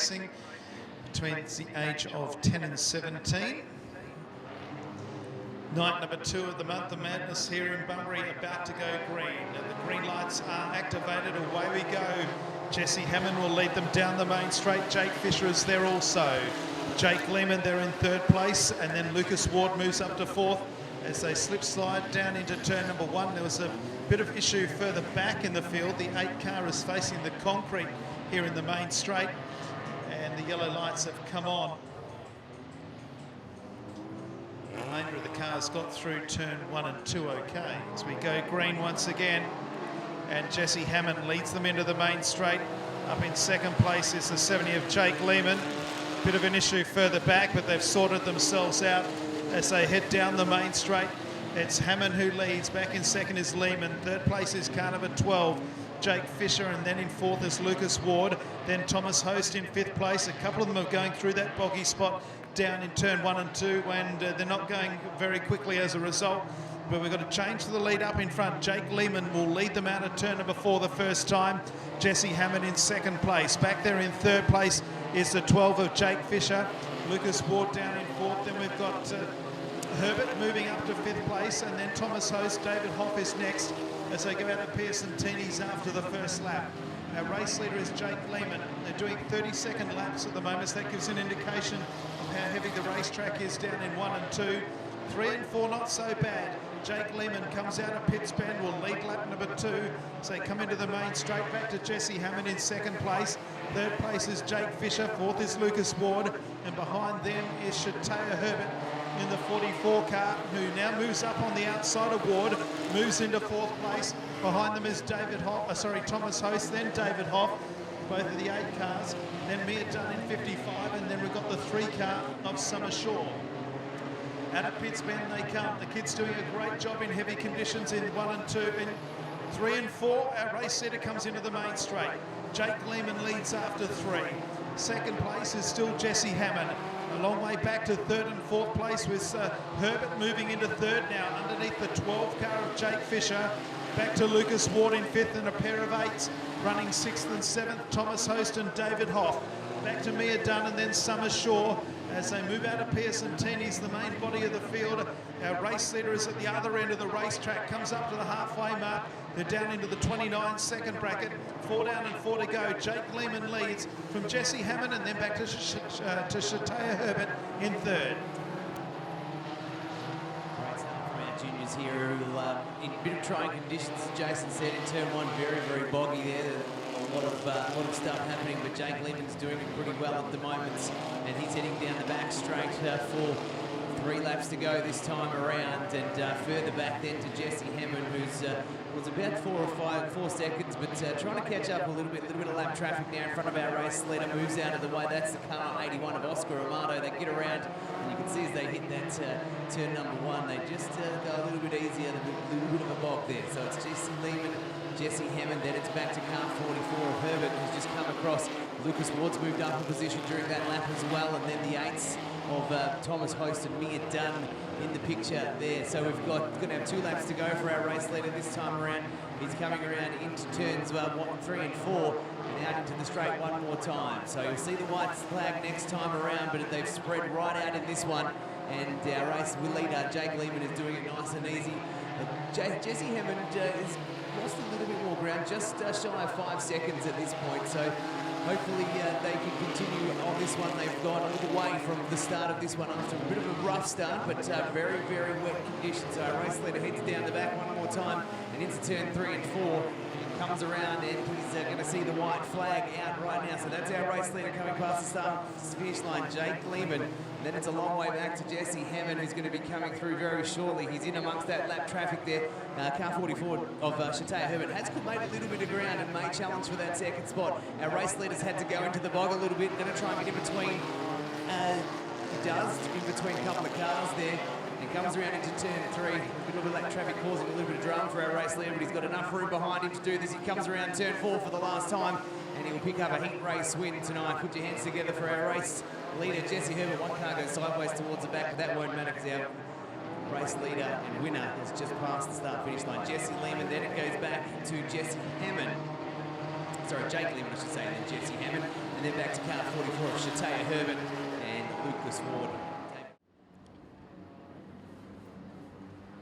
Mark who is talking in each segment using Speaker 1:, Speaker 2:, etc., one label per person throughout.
Speaker 1: racing between the age of 10 and 17. Night number 2 of the month of madness here in Bunbury, about to go green. And the green lights are activated. Away we go. Jesse Hammond will lead them down the main straight. Jake Fisher is there also. Jake Lehman, they're in 3rd place. And then Lucas Ward moves up to 4th as they slip slide down into turn number 1. There was a bit of issue further back in the field. The 8 car is facing the concrete here in the main straight. And the yellow lights have come on. The remainder of the cars got through turn 1 and 2 okay. As we go green once again, and Jesse Hammond leads them into the main straight. Up in 2nd place is the 70 of Jake Lehman. Bit of an issue further back, but they've sorted themselves out as they head down the main straight. It's Hammond who leads. Back in 2nd is Lehman. 3rd place is car number 12, Jake Fisher, and then in 4th is Lucas Ward. Then Thomas Host in 5th place. A couple of them are going through that boggy spot down in turn 1 and 2, and they're not going very quickly as a result. But we've got to change to the lead up in front. Jake Lehman will lead them out of turn number 4 the first time. Jesse Hammond in 2nd place. Back there in 3rd place is the 12 of Jake Fisher. Lucas Ward down in 4th. Then we've got Herbert moving up to 5th place, and then Thomas Host. David Hoff is next as they go out of Pearson Teenies after the first lap. Our race leader is Jake Lehman. They're doing 30-second laps at the moment, so that gives an indication of how heavy the racetrack is down in 1 and 2. 3 and 4 not so bad. Jake Lehman comes out of Pitts Bend, will lead lap number 2. So they come into the main straight. Back to Jesse Hammond in 2nd place. 3rd place is Jake Fisher. 4th is Lucas Ward. And behind them is Shatea Herbert in the 44 car, who now moves up on the outside of Ward, moves into 4th place. Behind them is Thomas Host, then David Hoff, both of the 8 cars. Then Mia Dunn in 55, and then we've got the 3 car of Summer Shaw. Out of Pitts Bend they come. The kid's doing a great job in heavy conditions in 1 and 2. In 3 and 4, our race leader comes into the main straight. Jake Lehman leads after 3. 2nd place is still Jesse Hammond. A long way back to 3rd and 4th place with Herbert moving into 3rd now underneath the 12 car of Jake Fisher. Back to Lucas Ward in 5th and a pair of 8s. Running 6th and 7th, Thomas Host and David Hoff. Back to Mia Dunn and then Summer Shaw as they move out of Pearson Teenies, the main body of the field. Our race leader is at the other end of the racetrack, comes up to the halfway mark. They're down into the 29-second bracket. 4 down and 4 to go. Jake Lehman leads from Jesse Hammond and then back to Shatea Herbert in 3rd.
Speaker 2: Great start from our juniors here who in a bit of trying conditions, as Jason said, in turn 1, very, very boggy there. A lot of stuff happening, but Jake Lehman's doing it pretty well at the moment, and he's heading down the back straight for 3 laps to go this time around, and further back then to Jesse Hammond, who's was about 4 seconds, but trying to catch up a little bit of lap traffic now in front of our race leader. Moves out of the way. That's the car 81 of Oscar Amato. They get around, and you can see as they hit that turn number 1, they just go a little bit easier, a little bit of a bog there. So it's Jesse Lehman, Jesse Hammond, then it's back to car 44 of Herbert, who's just come across. Lucas Ward's moved up a position during that lap as well, and then the 8s of Thomas Host and Mia Dunn in the picture there. So we've going to have 2 laps to go for our race leader this time around. He's coming around into turns 3 and 4 and out into the straight one more time. So you'll see the white flag next time around, but they've spread right out in this one. And our race leader, Jake Lehman, is doing it nice and easy. Jesse Hammond is lost a little bit more ground, just shy of 5 seconds at this point. So hopefully they can continue on this one. They've gone all the way from the start of this one after a bit of a rough start, but very, very wet conditions. So our race leader heads down the back one more time and into turn 3 and 4. Comes around and he's going to see the white flag out right now. So that's our race leader coming past the start finish line, Jake Lehman. And then it's a long way back to Jesse Hammond, who's going to be coming through very shortly. He's in amongst that lap traffic there. Car 44 of Shatea Herbert has made a little bit of ground and may challenge for that 2nd spot. Our race leaders had to go into the bog a little bit. Going to try and get in between. He does, in between a couple of cars there. He comes around into turn 3. A little bit of that traffic causing a little bit of drama for our race leader, but he's got enough room behind him to do this. He comes around turn 4 for the last time, and he will pick up a heat race win tonight. Put your hands together for our race leader, Jesse Herbert. One car goes sideways towards the back, but that won't matter because our race leader and winner has just passed the start-finish line. Jesse Lehman, then it goes back to Jesse Hammond. Sorry, Jake Lehman, I should say, and then Jesse Hammond. And then back to car 44 of Shatea Herbert and Lucas Ward.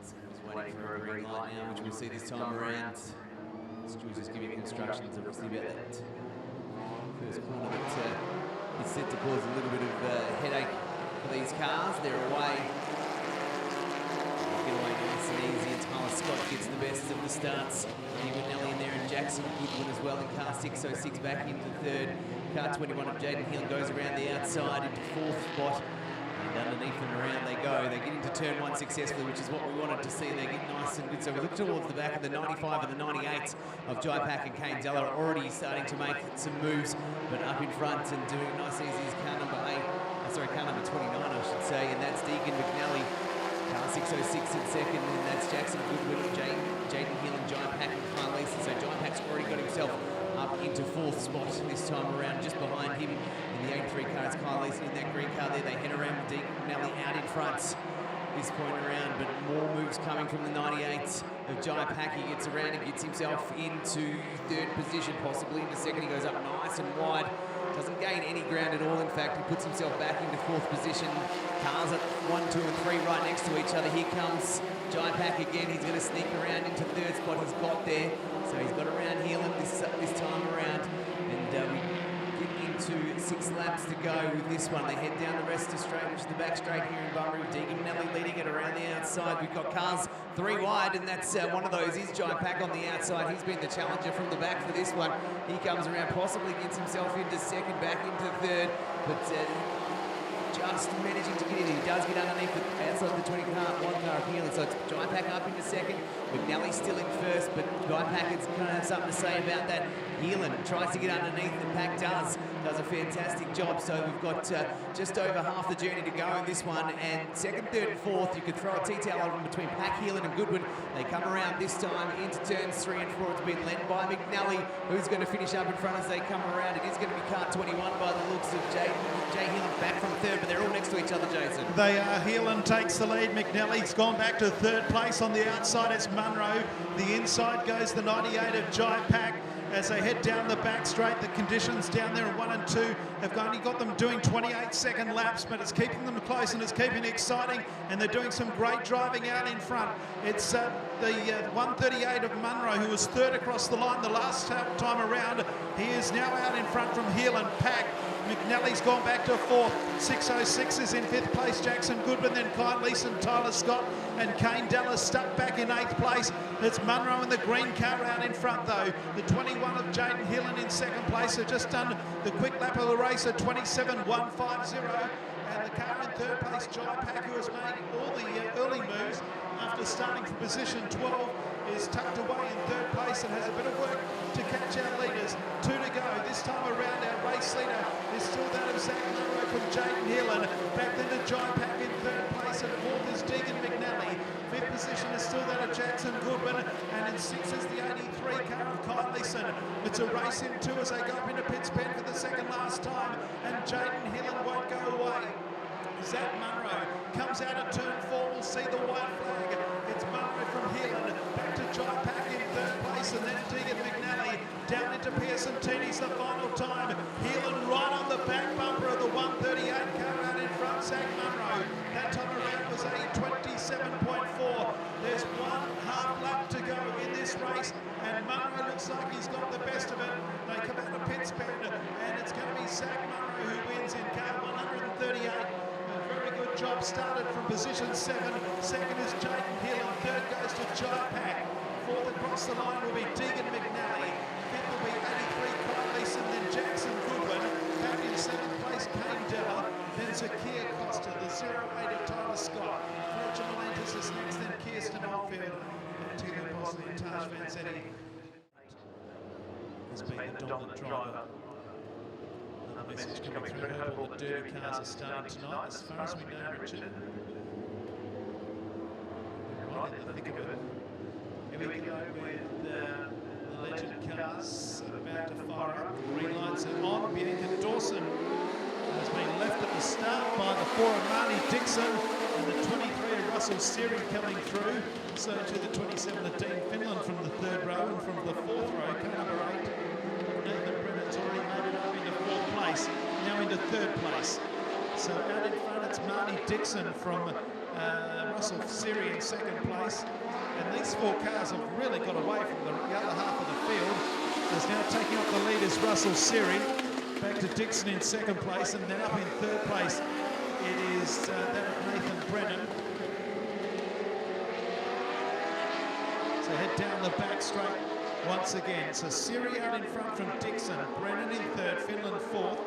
Speaker 2: So he's waiting for a green light now, which we'll see this time around. Stu's just giving instructions, obviously, about that first corner that is set to cause a little bit of headache for these cars. They're away. Get away nice and easy, and Tyler Scott gets the best of the starts. Even Nelly in there, and Jackson Goodwin as well in car 606 back into third. Car 21 of Jaden Hill goes around the outside into fourth spot. And underneath and around they go. They get into turn one successfully, which is what we wanted to see. They get nice and good. So we look towards the back of the 95 and the 98 of Jai Pack and Kane Zeller already starting to make some moves, but up in front and doing nice and easy is car number 29, I should say, and that's Deegan McNally. Car 606 in second, and that's Jackson Goodwin, Jaden Hill and Jai Pack and Kyle Leeson. So Jai Pack's already got himself up into fourth spot this time around. Just behind him in the 83 car is Kyle Leeson in that green car there. They head around with Deegan McNally out in front this point around, but more moves coming from the 98 of Jai Pack. He gets around and gets himself into third position, possibly into second. He goes up nice and wide. Doesn't gain any ground at all. In fact, he puts himself back into fourth position. Cars at 1, 2, and 3 right next to each other. Here comes Jai Pack again. He's going to sneak around into third spot. He's got there. So he's got around Heelan this time around. And we get into 6 laps to go with this one. They head down the rest of straight, which is the back straight here in Bunbury. Deegan Nelly leading it around the outside. We've got cars 3 wide, and that's one of those is Jai Pack on the outside. He's been the challenger from the back for this one. He comes around, possibly gets himself into second, back into third, but just managing to get in. He does get underneath the outside the 1 car of Heelan, so it's Jai Pack up into second. McNally still in first, but Jai Pack is going to have something to say about that. Heelan tries to get underneath, and Pack does a fantastic job. So we've got just over half the journey to go in this one, and second, third, and fourth, you could throw a T-tail on them between Pack, Heelan, and Goodwin. They come around this time into turns 3 and 4. It's been led by McNally, who's going to finish up in front as they come around. It is going to be car 21 by the looks of Jay Heelan back from third, but they're all next to each other, Jason.
Speaker 1: They are. Heelan takes the lead. McNally's gone back to third place. On the outside, it's Munro. The inside goes the 98 of Jai Pack. As they head down the back straight, the conditions down there in 1 and 2 have only got them doing 28-second laps, but it's keeping them close and it's keeping it exciting, and they're doing some great driving out in front. It's the 138 of Munro, who was third across the line the last time around. He is now out in front from Heelan. Pack. McNally's gone back to fourth. 606 is in fifth place. Jackson Goodwin, then Kyle Leeson, Tyler Scott, and Kane Dallas stuck back in 8th place. It's Munro in the green car out in front though. The 21 of Jaden Heelan in second place. They've just done the quick lap of the race at 27.150. And the car in third place, Jai Pack, who has made all the early moves after starting from position 12, is tucked away in third place and has a bit of work to catch our leaders. 2 to go. This time around, our race leader is still that of Zach Munro from Jaden Heelan. Back then to Jai Pack in third place, and fourth is Deegan McNally. Fifth position is still that of Jackson Goodwin, and in 6 is the 83 car of Kyle Leeson. It's a race in 2 as they go up into pits pen for the second last time, and Jaden Heelan won't go away. Zach Munro comes out of turn 4. We'll see the white flag. It's Munro from Heelan, back to Jai Pack in third place, and then Deegan McNally down into Pearson Teeny's the final time. Heelan right on the back bumper of the 138 car out in front. Zach Munro, that time around was a 27.4. There's 1.5 lap to go in this race, and Munro looks like he's got the best of it. They come out of pits pen, and it's going to be Zach Munro who wins in car 138. Very good job, started from position 7. Second is Jaden Heelan. Third goes to Jai Pack. Fourth across the line will be Deegan McNally. Fifth will be 83 Kyle Leeson, then Jackson Goodwin. Back in 7th place, Kane Della. Then Zakia Costa, the 08 of Tyler Scott. Fletcher Melantis is next, then Kirsten Oldfield. And Tilo Bosley and Taj Vanzetti has been the dominant driver. Another message coming through. Hope all the derby cars are starting tonight, as far as we know, Richard. Right in the thick of it. Here we go with the legend cars about to fire up. Green lights are on. Bianca Dawson has been left at the start by the 4 of Marnie Dixon, and the 23 of Russell Siri coming through. So to the 27 of Dean Finland from the 3rd row, and from the 4th row, car number 8, Nathan Brennan's already made it up into 4th place. place, now into third place. So out in front, it's Marnie Dixon from Russell Siri in second place. And these four cars have really got away from the other half of the field. Is now taking up the lead is Russell Siri. Back to Dixon in second place, and then up in third place, it is that of Nathan Brennan. So head down the back straight once again. So Siri out in front from Dixon, Brennan in third, Finland fourth.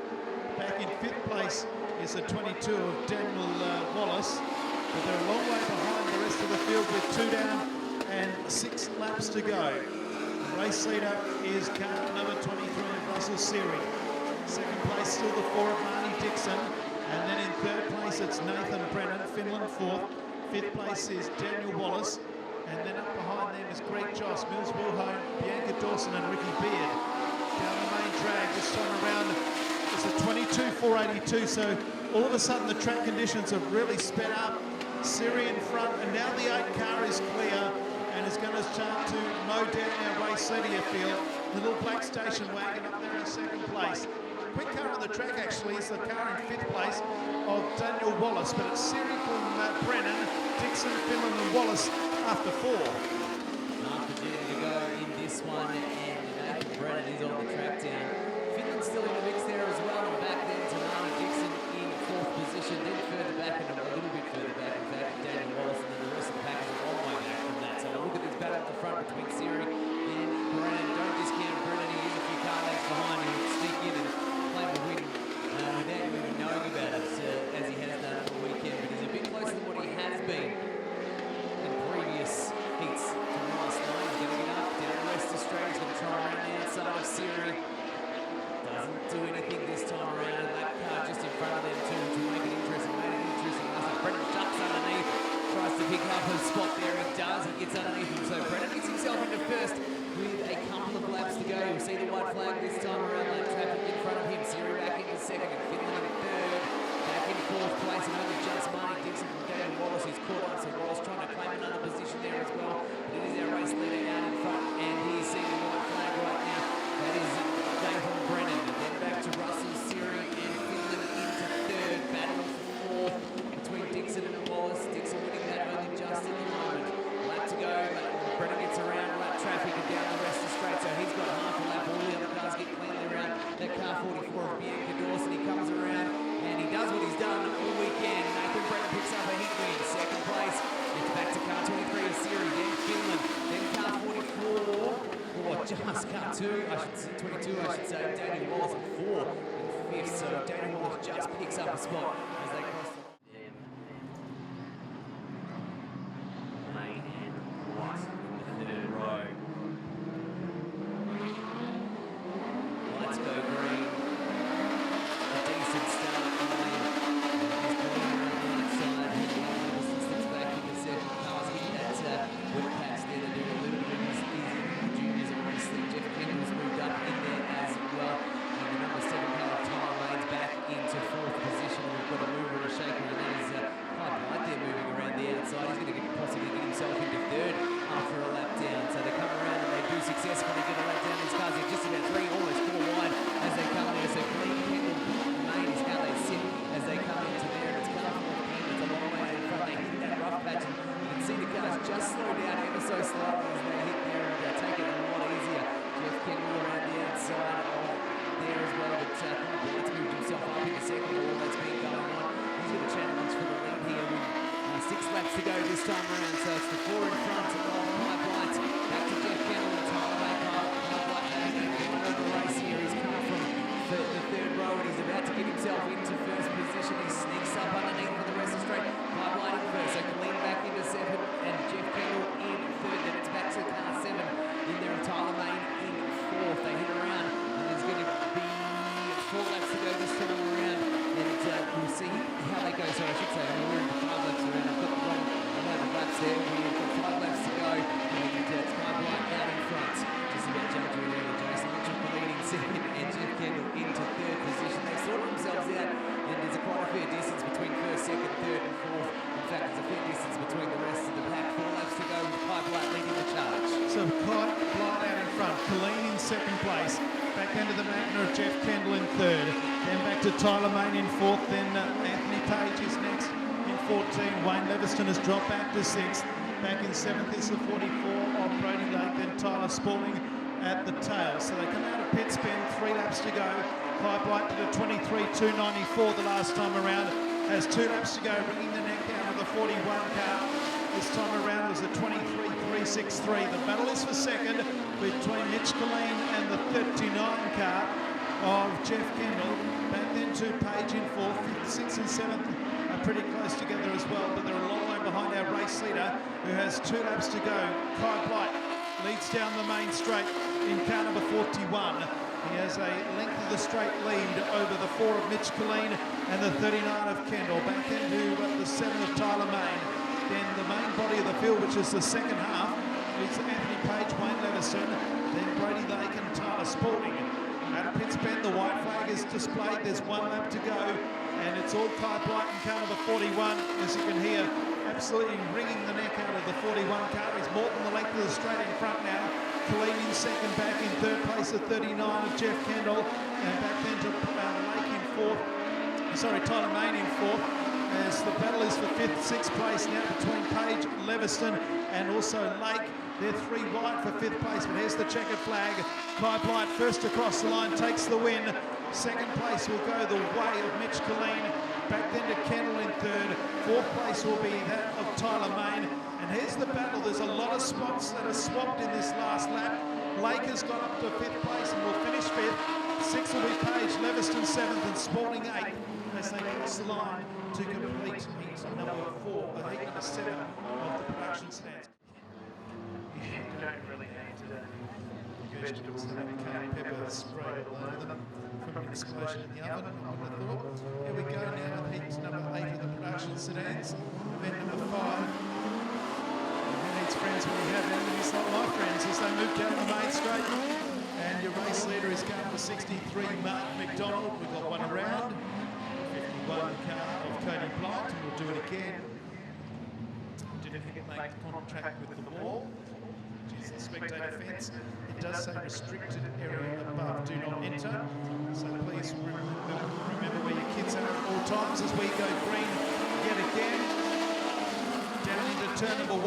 Speaker 1: Back in fifth place is the 22 of Daniel Wallace, but they're a long way behind the rest of the field with 2 down and 6 laps to go. The race leader is car number 23 of Russell Siri. Second place still the 4 of Marnie Dixon, and then in third place it's Nathan Brennan, Finland fourth. Fifth place is Daniel Wallace, and then up behind them is Greg Joss, Mills Wilhelm, Bianca Dawson and Ricky Beard. Down the main drag this time around, it's a 22.482, so all of a sudden the track conditions have really sped up. Siri in front, and now the 8 car is clear and is going to start to mow down our race leader, you feel. The little black station wagon up there in second place. Quick car on the track actually is the car in fifth place of Daniel Wallace, but it's Siri from Brennan, Dixon, Finland and Wallace after 4.
Speaker 2: After June to go in this one, and Nathan Brennan is on the track down. Finland's still in the mix there as well, and back then to Marnie Dixon in fourth position, then further back and a little bit further back, in fact, Daniel Wallace, and then the rest of the pack is a long way back from that. So look at this battle at the front between Siri and Brennan. Don't discount Brennan, he is a few car lengths behind. He will sneak in and claim a win without you even knowing about it, as he has done on the weekend, but he's a bit closer than what he has been in previous heats from last night. He's going to get up, down the West Australia, he's going to try around the outside of Siri. Doesn't do anything this time around. That car just in front of them too to make it interesting. Made it interesting. Brennan ducks underneath, tries to pick up a spot there. He does. He gets underneath him. So Brennan gets himself into first with a couple of laps to go. You'll see the white flag this time around. Lap traffic in front of him. Siri back into second, and Finland in third. Back in fourth place, and only just Marnie Dixon from Daniel Wallace, who's caught up. So Wallace trying to claim another position there as well. But it is our race leader out in front, and he's seeing the white flag right now. That is Nathan Brennan. And then back to Russell Siri and Finland into third. Battle for fourth between Dixon and Wallace. Dixon winning that only just in the moment. Lap to go, but Brennan gets around lap traffic and down the rest of the straight. So he's got half a lap. All the other cars get cleanly around. That car 44 of Bianca Dawson, he comes around and he does what he's done all weekend. Nathan Brennan picks up a heat win. Second place. It's back to car 23 of Siri, then Finland, then car 44. Or just car 2, I should say, 22, I should say. Daniel Wallace at 4 in fifth. So Daniel Wallace just picks up a spot as they cross the Lane and White in the third row. Let's go green. A decent start on the outside. He's back in the second. Cars hitting that whip patch there. They're doing a little bit of his juniors at wrestling. Jeff Kendall's moved up in there as well. And the number 7 car, Tyler Lane's back into fourth position. We've got a mover and a shaker, and that is Hyde White there moving around the outside. He's going to possibly get himself into third after a lap down. So they come around and they do successfully get a lap down. These cars are just about 3, almost 4 wide as they come there. So Glenn Kendall, Main is how they sit as they come into there. And it's car 14. It's a long way in front. They hit that rough patch. And you can see the cars just slow down ever so slightly as they hit there and take it a lot easier. Jeff Kendall around the outside of there as well. But White's moved himself up in the second. All that's been going on. He's got a challenge for the lead here with 6 laps to go this time around. So it's the 4 in front of Hyde White. Back to Jeff Kendall and Tyler back up. Hyde White getting all the race here. He's come from the third row and he's about to get himself into first position. He sneaks up underneath for the rest of the straight. Hyde White in first. So Colleen back into 7 and Jeff Kendall in third. Then it's back to car 7 in there and Tyler Main in fourth. They hit around and there's going to be 4 laps to go this time around. And we'll see how they go. So I should say we're into 5 laps around. I've got the wrong amount of laps there. We've got 5 laps to go. And it's Hyde White out in front. Just about jumped you earlier, Jason. Mitchell leading second and Jeff Kendall into third position. They've sorted themselves out and there's quite a fair distance between first, second, third and fourth. In fact, there's a fair distance between the rest of the pack. 4 laps to go with Hyde White leading the charge.
Speaker 1: So Hyde White out in front, Colleen in second place. Back back end of the Magna of Jeff Kendall in third. Then back to Tyler Main in fourth. Then Anthony Page is next in 14. Wayne Leviston has dropped back to sixth. Back in seventh is the 44 of Brody Lake. Then Tyler Spalding at the tail. So they come out of pit spin, 3 laps to go. Clive Blight did a 23.294 the last time around. Has 2 laps to go, bringing the neck out of the 41 car. This time around was a 23.363. The battle is for second between Mitch Killeen and the 39 car of Jeff Kendall. Back then to Page in fourth, 5th, 6th and 7th are pretty close together as well, but they're a long way behind our race leader who has 2 laps to go. Clive Blight leads down the main straight in car number 41. He has a length of the straight lead over the 4 of Mitch Killeen and the 39 of Kendall. Back into the 7 of Tyler Main. Then the main body of the field, which is the second half, is Anthony Page, Wayne Leviston, then Brody Lake and Tyler Spalding. Out of pit spin, the white flag is displayed. There's 1 lap to go, and it's all Clive Blight in car number 41, as you can hear, absolutely wringing the neck out of the 41 car. He's more than the length of the straight in front now. Killeen in second, back in third place at 39 of Jeff Kendall, and back then to Lake in fourth. Sorry, Tyler Main in fourth. As the battle is for 5th, 6th place now between Page, Leviston and also Lake. They're 3 wide for 5th place, but here's the checkered flag. Clive Blight first across the line, takes the win. 2nd place will go the way of Mitch Killeen. Back then to Kendall in 3rd. 4th place will be that of Tyler Main. And here's the battle. There's a lot of spots that are swapped in this last lap. Lake has got up to 5th place and will finish 5th. 6th will be Page, Leviston 7th and Spalding 8th as they cross the line to complete heat number 4, heat number 7 of the production stands.
Speaker 3: You don't really need to
Speaker 1: Vegetables and have cayenne pepper sprayed all over them from an explosion in the oven. I would have thought. Here we go now with heat number 8 of the production sedans. Event number 5. Who needs friends when you have enemies like my friends as they move down the main straight? And your race leader is car number 63, Mark McDonald. We've got 1 around. 51 car of Cody Blight, and we'll do it again. Didn't make contact with the wall, which is the spectator fence. It does say restricted area above, do not enter. So please remember where your kids are at all times as we go green yet again. Down into turn number 1,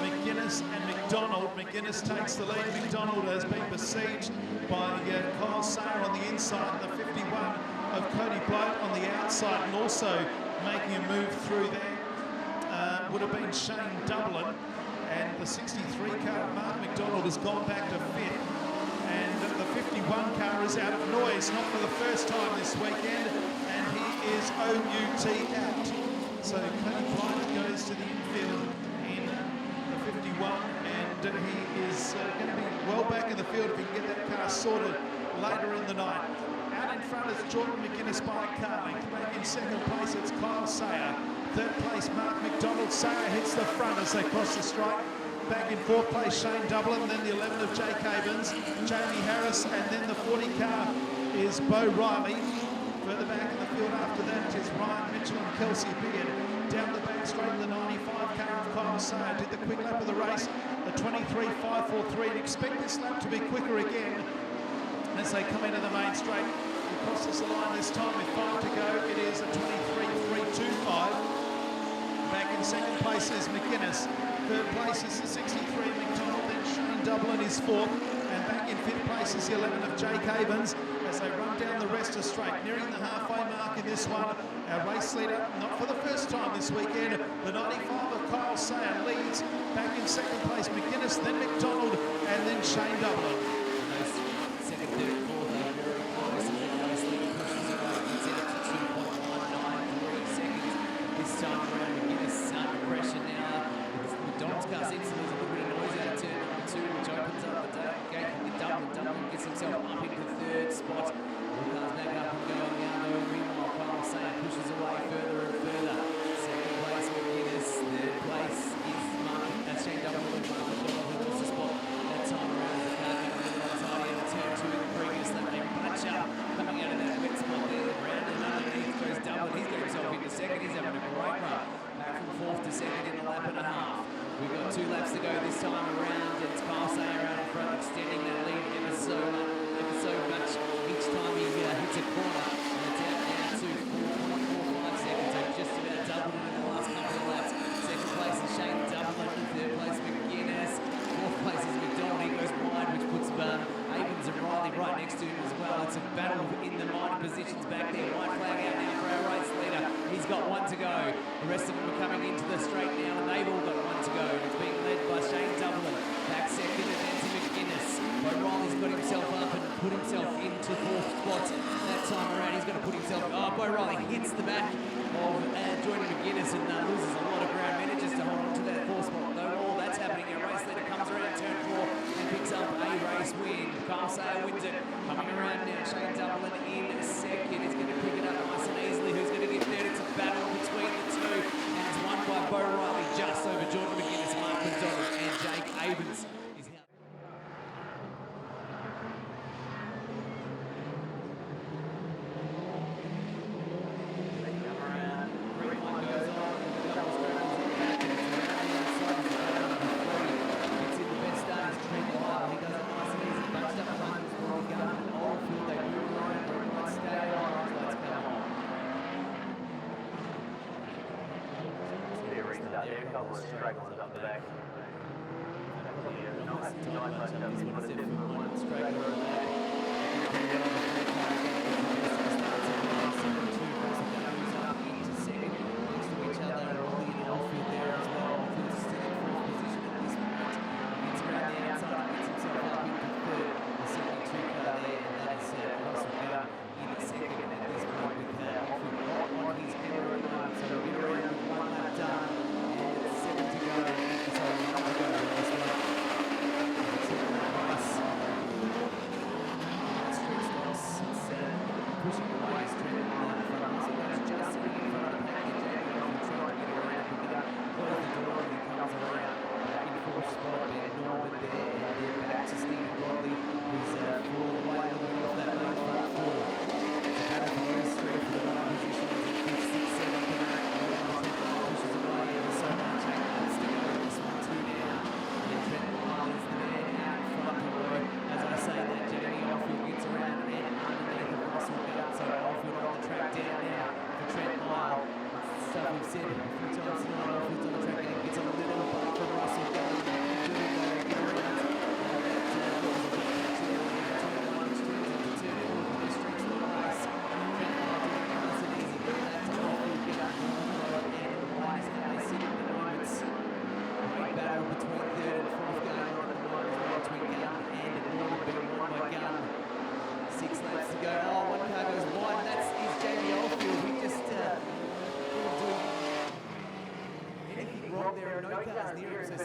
Speaker 1: McGuinness and McDonald. McGuinness takes the lead. McDonald has been besieged by Kyle Sayer on the inside, and the 51 of Cody Blight on the outside, and also making a move through there would have been Shane Dublin, and the 63 car Mark McDonald has gone back to 5th, and the 51 car is out of noise, not for the first time this weekend, and he is OUT out. So Cody Blight goes to the infield in the 51, and he is going to be well back in the field if he can get that car sorted later in the night. Out in front is Jordan McGuinness by a car length. Back in 2nd place, it's Kyle Sayer. 3rd place, Mark McDonald. Sayer hits the front as they cross the strike. Back in 4th place, Shane Dublin. Then the 11 of Jake Havens, Jamie Harris, and then the 40 car is Bo Riley. Further back in the field after that is Ryan Mitchell and Kelsey Beard. Down the back straight, the 95 car of Kyle Sayer did the quick lap of the race, a 23.543. And expect this lap to be quicker again as they come into the main straight. It crosses the line this time with 5 to go. It is a 23.325. Back in 2nd place is McGuinness. 3rd place is the 63 McDonald. Then Shane Dublin is 4th. And back in 5th place is the 11 of Jake Havens as they run down the rest of straight. Nearing the halfway mark in this one. Our race leader, not for the first time this weekend, the 95 of Kyle Sayer leads. Back in 2nd place McGuinness, then McDonald, and then Shane Dublin.
Speaker 2: Second, third, fourth, very close. Race leader pushes it up. He's in at 2.193 seconds. This time around, McGuinness under pressure now. McDonald's car seems to lose a little bit of noise out of turn number 2, which opens up the gate for the Dublin. Dublin gets himself up into 3rd spot. Cars back up and go on the other. Meanwhile, Kyle Sayer pushes away further and further. 2nd place, McGuinness. 3rd place is Shane Dublin and Mark McDonald, who lost the spot that time around as the car came in on tidy in turn 2 in the previous lap. They bunch up coming out of that wet spot there. Round and underneath goes Dublin. He's got himself into 2nd. He's having a great run. Back from 4th to 2nd in a lap and a half. We've got 2 laps to go this time around. It's Kyle Sayer out in front, extending that lead ever so so much each time he hits a corner. And it's out now to 4.45 seconds. So just about doubled it in the last couple of laps. Second place is Shane Dublin. Third place McGuinness. Fourth place is McDonald. He goes wide, which puts Avens and Riley right next to him as well. It's a battle in the minor positions back there. White flag out now for our race leader. He's got one to go. The rest of them are coming into the straight now, and they've all got one to go. It's being led by Shane Dublin. Back second is Nancy McGuinness. But Riley's got himself up and put himself into fourth spot. That time around, he's going to put himself. Oh, Bo Riley hits the back of Jordan McGuinness and loses a lot of ground, manages to hold on to that fourth spot. Though all that's happening, a race leader comes around turn 4 and picks up a race win. Kyle Sayer wins it. Coming around now, Shane Dublin in second. He's going to pick it up nice and easily. Who's going to get third? It's a battle between the two. And it's won by Bo Riley just over Jordan McGuinness, Mark McDonald and Jake Avens. Is now
Speaker 4: there, a couple of stragglers up the back.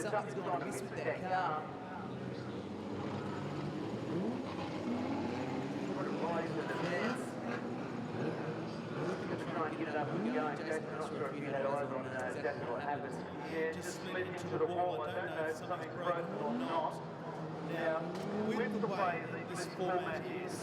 Speaker 4: Something's going to miss with that car. Try and get it up and going. Jason, I'm not sure if you had eyes on exactly what happened. Yeah, just slid into the wall. I don't know if something's broken or not. Now, with the way that this format is,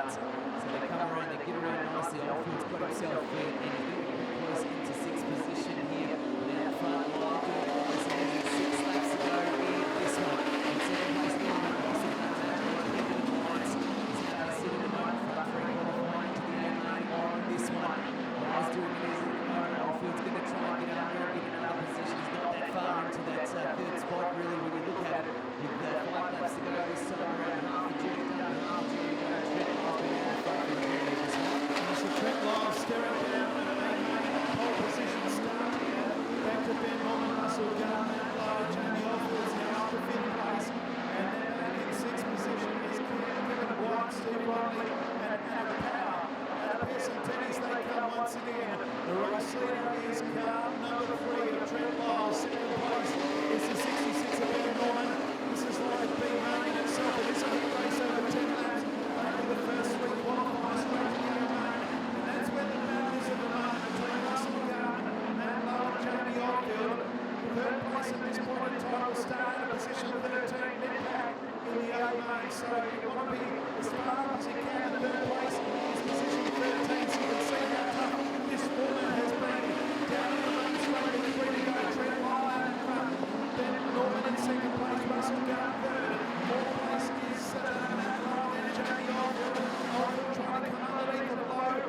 Speaker 2: so they come around, they get around nicely. Oldfield's got himself in, and he's going to be
Speaker 1: so you want to be as far up as you can. In third place is position 13, so you can see how tough this format has been. Down in the main straight with 3 to go. Trent Lyle in front. Then Norman in second place, Russell Gunn third. Fourth place is Matt Lyle, then Jamie Oldfield. Oldfield trying to come underneath the low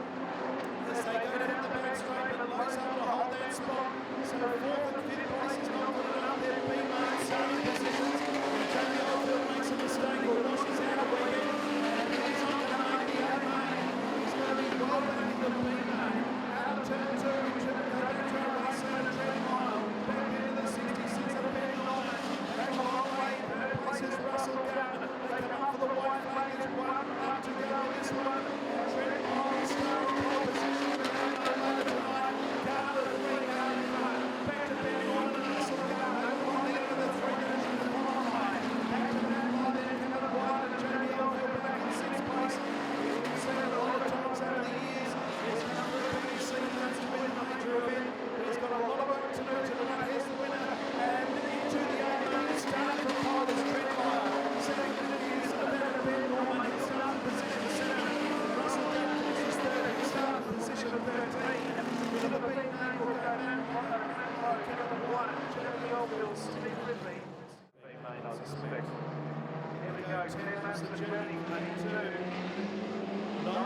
Speaker 1: as they go down the back straight, but Lowe's able to hold that spot. So fourth and fifth place is not good enough. They're B-Mark starting positions. Jamie Oldfield makes a mistake or washes out a weekend, and he's not going to make the A-Main. He's going to be well back in the B-Main. Out of turn 2, he should go back to a race out of Trent Lyle. Back into the 66 of Ben Lyon. Back a long way. Third place is Russell Gunn. They come up for the white flag. There's one up to go in this one. Trent Lyle is starting pole position.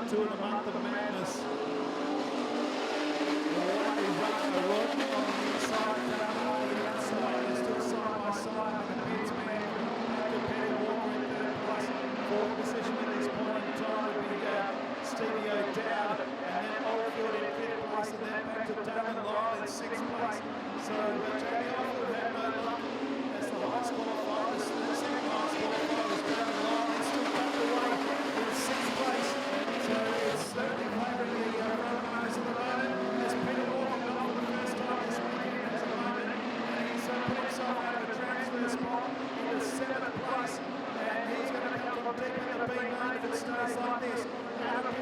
Speaker 1: To the month of madness. Fourth position at this point in time would be Stevie O'Dowd, and then Oldfield in fifth place, and then back to Damon Lyle in sixth place. So Jamie Oldfield had no luck as the highest qualifier. The second highest qualifier was Damon Lyle, and still back away in sixth place. So it's certainly favouring the front runners at the moment. As Peter Walker got for the first time this weekend at the moment, and he's put himself out of a transfer spot in the seventh place, and he's going to come from deep in the B-Main if it stays like this. Adam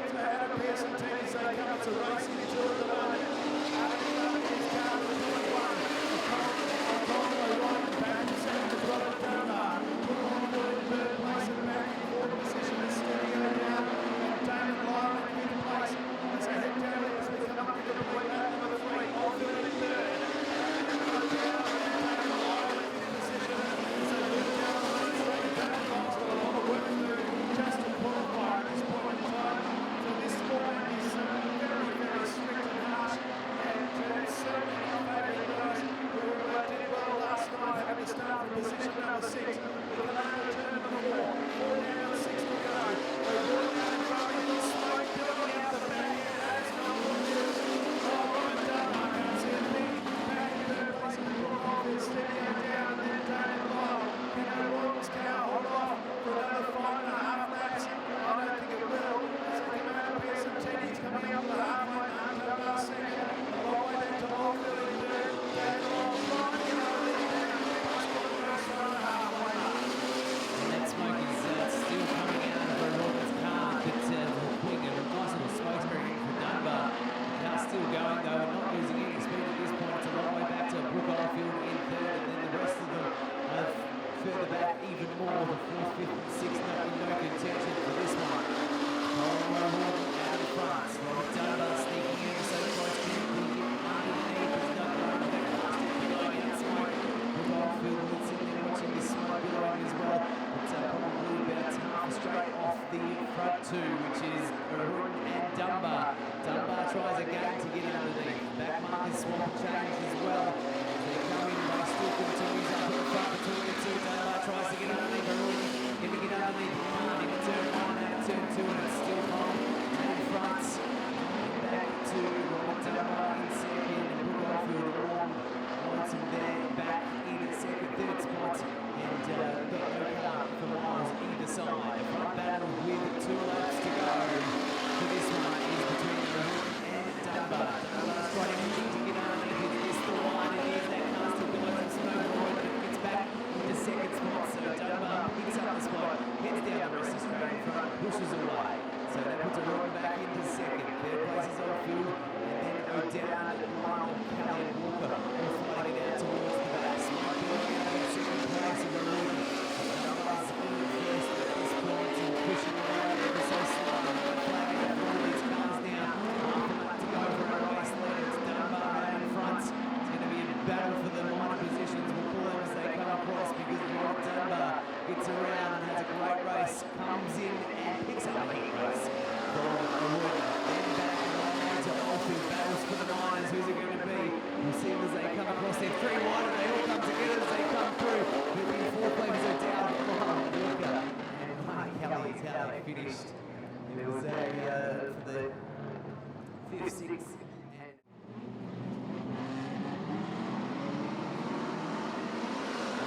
Speaker 1: Pearson team as they come to racing into at the moment. Adam in his car with 21. O'Connor riding back to second with Robert Dunbar. Put on in third place and back in fourth position is Stevie O'Dowd. Damon Lyle in fifth place. As they head down as we come up to the point lap number 3. Oldfield in third. O'Dowd and Damon Lyle in fifth position. As they move down the main straight, Damon Lyle's got a lot of work to do just to qualify at this point in time. So this format is very, very strict and harsh, and it's certainly not favouring those who did well last night, having to start from position number 6. With an turn number 4 down, 6 to go. They're rolling out in front of the smoke, building out the back end. That's not what it is. Oh, Robert Dunbar can't see a thing. Back in third place in the book off is Stevie O'Dowd, and then Damon Lyle. Can O'Rourke's car hold off for another 5.5 laps? I don't think it will. As they come out of Pearson, Teddy's coming up the halfway mark. Dunbar second. A long way back to Oldfield in third. Damon Lyle trying to get over this down. Just got the first run at halfway mark.
Speaker 2: And that smoke is still coming out of O'Rourke's car, but putting a nice little smoke screen in for Dunbar. The car's still going though, not losing any speed at this point. It's a long way back to Brooke Oldfield in third, and then the rest of them further back even more. The fourth, fifth, and sixth not in no contention for this one. O'Rourke out in front. Robert Dunbar sneaking in so close to the underneath. He's not going back past it, blowing out smoke. Brooke Oldfield was sitting there watching this smoke blowing as well. It's probably about half straight off the front two, which is O'Rourke and Dunbar. Dunbar tries again to get underneath. Back markers swap change as well. They come in, they still continues up in front between the two. Dunbar tries to get underneath. O'Rourke can get underneath. Into turn 1 and turn 2, and it's still on in front. Back to Robert Dunbar in second, and Brooke Oldfield wants him there. Back in at second, third spot, and got no car for miles either side. The front battle with 2 laps to go for this one is between O'Rourke and Dunbar. Dunbar's trying to get underneath. Is this the one? It is. That car still below some smoke, but it gets back into second spot. So Dunbar picks up the spot, heads down the rest of straight in front, pushes away. So that puts O'Rourke back into second. Third place is Oldfield, and then O'Dowd, Lyle, Kelly, and Walker all fighting it out towards the back. Smoke building out in second place of O'Rourke. Dunbar's in first at this point. how they finished. It was for the 5th, 6th, and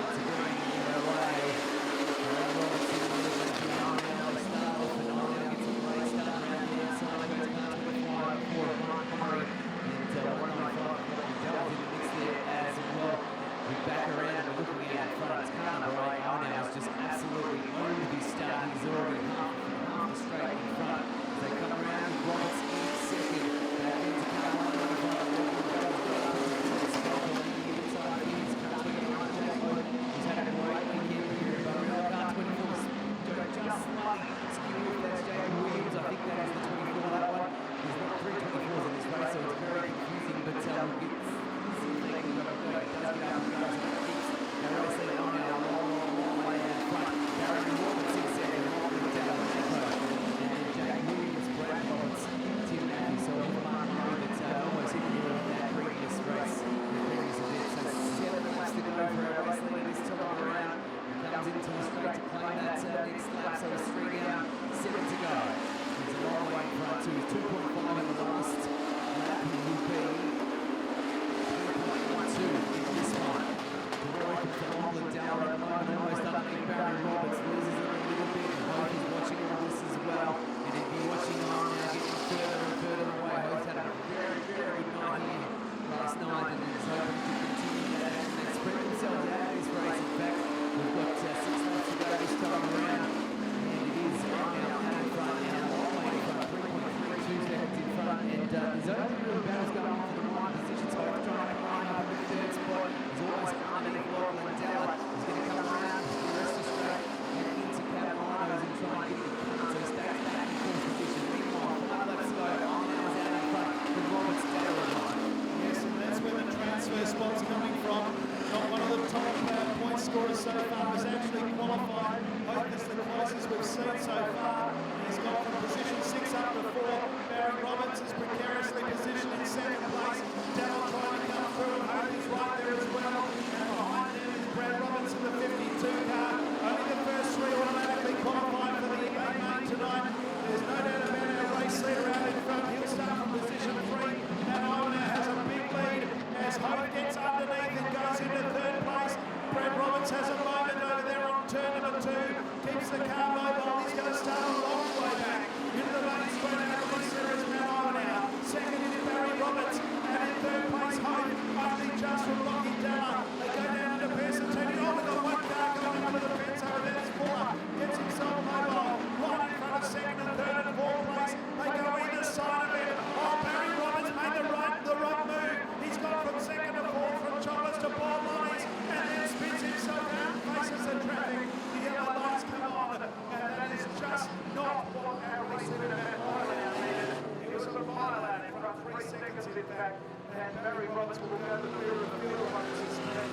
Speaker 2: it's going either way. Robinson was behind now. They start off and on now gets a great start around the outside. Goes past 25 for Bunbury and 195 Jones in the mix there as well. We're back around and we're looking out in front. It's car number 8. Now is just absolutely owned his start. He's already half the straight in front. As they come around, Roberts in second. Back into car 195. He's had a great weekend here. But car 24 just slightly skew with that Jake Williams. I think that is the 24, that one. There's not 3 24s in this race, so it's very confusing. But we'll get see if they can go. It does get out of the guys. They're racing on now, long way out front. Barry Roberts in second, holding down the tempo. And Jake Williams, Brad Roberts, Tim Matthews. So all the Mark Murray that almost hit the in that previous race. The previous event. So 7 laps to go for a race leader this time around. Comes into the straight to claim that next lap. So it's 3 down, 7 to go. He's a long way in front too. 2.5 in the last lap. He will be 3.12 in this one. Phenomenal down at the moment, almost underneath Barry Roberts, loses it a little bit. Hope is watching all this as well, and he'll be watching on now, getting further and further away. Hope's had a very, very good night here last night, and is hoping to continue that action and spread themselves out of this race. In fact, we've got 6 laps to go this time around, and it is now in front now, long way in front, 3.32 seconds in front, and there's only real battles going on for the 9 positions. Hope's trying to climb up in the 3rd spot. He's almost underneath Lachlan Dallett. He's going to come around the rest of straight and into Carolinas and try and get the point. So he stays back in 4th position. Meanwhile, 5 laps to go. Arnold's out in front with Roberts Dallett.
Speaker 1: Yes, and that's where the transfer spot's coming from. Not one of the top point scorers so far has actually qualified. Hope is the closest we've seen so far. He's gone from position 6 up to 4. Barry Roberts is precariously positioned in 2nd place. Dallett trying to come through, and Hope is right there as well. And behind them is Brad Roberts in the 52 car. Only the first 3 automatically qualified for the A-main tonight. There's no doubt about our race leader out in front. He'll start from position 3. And Iona has a big lead as Hope gets underneath and goes into 3rd place. Brad Roberts has a moment over there on turn number 2. Keeps the car mobile. He's going to start a long way back into the main straight. Our race leader is Matt Iona. 2nd is Barry Roberts. And in 3rd place, Hope, only just from Rocky Dallett. They go down into Pearson. Taking on with the 1 car going under the fence over there. It's Fuller. Gets himself mobile. Right in front of 2nd and 3rd and 4th place. They go either side of it. Oh, Barry Roberts made the right move. He's gone from 2nd to 4th, from Choppers to ball lines, and then spins himself out and faces the traffic. The yellow lights come on, and that is just not what our race leader needed. It was a mile out in front, 3 seconds in fact, and Barry Roberts will go to the rear of the field once he's and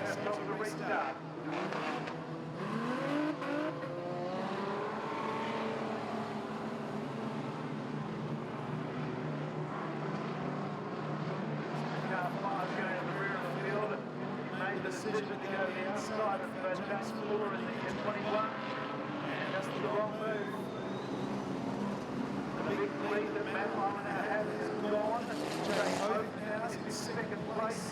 Speaker 1: has got to restart. Decision to go outside of James Fuller in the M21, and that's the wrong move. The big lead that Matt Iona had is gone. Jay Hope now is in 2nd place.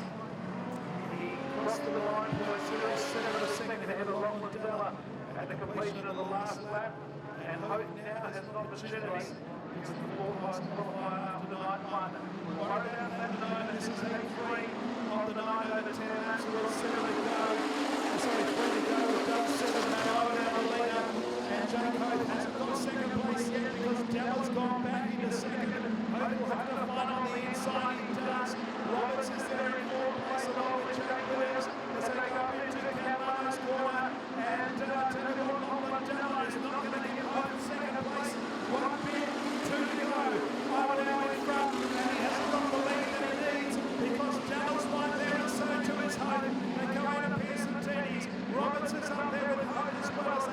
Speaker 1: He crossed the line for 0.07 ahead of Lachlan Dallett at the completion of the last lap, and Hope now has an opportunity. It's the 4th highest qualifier after night 1. Worry about that moment. This is A3 of the 9 over 10 laps. We'll 7 to go. Sorry, 3 to go. We've done 7. Matt Iona the leader. And Jake Hope hasn't got 2nd place yet because Dallett's gone back into 2nd. Hope will have to fight on the inside. He does. Roberts is there in 4th place along with Jake Williams as they go up into Carolina's corner. And Technical Lachlan Dallett is not going to give Hope 2nd place. 1 bit, 2 to go. Iona now in front, and he hasn't got the lead that he needs because Dallett's right there and so too is Hope. They go out of Pearson Teddy's. Roberts is up there with Hope as well as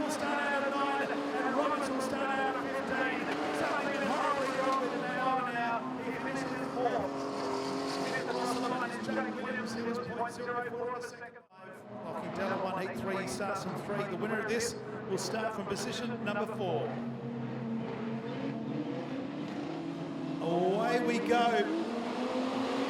Speaker 1: will start out at 9, and Roberts will start out at 15. Something horribly wrong with Naomi now. He finishes fourth. Jake Williams, he was 0.04 in the second. Locking Della 1 heat 3, he starts from 3. The winner of this will start from position number 4. Away we go.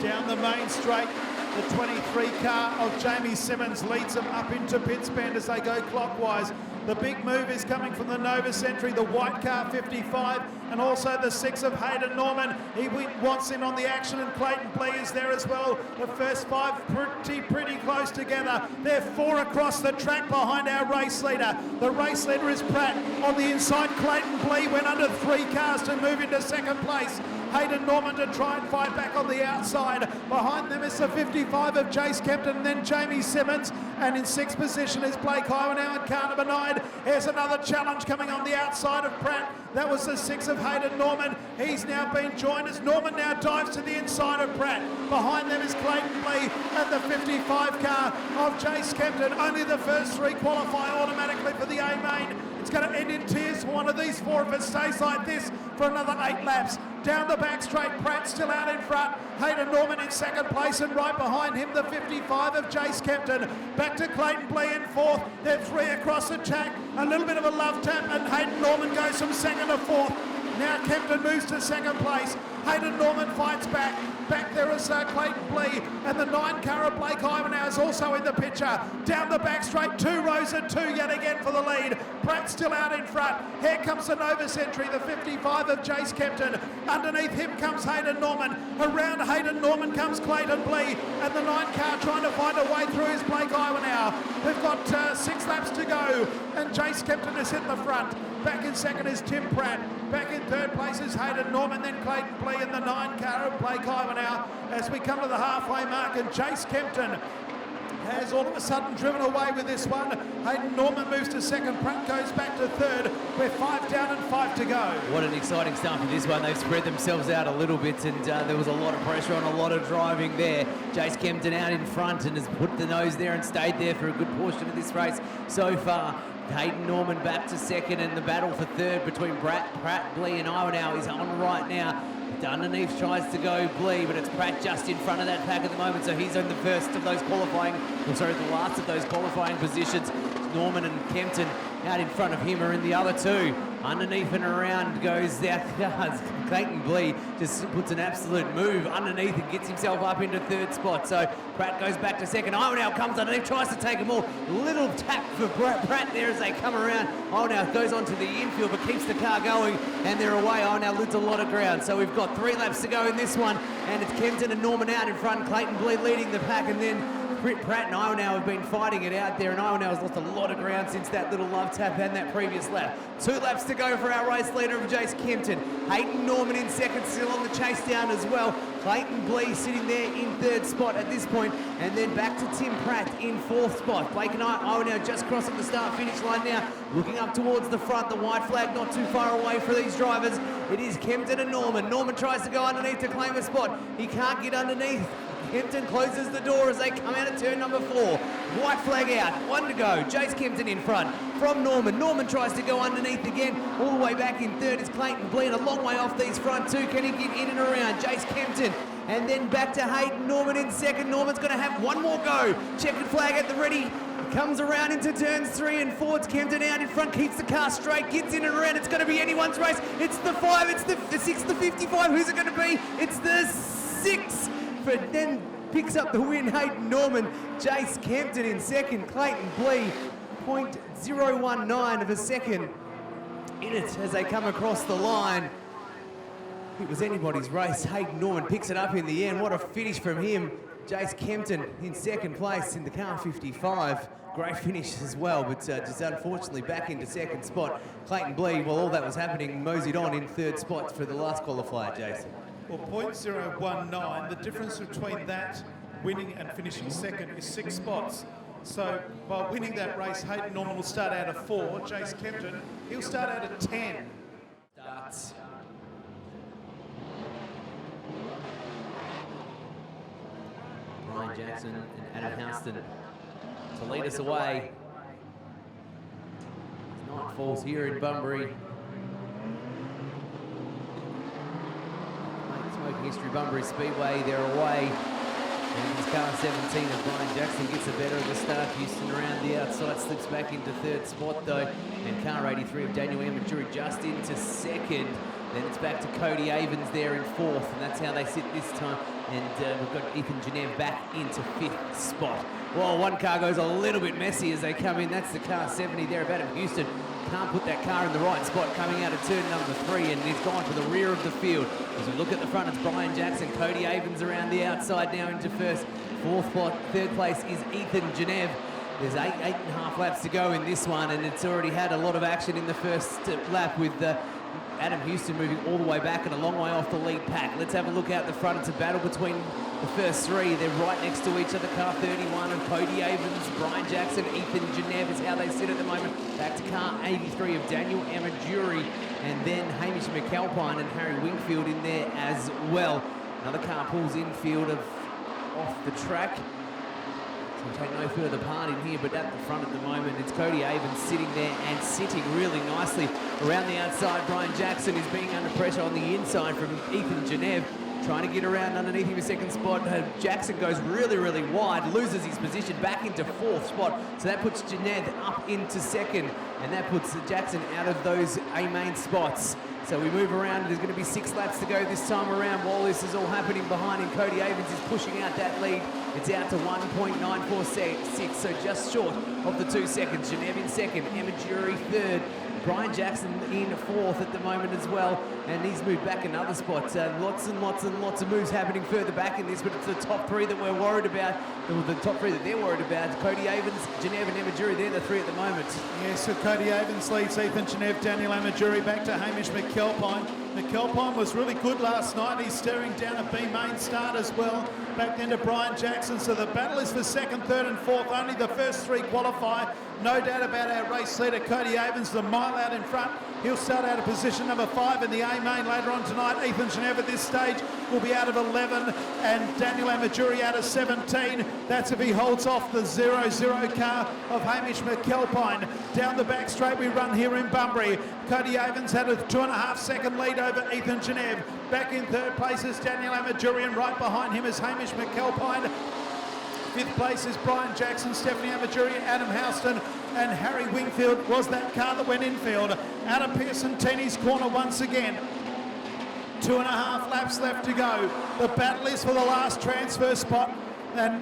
Speaker 1: Down the main straight, the 23 car of Jamie Simmons leads them up into pits bend as they go clockwise. The big move is coming from the Nova Century, the white car 55, and also the 6 of Hayden Norman. He wants in on the action, and Clayton Blee is there as well. The first 5 pretty close together. They're 4 across the track behind our race leader. The race leader is Pratt. On the inside, Clayton Blee went under 3 cars to move into second place. Hayden Norman to try and fight back on the outside. Behind them is the 55 of Jace Kempton, and then Jamie Simmons. And in 6th position is Blake Iwanow in car number 9. Here's another challenge coming on the outside of Pratt. That was the 6 of Hayden Norman. He's now been joined as Norman now dives to the inside of Pratt. Behind them is Clayton Blee and the 55 car of Jace Kempton. Only the first 3 qualify automatically for the A main. It's going to end in tears for one of these 4 if it stays like this for another 8 laps. Down the back straight, Pratt still out in front. Hayden Norman in 2nd place, and right behind him the 55 of Jace Kempton. Back to Clayton Blee in 4th. They're 3 across the track. A little bit of a love tap, and Hayden Norman goes from 2nd to 4th. Now Kempton moves to 2nd place. Hayden Norman fights back. Back there is Clayton Blee, and the 9 car of Blake Iwanow is also in the picture. Down the back straight, 2 rows and 2 yet again for the lead. Pratt still out in front. Here comes the Nova Century, the 55 of Jace Kempton. Underneath him comes Hayden Norman. Around Hayden Norman comes Clayton Blee, and the 9 car trying to find a way through is Blake Iwanow. We've got 6 laps to go, and Jace Kempton is in the front. Back in 2nd is Tim Pratt. Back in 3rd place is Hayden Norman, then Clayton Blee and the 9 car of Blake Iwanow as we come to the halfway mark, and Jace Kempton has all of a sudden driven away with this one. Hayden Norman moves to 2nd, Pratt goes back to 3rd. We're 5 down and 5 to go.
Speaker 2: What an exciting start for this one. They've spread themselves out a little bit, and there was a lot of pressure on, a lot of driving there. Jace Kempton out in front and has put the nose there and stayed there for a good portion of this race so far. Hayden Norman back to 2nd, and the battle for 3rd between Pratt, Blee and Iwanow is on right now. Underneath tries to go Blee, but it's Pratt just in front of that pack at the moment, so he's on the first of those qualifying, the last of those qualifying positions. Norman and Kempton out in front of him are in the other 2. Underneath and around goes that Clayton Blee just puts an absolute move underneath and gets himself up into 3rd spot. So Pratt goes back to 2nd. Iwanow comes underneath, tries to take them all. Little tap for Pratt there as they come around. Iwanow goes onto the infield but keeps the car going, and they're away. Iwanow lids a lot of ground. So we've got 3 laps to go in this one, and it's Kempton and Norman out in front. Clayton Blee leading the pack, and then Pratt and Iwanow have been fighting it out there, and Iwanow has lost a lot of ground since that little love tap and that previous lap. 2 laps to go for our race leader of Jace Kempton. Hayden Norman in 2nd, still on the chase down as well. Clayton Blee sitting there in 3rd spot at this point, and then back to Tim Pratt in 4th spot. Blake and Iwanow just crossing the start-finish line now, looking up towards the front. The white flag not too far away for these drivers. It is Kempton and Norman. Norman tries to go underneath to claim a spot. He can't get underneath. Kempton closes the door as they come out of turn number 4. White flag out, 1 to go. Jace Kempton in front from Norman. Norman tries to go underneath again. All the way back in 3rd is Clayton Blee, a long way off these front 2. Can he get in and around? Jace Kempton. And then back to Hayden Norman in 2nd. Norman's going to have 1 more go. Checkered flag at the ready. Comes around into turns 3 and 4. It's Kempton out in front, keeps the car straight, gets in and around. It's going to be anyone's race. It's the 5, it's the 6, the 55. Who's it going to be? It's the 6. But then picks up the win, Hayden Norman. Jace Kempton in 2nd, Clayton Blee, 0.019 of a second in it as they come across the line. It was anybody's race. Hayden Norman picks it up in the end. What a finish from him. Jace Kempton in 2nd place in the car 55. Great finish as well, but just unfortunately back into 2nd spot. Clayton Blee, while all that was happening, moseyed on in 3rd spot for the last qualifier, Jason.
Speaker 1: Well, 0.019, the difference between that winning and finishing 2nd is 6 spots. So by winning that race, Hayden Norman will start out at 4. Jace Kempton, he'll start out at 10.
Speaker 2: Starts. Brian Jackson and Adam Houston to lead us away. Night falls here in Bunbury. Smoking history, Bunbury Speedway, they're away. And it's car 17 of Brian Jackson gets the better of the start. Houston around the outside, slips back into third spot though. And car 83 of Daniel Amaduri just into second. Then it's back to Cody Avens there in fourth, and that's how they sit this time. And we've got Ethan Genev back into fifth spot. Well, one car goes a little bit messy as they come in. That's the car 70 there of Adam Houston. Can't put that car in the right spot coming out of turn number 3, and it's gone for the rear of the field. As we look at the front, it's Brian Jackson, Cody Avens around the outside now into first. Fourth spot, third place is Ethan Genev. There's 8.5 laps to go in this one, and it's already had a lot of action in the first lap with Adam Houston moving all the way back and a long way off the lead pack. Let's have a look out the front. It's a battle between the first three. They're right next to each other. Car 31 of Cody Avens, Brian Jackson, Ethan Genev is how they sit at the moment. Back to car 83 of Daniel Amaduri, and then Hamish McAlpine and Harry Wingfield in there as well. Another car pulls infield off the track. So we'll take no further part in here, but at the front at the moment, it's Cody Avens sitting there and sitting really nicely. Around the outside, Brian Jackson is being under pressure on the inside from Ethan Genev, trying to get around underneath him a second spot. Jackson goes really, really wide, loses his position back into fourth spot. So that puts Genev up into second, and that puts Jackson out of those A-main spots. So we move around. There's going to be 6 laps to go this time around while this is all happening behind him. Cody Avens is pushing out that lead. It's out to 1.946, so just short of the 2 seconds. Genev in second, Amaduri third. Brian Jackson in fourth at the moment as well, and he's moved back another spot. Lots and lots and lots of moves happening further back in this, but it's the top 3 that we're worried about, or the top 3 that they're worried about. Cody Avens, Genev and Amaduri, they're the 3 at the moment.
Speaker 1: Yes, so Cody Avens leads Ethan Genev, Daniel Amaduri back to Hamish McAlpine. McAlpine was really good last night. He's staring down a B-main start as well. Back then to Brian Jackson. So the battle is for second, third and fourth. Only the first 3 qualify. No doubt about our race leader, Cody Avens, the mile out in front. He'll start out of position number 5 in the A-main later on tonight. Ethan Genev at this stage will be out of 11, and Daniel Amaduri out of 17. That's if he holds off the 0-0 car of Hamish McAlpine. Down the back straight we run here in Bunbury. Cody Avens had a 2.5 second lead over Ethan Genev. Back in third place is Daniel Amaduri, and right behind him is Hamish McAlpine. Fifth place is Brian Jackson, Stephanie Amaduri, Adam Houston, and Harry Wingfield was that car that went infield. Adam Pearson, Teeny's corner once again. 2.5 laps left to go. The battle is for the last transfer spot, and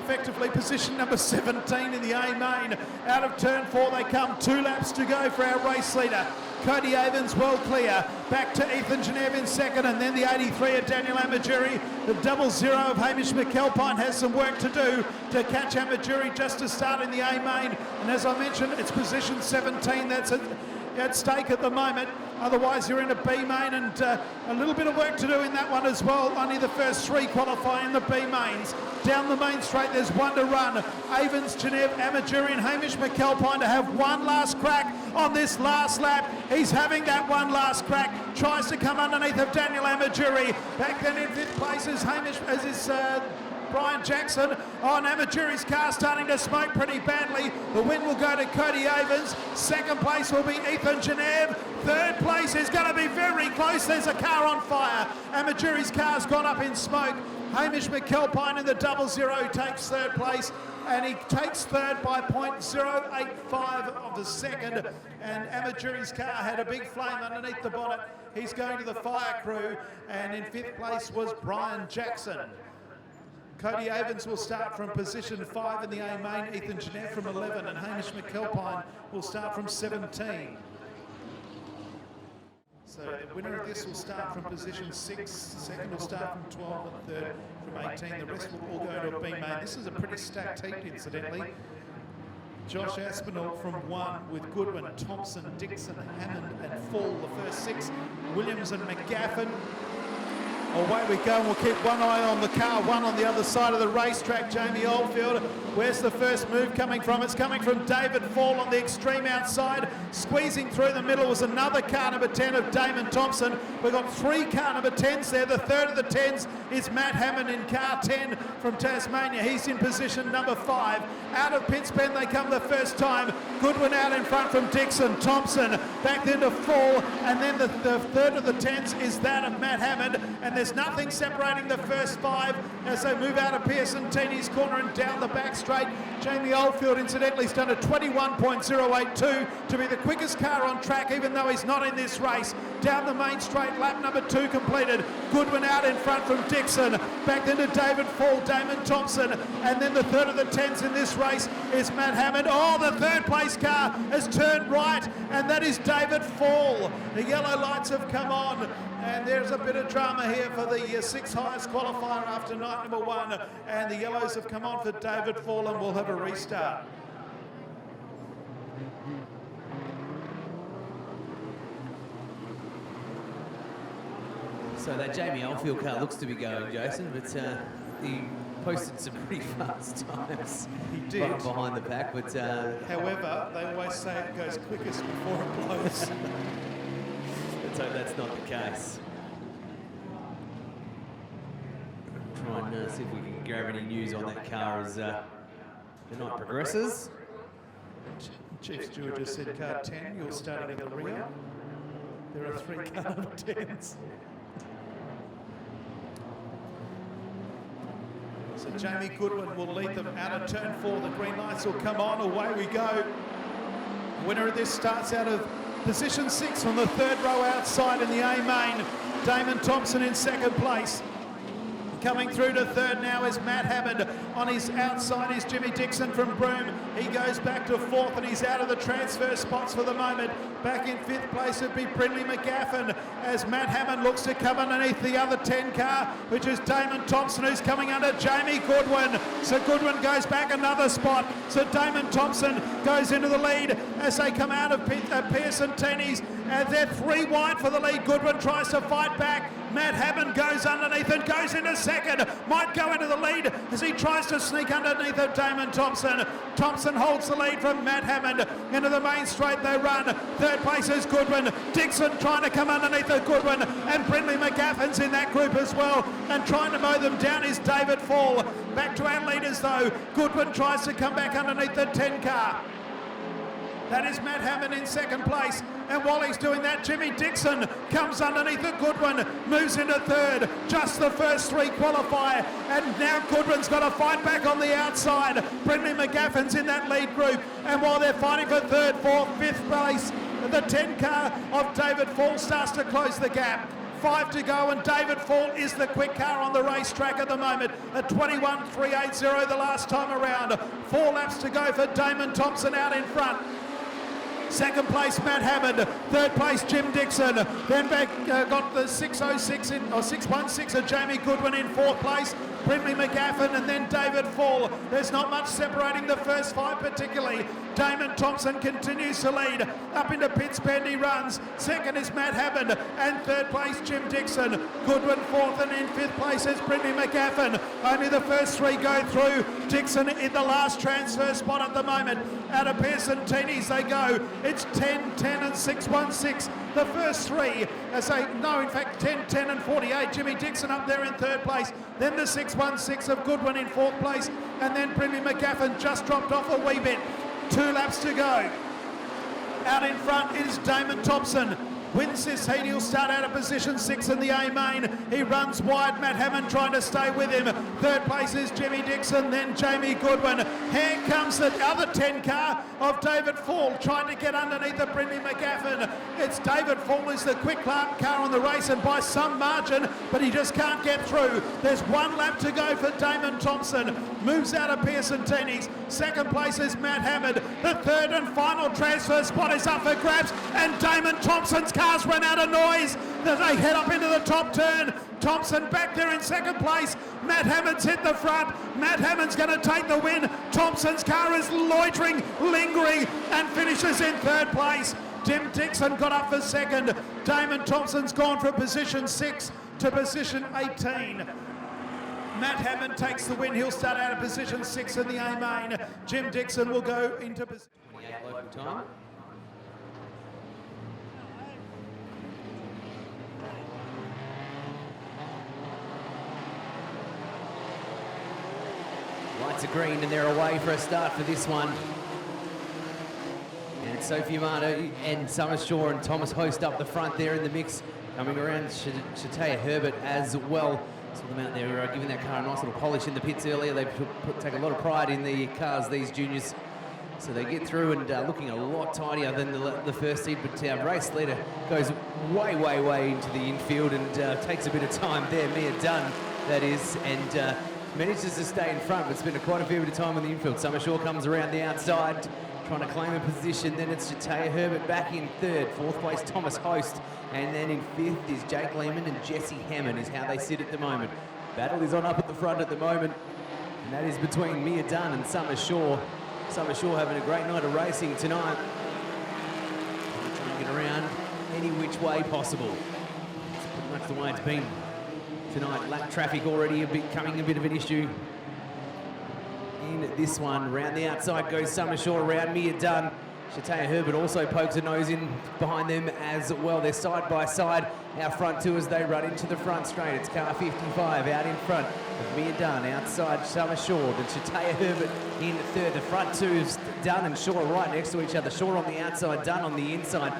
Speaker 1: effectively position number 17 in the A-main. Out of turn 4 they come. 2 laps to go for our race leader. Cody Avens well clear. Back to Ethan Genev in second, and then the 83 of Daniel Amaduri. The 0-0 of Hamish McAlpine has some work to do to catch Amaduri just to start in the A-main. And as I mentioned, it's position 17 that's at stake at the moment. Otherwise you're in a B-main, and a little bit of work to do in that one as well. Only the first 3 qualify in the B-mains. Down the main straight there's 1 to run. Avens, Genev, Amaduri and Hamish McAlpine to have one last crack on this last lap. He's having that one last crack. Tries to come underneath of Daniel Amaduri. Back then in 5th place is Brian Jackson. On Amaduri's car starting to smoke pretty badly. The win will go to Cody Avens. Second place will be Ethan Genev. Third place is going to be very close. There's a car on fire. Amaduri's car's gone up in smoke. Hamish McAlpine in the 0-0 takes third place, and he takes third by 0.085 of the second. And Amaduri's car had a big flame underneath the bonnet. He's going to the fire crew, and in 5th place was Brian Jackson. Cody Avens will start from position 5 in the A-main, Ethan Genev from 11, and Hamish McAlpine will start from 17. So the winner of this will start from position 6, second will start from 12, and third from 18. The rest will all go to a B-main. This is a pretty stacked heat, incidentally. Josh Aspinall from 1 with Goodwin, Thompson, Dixon, Hammond and Fall, the first 6. Williams and McGaffin Away we go, and we'll keep one eye on the car one on the other side of the racetrack. Jamie Oldfield, where's the first move coming from? It's coming from David Fall on the extreme outside. Squeezing through the middle was another car number 10 of Damon Thompson. We've got 3 car number 10s there. The third of the 10s is Matt Hammond in car 10 from Tasmania. He's in position number 5. Out of Pitts Bend they come the first time. Goodwin out in front from Dixon. Thompson back then to Fall, and then the third of the 10s is that of Matt Hammond, and there's nothing separating the first 5 as they move out of Pearson Teeny's corner and down the back straight. Jamie Oldfield incidentally has done a 21.082 to be the quickest car on track, even though he's not in this race. Down the main straight, lap number 2 completed. Goodwin out in front from Dixon. Back then to David Fall, Damon Thompson, and then the third of the 10s in this race is Matt Hammond. Oh, the third place car has turned right, and that is David Fall. The yellow lights have come on, and there's a bit of drama here for the 6th highest qualifier after night number 1, and the yellows have come on for David Fall, and we'll have a restart.
Speaker 2: So that Jamie Oldfield car looks to be going, Jason, but he posted some pretty fast times.
Speaker 1: He did.
Speaker 2: Right behind the pack, but...
Speaker 1: However, they always say it goes quickest before it blows.
Speaker 2: Let's hope that's not the case. Try and see if we can grab any news on that car as the night progresses.
Speaker 1: Chief Steward just said car 10, you're starting at the rear. There are 3 car number 10s. So Jamie Goodwin will lead them out of turn 4. The green lights will come on. Away we go. Winner of this starts out of position 6 from the 3rd row outside in the A main. Damon Thompson in 2nd place. Coming through to 3rd now is Matt Hammond. On his outside is Jimmy Dixon from Broome. He goes back to 4th, and he's out of the transfer spots for the moment. Back in 5th place would be Brindley McGaffin as Matt Hammond looks to come underneath the other 10 car, which is Damon Thompson, who's coming under Jamie Goodwin. So Goodwin goes back another spot. So Damon Thompson goes into the lead as they come out of Pearson Teeny's, and they're 3 wide for the lead. Goodwin tries to fight back. Matt Hammond goes underneath and goes into 2nd. Might go into the lead as he tries to sneak underneath of Damon Thompson. Thompson holds the lead from Matt Hammond. Into the main straight they run. 3rd place is Goodwin. Dixon trying to come underneath of Goodwin, and Brindley McGaffin's in that group as well. And trying to mow them down is David Fall. Back to our leaders though. Goodwin tries to come back underneath the 10 car. That is Matt Hammond in 2nd place. And while he's doing that, Jimmy Dixon comes underneath the Goodwin, moves into 3rd. Just the first 3 qualify. And now Goodwin's got to fight back on the outside. Brindley McGaffin's in that lead group. And while they're fighting for 3rd, 4th, 5th place, the 10 car of David Fall starts to close the gap. 5 to go, and David Fall is the quick car on the racetrack at the moment at 21.380 the last time around. 4 laps to go for Damon Thompson out in front. 2nd place Matt Hammond, 3rd place Jim Dixon, then back got the 606 in, or 616 of Jamie Goodwin in 4th place, Brindley McGaffin, and then David Fall. There's not much separating the first 5 particularly. Damon Thompson continues to lead. Up into Pitts Bend he runs. 2nd is Matt Hammond, and 3rd place Jim Dixon. Goodwin 4th, and in 5th place is Brindley McGaffin. Only the first 3 go through. Dixon in the last transfer spot at the moment. Out of Pearson Teeny's they go. It's 10, 10 and 616. The first 3, as they, no, in fact 10, 10 and 48. Jimmy Dixon up there in 3rd place. Then the 616 of Goodwin in 4th place. And then Brindley McGaffin just dropped off a wee bit. 2 laps to go. Out in front is Damon Thompson. Wins this heat, he'll start out of position 6 in the A main. He runs wide, Matt Hammond trying to stay with him. 3rd place is Jimmy Dixon, then Jamie Goodwin. Here comes the other 10 car of David Fall trying to get underneath the Brindley McGaffin. It's David Fall who's the quick car on the race, and by some margin, but he just can't get through. There's 1 lap to go for Damon Thompson. Moves out of Pearson Teeny's. 2nd place is Matt Hammond. The 3rd and final transfer spot is up for grabs, and Damon Thompson's car's run out of noise. They head up into the top turn. Thompson back there in 2nd place. Matt Hammond's hit the front. Matt Hammond's going to take the win. Thompson's car is loitering, lingering, and finishes in 3rd place. Jim Dixon got up for 2nd. Damon Thompson's gone for position 6. to position 18. Matt Hammond takes the win. He'll start out of position 6 in the A main. Jim Dixon will go into position
Speaker 2: 28 local time. Lights are green and they're away for a start for this one. And Sophie Amato and Summer Shaw and Thomas Host up the front there in the mix. Coming around, Shatea Herbert as well. Saw them out there giving that car a nice little polish in the pits earlier. They take a lot of pride in the cars, these juniors. So they get through and looking a lot tidier than the first seed. But our race leader goes way, way, way into the infield and takes a bit of time there. Mia Dunn, that is, and manages to stay in front, but spent quite a fair bit of time on the infield. Summer Shaw comes around the outside, trying to claim a position. Then it's Shatea Herbert back in third. Fourth place, Thomas Host. And then in fifth is Jake Lehman and Jesse Hammond is how they sit at the moment. Battle is on up at the front at the moment. And that is between Mia Dunn and Summer Shaw. Summer Shaw having a great night of racing tonight. Trying to get around any which way possible. It's pretty much the way it's been tonight. Lap traffic already becoming a bit of an issue in this one. Round the outside goes Summer Shaw, around Mia Dunn. Shatea Herbert also pokes a nose in behind them as well. They're side by side. Our front two as they run into the front straight. It's car 55 out in front of Mia Dunn. Outside Summer Shaw. Then Shatea Herbert in third. The front two is Dunn and Shaw right next to each other. Shaw on the outside, Dunn on the inside.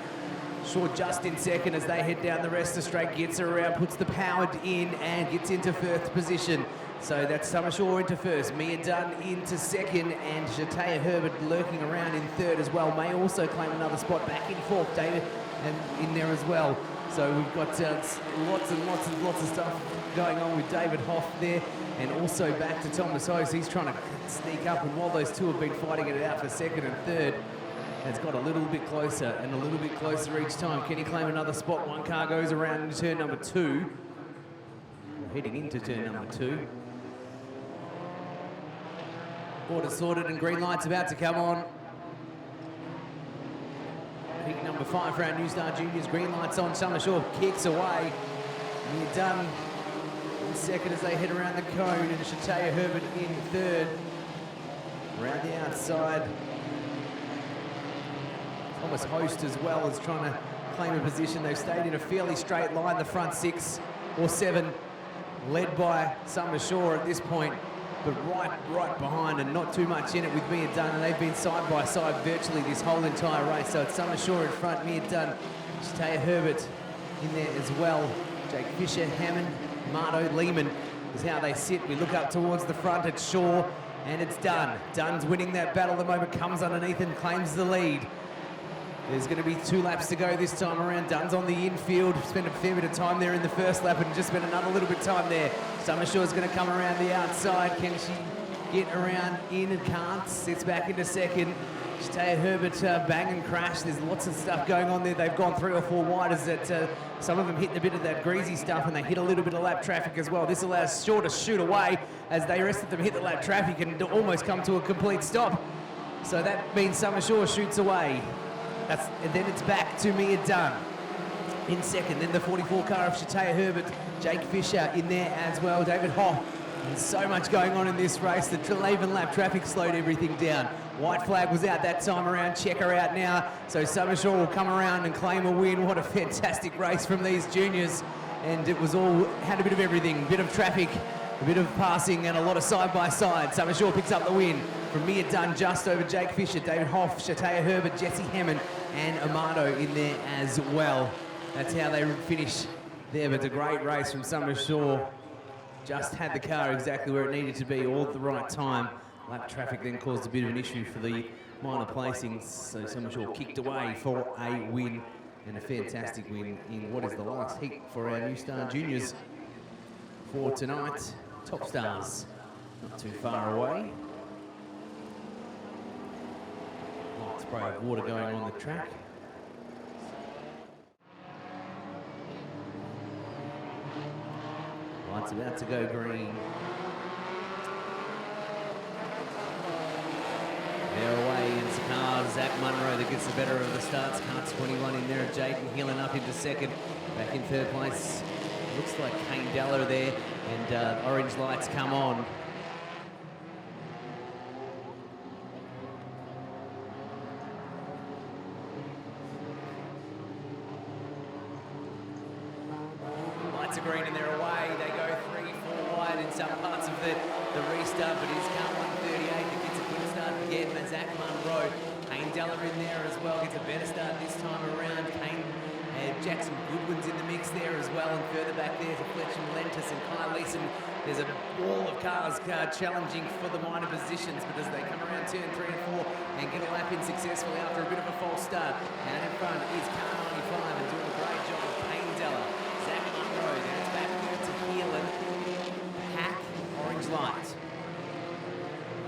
Speaker 2: Shaw just in second as they head down the rest of the straight. Gets her around, puts the powered in and gets into first position. So that's Summer Shaw into first, Mia Dunn into second, and Shatea Herbert lurking around in third as well. May also claim another spot back in fourth, David, and in there as well. So we've got lots and lots of stuff going on with David Hoff there, and also back to Thomas Host. He's trying to sneak up, and while those two have been fighting it out for second and third, it's got a little bit closer and a little bit closer each time. Can he claim another spot? One car goes around into turn number 2. Heading into turn number 2. Order sorted and green light's about to come on. Peak number 5 for our New Star Juniors. Green lights on. Summer Shaw kicks away. Mia Dunn in second as they head around the cone, and Shatea Herbert in third. Around the outside, Thomas Host as well is trying to claim a position. They've stayed in a fairly straight line, the front 6 or 7, led by Summer Shaw at this point, but right behind and not too much in it with Mia Dunn, and they've been side by side virtually this whole entire race. So it's Summer Shaw in front, Mia Dunn, Shatea Herbert in there as well. Jake Fisher, Hammond, Marto, Lehman is how they sit. We look up towards the front, it's Shaw and it's Dunn. Dunn's winning that battle at the moment, comes underneath and claims the lead. There's going to be 2 laps to go this time around. Dunn's on the infield, spent a fair bit of time there in the first lap and just spent another little bit of time there. Summer Shaw's going to come around the outside. Can she get around in? And can't. Sits back into second. Shatea Herbert bang and crash. There's lots of stuff going on there. They've gone 3 or 4 wide as that some of them hit a bit of that greasy stuff and they hit a little bit of lap traffic as well. This allows Shaw to shoot away as the rest of them hit the lap traffic and almost come to a complete stop. So that means Summer Shaw shoots away. And then it's back to Mia Dunn in second. Then the 44 car of Shatea Herbert, Jake Fisher in there as well, David Hoff. There's so much going on in this race. The Leaven lap traffic slowed everything down. White flag was out that time around. Check her out now. So Summer Shaw will come around and claim a win. What a fantastic race from these juniors. And it was all, had a bit of everything. A bit of traffic, a bit of passing, and a lot of side-by-side. Summer Shaw picks up the win from Mia Dunn just over Jake Fisher, David Hoff, Shatea Herbert, Jesse Hammond, and Amato in there as well. That's how they finish there, but it's a great race from Summer Shaw. Just had the car exactly where it needed to be, all at the right time. Lap traffic then caused a bit of an issue for the minor placings, so Summer Shaw kicked away for a win, and a fantastic win in what is the last heat for our New Star Juniors for tonight. Top Stars not too far away. Light spray of water going on the track. Lights about to go green. They're away in the car. Zach Munro that gets the better of the starts. Car 21 in there. Jaden Heelan up into second. Back in third place. looks like Kane Della there, and orange lights come on. Lights are green and they're away. They go 3-4 wide in some parts of the restart, but it's car 138 that gets a good start again. Zach Munro, Kane Della in there as well, gets a better start this time around. Kane and Jackson Goodwin's in the mix there as well, and further back there to Fletcher Malentis and Kyle Leeson. There's a wall of cars challenging for the minor positions, but as they come around turn 3 and 4 and get a lap in successfully after a bit of a false start. Out in front is car 95 and doing a great job of Kane Della. Zach Munro, then it's back there to Heelan. Pack, orange light.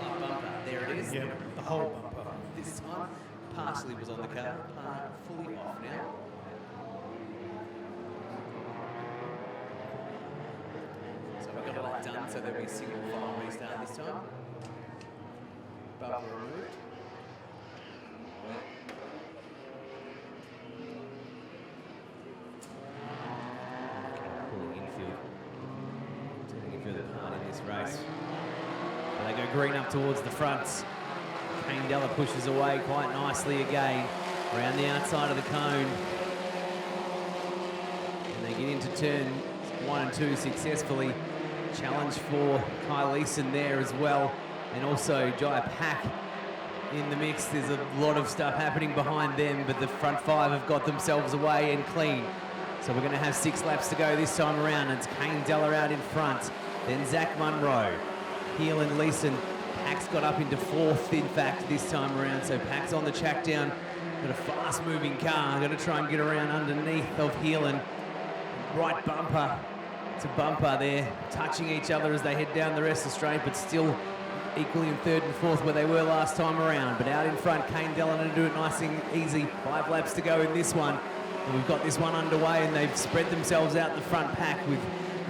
Speaker 2: Oh, bumper, there it is.
Speaker 1: Yeah, the whole bumper.
Speaker 2: This time, partially was on the car, fully off now. So we've got a lot done, so there'll be a single file restart this time. Bumper removed. Pulling infield. Taking further part in this race. But they go green up towards the front. Kane Della pushes away quite nicely again around the outside of the cone. And they get into turn 1 and 2 successfully. Challenge for Kyle Leeson there as well. And also Jai Pack in the mix. There's a lot of stuff happening behind them, but the front 5 have got themselves away and clean. So we're going to have 6 laps to go this time around. It's Kane Della out in front. Then Zach Munro, Heel and Leeson. Pack's got up into 4th, in fact, this time around. So Pack's on the track down. Got a fast-moving car. Going to try and get around underneath of Heelan. Right bumper to bumper there, touching each other as they head down the rest of the straight, but still equally in 3rd and 4th where they were last time around. But out in front, Kane Della to do it nice and easy. 5 laps to go in this one. And we've got this one underway, and they've spread themselves out the front pack with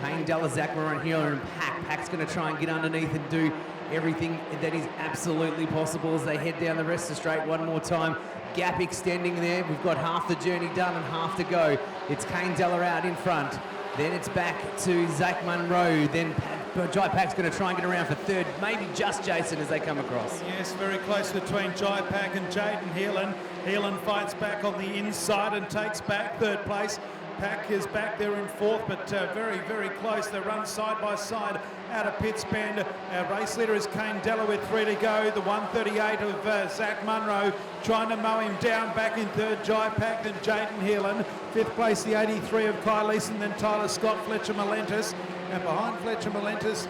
Speaker 2: Kane Della, Zach Moran, Heelan, and Pack. Pack's going to try and get underneath and do everything that is absolutely possible as they head down the rest of the straight one more time. Gap extending there. We've got half the journey done and half to go. It's Kane Della out in front. Then it's back to Zach Munro. Then Jai Pack's going to try and get around for 3rd, maybe just Jason as they come across.
Speaker 1: Yes, very close between Jai Pack and Jaden Heelan. Heelan fights back on the inside and takes back 3rd place. Pack is back there in 4th, but very, very close. They run side by side out of Pitts Bend. Our race leader is Kane Della with 3 to go. The 138 of Zach Munro trying to mow him down. Back in 3rd, Jai Pack and Jaden Heelan. 5th place, the 83 of Kyle Leeson, then Tyler Scott, Fletcher Malentis. And behind Fletcher Malentis,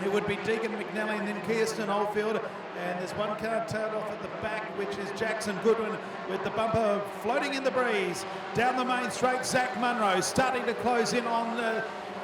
Speaker 1: it would be Deegan McNally and then Kirsten Oldfield. And there's one car tailed off at the back, which is Jackson Goodwin with the bumper floating in the breeze. Down the main straight, Zach Munro starting to close in on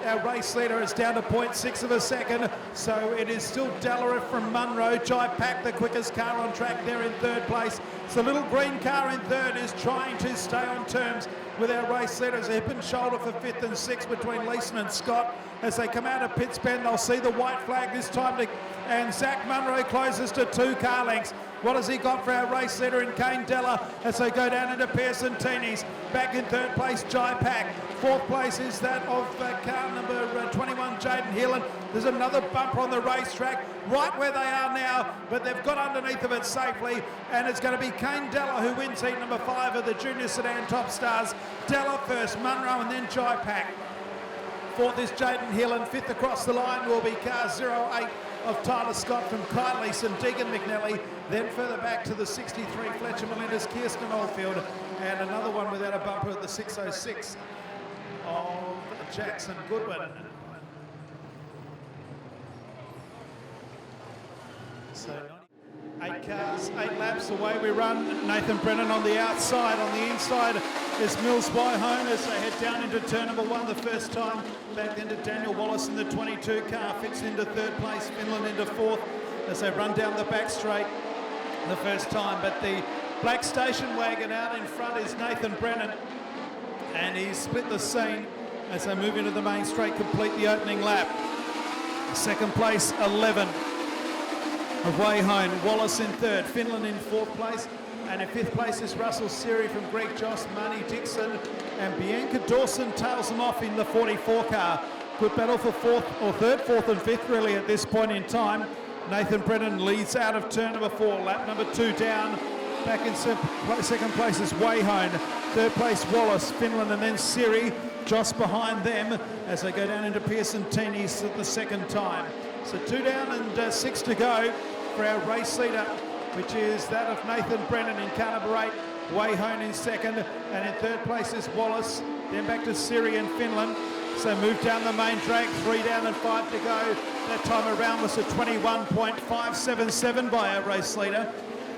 Speaker 1: our race leader. It's down to 0.6 of a second. So it is still Della from Munro. Jai Pack, the quickest car on track there in 3rd place. So the little green car in 3rd is trying to stay on terms with our race leaders. Hip and shoulder for 5th and 6th between Leeson and Scott. As they come out of Pitts Bend, they'll see the white flag this time. And Zach Munro closes to 2 car lengths. What has he got for our race leader in Kane Della as they go down into Pearson Teeney's? Back in 3rd place, Jai Pack. 4th place is that of car number 21, Jaden Heelan. There's another bumper on the racetrack right where they are now, but they've got underneath of it safely, and it's going to be Kane Della who wins heat number 5 of the Junior Sedan Top Stars. Della first, Munro, and then Jai Pack. 4th is Jaden Heelan. 5th across the line will be car 08 of Tyler Scott from Kyle Leeson, Deegan McNally. Then further back to the 63, Fletcher Melendez, Kirsten Oldfield, and another one without a bumper at the 606 of Jackson Goodwin. So 8 cars, 8 laps, away we run. Nathan Brennan on the outside. On the inside is Mills Wyhone as they head down into turn number 1 the first time. Back into Daniel Wallace in the 22 car, fits into 3rd place, Finland into 4th as they run down the back straight the first time. But the black station wagon out in front is Nathan Brennan, and he's split the scene as they move into the main straight, complete the opening lap. 2nd place, 11 of Wayhone, Wallace in 3rd, Finland in 4th place, And in 5th place is Russell Siri from Greg Joss, Marnie Dixon, and Bianca Dawson tails them off in the 44 car. Good battle for 3rd, 4th and 5th really at this point in time. Nathan Brennan leads out of turn number 4, lap number 2 down. Back in 2nd place is Wayhone, 3rd place Wallace, Finland, and then Siri. Joss behind them as they go down into Pearson Teenies for the 2nd time. So 2 down and 6 to go for our race leader, which is that of Nathan Brennan in car number 8, Wayhone in 2nd, and in 3rd place is Wallace, then back to Siri in Finland. So move down the main drag, 3 down and 5 to go. That time around was a 21.577 by our race leader.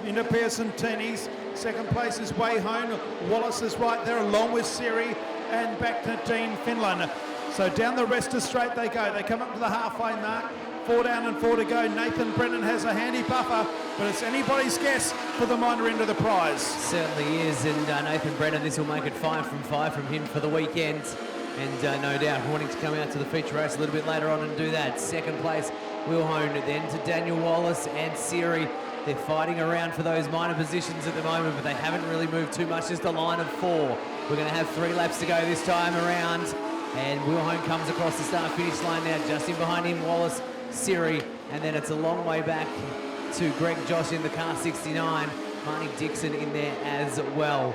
Speaker 1: Into Pearson Teenies, 2nd place is Wayhone, Wallace is right there along with Siri, and back to Dean Finland. So down the rest of straight they go. They come up to the halfway mark. 4 down and 4 to go. Nathan Brennan has a handy buffer, but it's anybody's guess for the minor end of the prize.
Speaker 2: Certainly is, and Nathan Brennan, this will make it 5 from 5 from him for the weekend. And no doubt wanting to come out to the feature race a little bit later on and do that. 2nd place, Will Hone, then to Daniel Wallace and Siri. They're fighting around for those minor positions at the moment, but they haven't really moved too much, just a line of 4. We're going to have 3 laps to go this time around. And Will Hone comes across the start-finish line now, just in behind him, Wallace, Siri, and then it's a long way back to Greg Josh in the car 69. Marnie Dixon in there as well.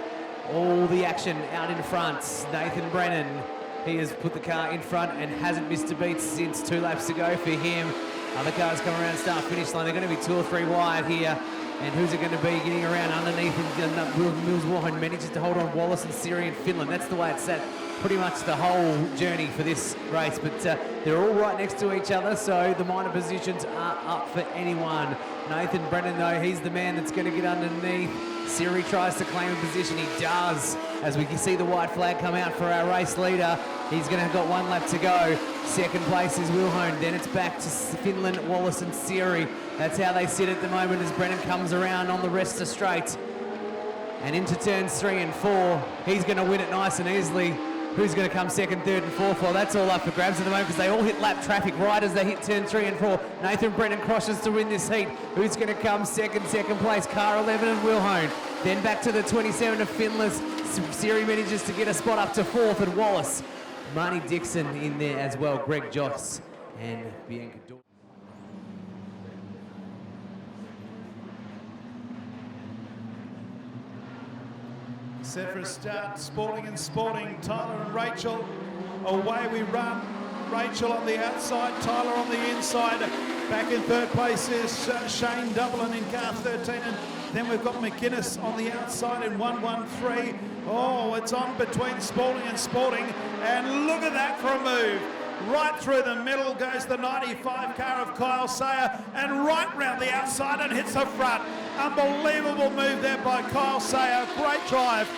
Speaker 2: All the action out in front. Nathan Brennan, he has put the car in front and hasn't missed a beat since 2 laps to go for him. Other cars come around start-finish line. They're going to be 2 or 3 wide here. And who's it going to be getting around underneath? And Mills Warren manages to hold on Wallace and Siri in Finland. That's the way it's set pretty much the whole journey for this race. But they're all right next to each other, so the minor positions are up for anyone. Nathan Brennan, though, he's the man that's going to get underneath. Siri tries to claim a position. He does, as we can see the white flag come out for our race leader. He's going to have got 1 lap to go. 2nd place is Will Hone. Then it's back to Finland, Wallace and Siri. That's how they sit at the moment as Brennan comes around on the rest of straight. And into turns 3 and 4. He's going to win it nice and easily. Who's going to come 2nd, 3rd and 4th? Well, that's all up for grabs at the moment because they all hit lap traffic right as they hit turn 3 and 4. Nathan Brennan crosses to win this heat. Who's going to come 2nd place? Car 11 and Will Hone. Then back to the 27 of Finland. Siri manages to get a spot up to 4th and Wallace. Marnie Dixon in there as well. Greg Joss and Bianca Dawson.
Speaker 1: Set for a start, Sporting and Sporting, Tyler and Rachel, away we run. Rachel on the outside, Tyler on the inside. Back in 3rd place is Shane Dublin in car 13, and then we've got McGuinness on the outside in 113. Oh, it's on between Sporting and Sporting, and look at that for a move. Right through the middle goes the 95 car of Kyle Sayer, and right round the outside and hits the front. Unbelievable move there by Kyle Sayer. Great drive.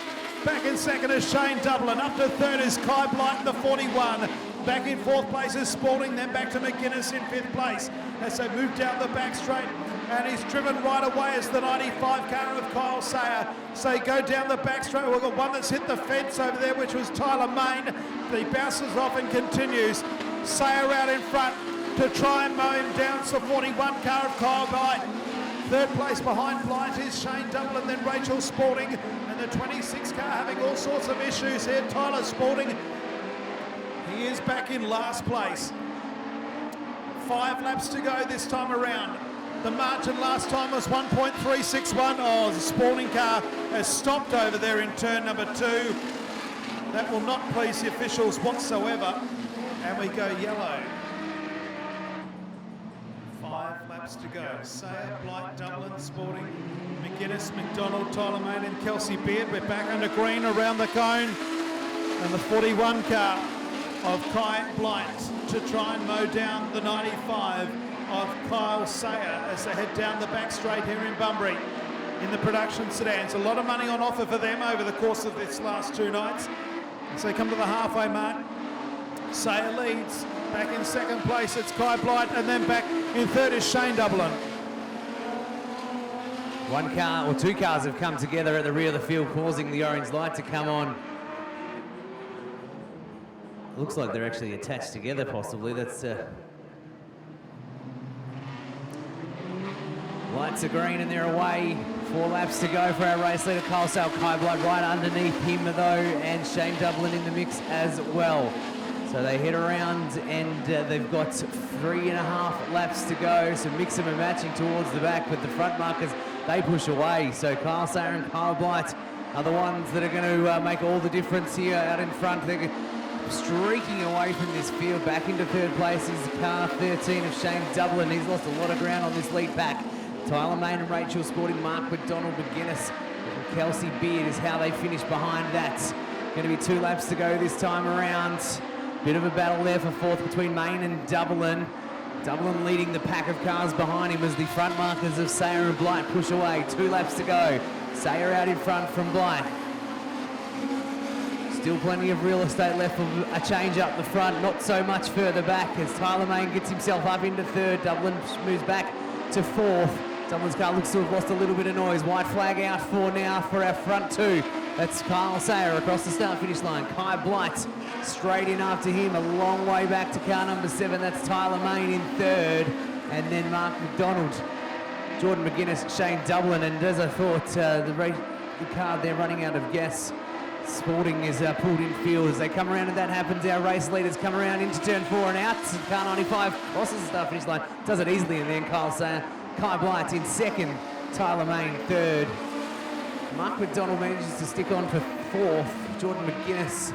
Speaker 1: Back in 2nd is Shane Dublin. Up to 3rd is Kai Blight in the 41. Back in 4th place is Sporting, then back to McGuinness in 5th place as they move down the back straight. And he's driven right away as the 95 car of Kyle Sayer. So go down the back straight. We've got one that's hit the fence over there, which was Tyler Main. He bounces off and continues. Sayer out in front to try and mow him down. It's the 41 car of Kyle Blight. 3rd place behind Blight is Shane Dublin, then Rachel Sporting. And the 26 car having all sorts of issues here. Tyler Sporting, he is back in last place. 5 laps to go this time around. The margin last time was 1.361. Oh, the Sporting car has stopped over there in turn number 2. That will not please the officials whatsoever. And we go yellow. 5 laps to go. Sayer, Blight, Dublin, Sporting, McGuinness, McDonald, Tyler Main and Kelsey Beard. We're back under green around the cone. And the 41 car of Kai Blight to try and mow down the 95 of Kyle Sayer as they head down the back straight here in Bunbury in the production sedans. A lot of money on offer for them over the course of this last 2 nights. As they come to the halfway mark, Sayer leads. Back in 2nd place, it's Kai Blight, and then back in 3rd is Shane Dublin.
Speaker 2: 1 car, or 2 cars have come together at the rear of the field, causing the orange light to come on. Looks like they're actually attached together, possibly. That's light Lights are green and they're away. 4 laps to go for our race leader, Kyle Sale. Kai Blood right underneath him though, and Shane Dublin in the mix as well. So they head around and they've got 3.5 laps to go. So mix them and matching towards the back, but the front markers, they push away. So Kyle Sayer and Kyle Blight are the ones that are going to make all the difference here out in front. They're streaking away from this field. Back into third place is car 13 of Shane Dublin. He's lost a lot of ground on this lead pack. Tyler Main and Rachel Sporting, Mark McDonald, McGuinness and Kelsey Beard is how they finish behind that. Going to be 2 laps to go this time around. Bit of a battle there for fourth between Main and Dublin. Dublin leading the pack of cars behind him as the front markers of Sayer and Blight push away. 2 laps to go. Sayer out in front from Blight. Still plenty of real estate left for a change up the front, not so much further back as Tyler Main gets himself up into third. Dublin moves back to fourth. Dublin's car looks to have lost a little bit of noise. White flag out for now for our front 2. That's Kyle Sayer across the start-finish line. Kai Blight straight in after him, a long way back to car number 7. That's Tyler Main in third. And then Mark McDonald, Jordan McGuinness, Shane Dublin. And as I thought, the car there running out of gas. Sporting is pulled in field. As they come around and that happens, our race leaders come around into turn 4 and out. Car 95 crosses the start-finish line. Does it easily in the end, Kyle Sayer. Kai Blight in second. Tyler Main third. Mark McDonald manages to stick on for fourth. Jordan McGuinness.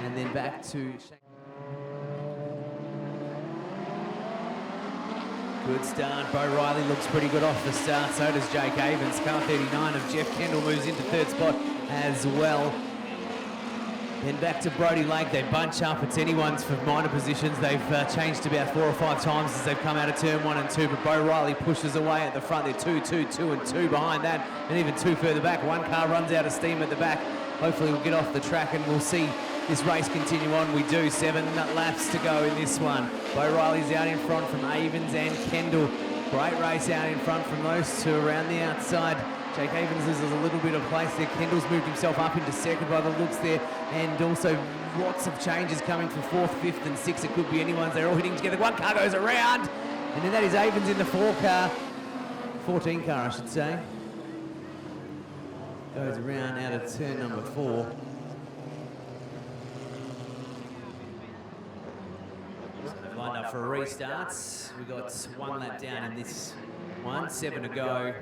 Speaker 2: And then back to Shane. Good start. Bo Riley looks pretty good off the start. So does Jake Avens. Car 39 of Jeff Kendall moves into third spot as well. Then back to Brodie Lake. They bunch up. It's anyone's for minor positions. They've changed about 4 or 5 times as they've come out of turn 1 and 2. But Bo Riley pushes away at the front. They're 2, 2, 2 and 2 behind that. And even 2 further back. One car runs out of steam at the back. Hopefully we'll get off the track and we'll see this race continue on. We do. 7 laps to go in this one. Bo Riley's out in front from Avens and Kendall. Great race out in front from those 2 around the outside. Jake Avens loses a little bit of place there. Kendall's moved himself up into second by the looks there. And also lots of changes coming for 4th, 5th and 6th. It could be anyone's. They're all hitting together. One car goes around. And then that is Avens in the 4 car. 14 car, I should say. Goes around out of turn number 4. Lined up for a restart. We've got 1 lap down in this one. 7 to go.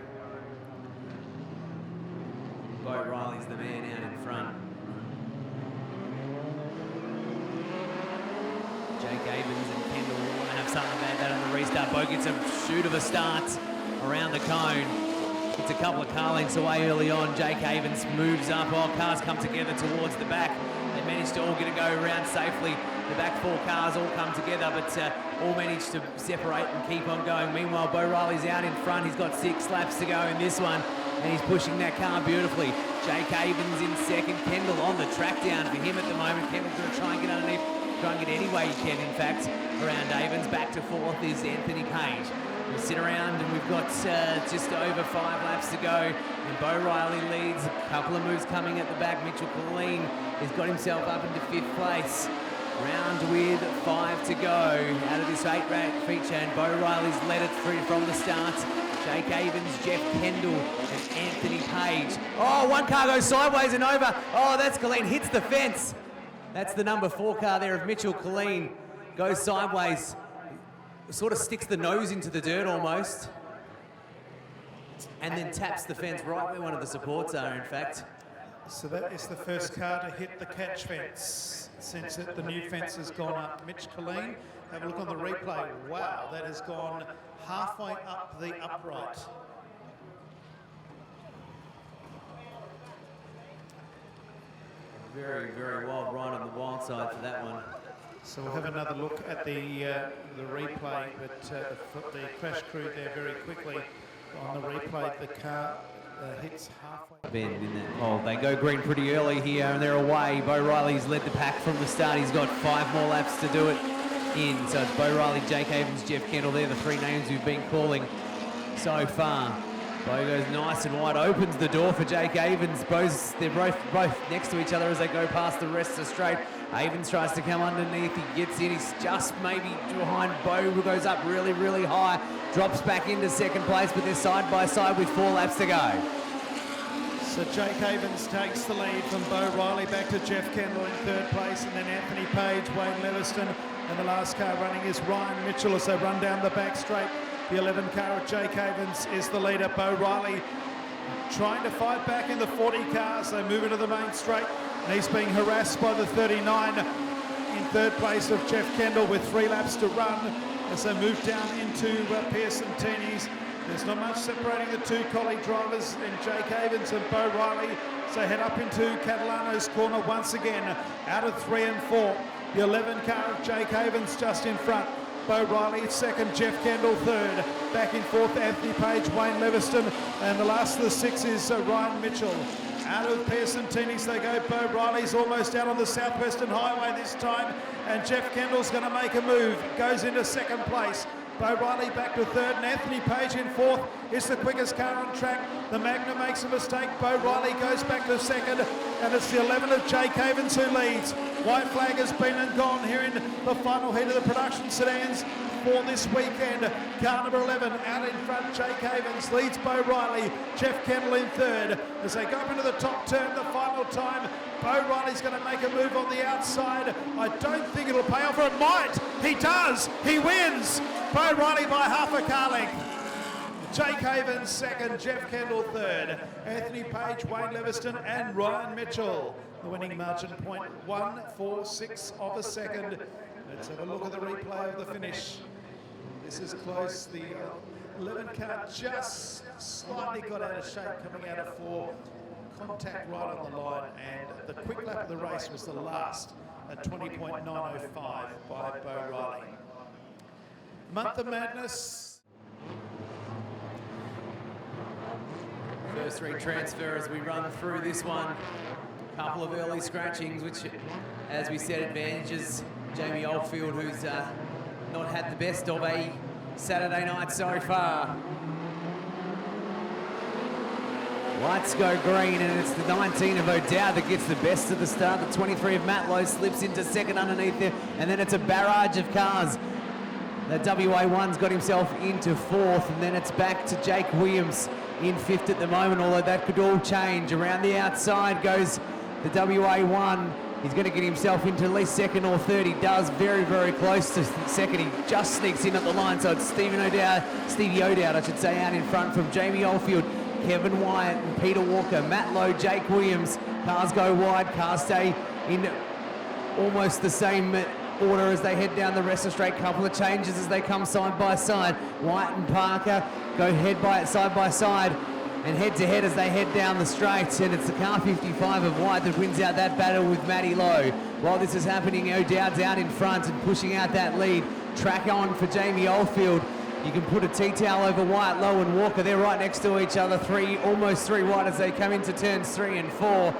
Speaker 2: Bo Riley's the man out in front. Jake Avens and Kendall want to have something about that on the restart. Bo gets a shoot of a start around the cone. It's a couple of car lengths away early on. Jake Avens moves up. Oh, cars come together towards the back. They managed to all get a go around safely. The back 4 cars all come together, but all managed to separate and keep on going. Meanwhile, Bo Riley's out in front. He's got 6 laps to go in this one, and he's pushing that car beautifully. Jake Avens in second. Kendall on the track down for him at the moment. Kendall's going to try and get underneath, try and get any way he can, in fact, around Avens. Back to 4th is Anthony Page. We sit around and we've got just over 5 laps to go, and Bo Riley leads. A couple of moves coming at the back. Mitchell Colleen has got himself up into 5th place. Round with 5 to go out of this 8-rack feature, and Bo Riley's led it through from the start. Jake Avens, Jeff Kendall and Anthony Page. Oh, one car goes sideways and over. Oh, that's Colleen, hits the fence. That's the number 4 car there of Mitchell Colleen. Goes sideways, sort of sticks the nose into the dirt almost, and then taps the fence right where one of the supports are, in fact.
Speaker 1: So that is the first car to hit the catch fence since the new fence has gone up. Mitch Colleen, have a look on the replay. Wow, that has gone halfway up the upright.
Speaker 2: Very, very wild ride on the wild side for that one.
Speaker 1: So we'll have another look at the replay, but the crash crew there very quickly on the replay. The car hits halfway.
Speaker 2: Bend in that hole. They go green pretty early here and they're away. Bo Riley's led the pack from the start. He's got 5 more laps to do it in. So it's Bo Riley, Jake Avens, Jeff Kendall. They're the 3 names we've been calling so far. Bo goes nice and wide, opens the door for Jake Avens. They're both next to each other as they go past the rest of the straight. Avens tries to come underneath, he gets in, he's just maybe behind Bo, who goes up really, really high, drops back into second place, but they're side by side with 4 laps to go.
Speaker 1: So Jake Avens takes the lead from Bo Riley back to Jeff Kendall in third place, and then Anthony Page, Wayne Leviston, and the last car running is Ryan Mitchell as they run down the back straight. The 11 car of Jake Avens is the leader. Bo Riley trying to fight back in the 40 cars. They move into the main straight, and he's being harassed by the 39 in third place of Jeff Kendall with 3 laps to run as they move down into Pearson Teeney's. There's not much separating the 2 collie drivers in Jake Avens and Bo Riley. So head up into Catalano's corner once again, out of 3 and 4. The 11 car of Jake Avens just in front. Bo Riley second, Jeff Kendall third. Back in fourth, Anthony Page, Wayne Leviston, and the last of the 6 is Ryan Mitchell. Out of Pearson Teeney's they go. Bo Riley's almost out on the Southwestern Highway this time, and Jeff Kendall's going to make a move. Goes into second place. Bo Riley back to third, and Anthony Page in fourth. It's the quickest car on track. The Magna makes a mistake. Bo Riley goes back to second, and it's the 11 of Jake Avens who leads. White flag has been and gone here in the final heat of the production sedans for this weekend. Car number 11 out in front, Jake Avens leads Bo Riley. Jeff Kendall in third. As they go up into the top turn, the final time, Bo Riley's going to make a move on the outside. I don't think it'll pay off, or it might. He does. He wins. Bo Riley by half a car length. Jake Avens second, Jeff Kendall third. Anthony Page, Wayne Leviston and Ryan Mitchell. The winning margin 0.146 of a second. Let's have a look at the replay of the finish. This is close. The 11 car just slightly got out of shape coming out of 4. Contact right on the line, and the quick lap of the race was the last at 20.905 by Bo Riley. Month of Madness.
Speaker 2: First 3 transfer as we run through this one. Couple of early scratchings, which, as we said, advantages Jamie Oldfield, who's not had the best of a Saturday night so far. Lights go green, and it's the 19 of O'Dowd that gets the best of the start. The 23 of Matt Lowe slips into second underneath there, and then it's a barrage of cars. The WA1's got himself into fourth, and then it's back to Jake Williams in fifth at the moment, although that could all change. Around the outside goes the WA1. He's going to get himself into at least second or third. He does, very, very close to second. He just sneaks in at the line, so it's Stevie O'Dowd, I should say, out in front from Jamie Oldfield, Kevin Wyatt and Peter Walker, Matt Lowe, Jake Williams. Cars go wide, cars stay in almost the same order as they head down the rest of the straight. Couple of changes as they come side by side. White and Parker go side by side and head to head as they head down the straight, and it's the car 55 of White that wins out that battle with Matty Lowe. While this is happening, O'Dowd's out in front and pushing out that lead. Track on for Jamie Oldfield. You can put a T-towel over Wyatt, Lowe and Walker. They're right next to each other, almost three wide as they come into turns 3 and 4.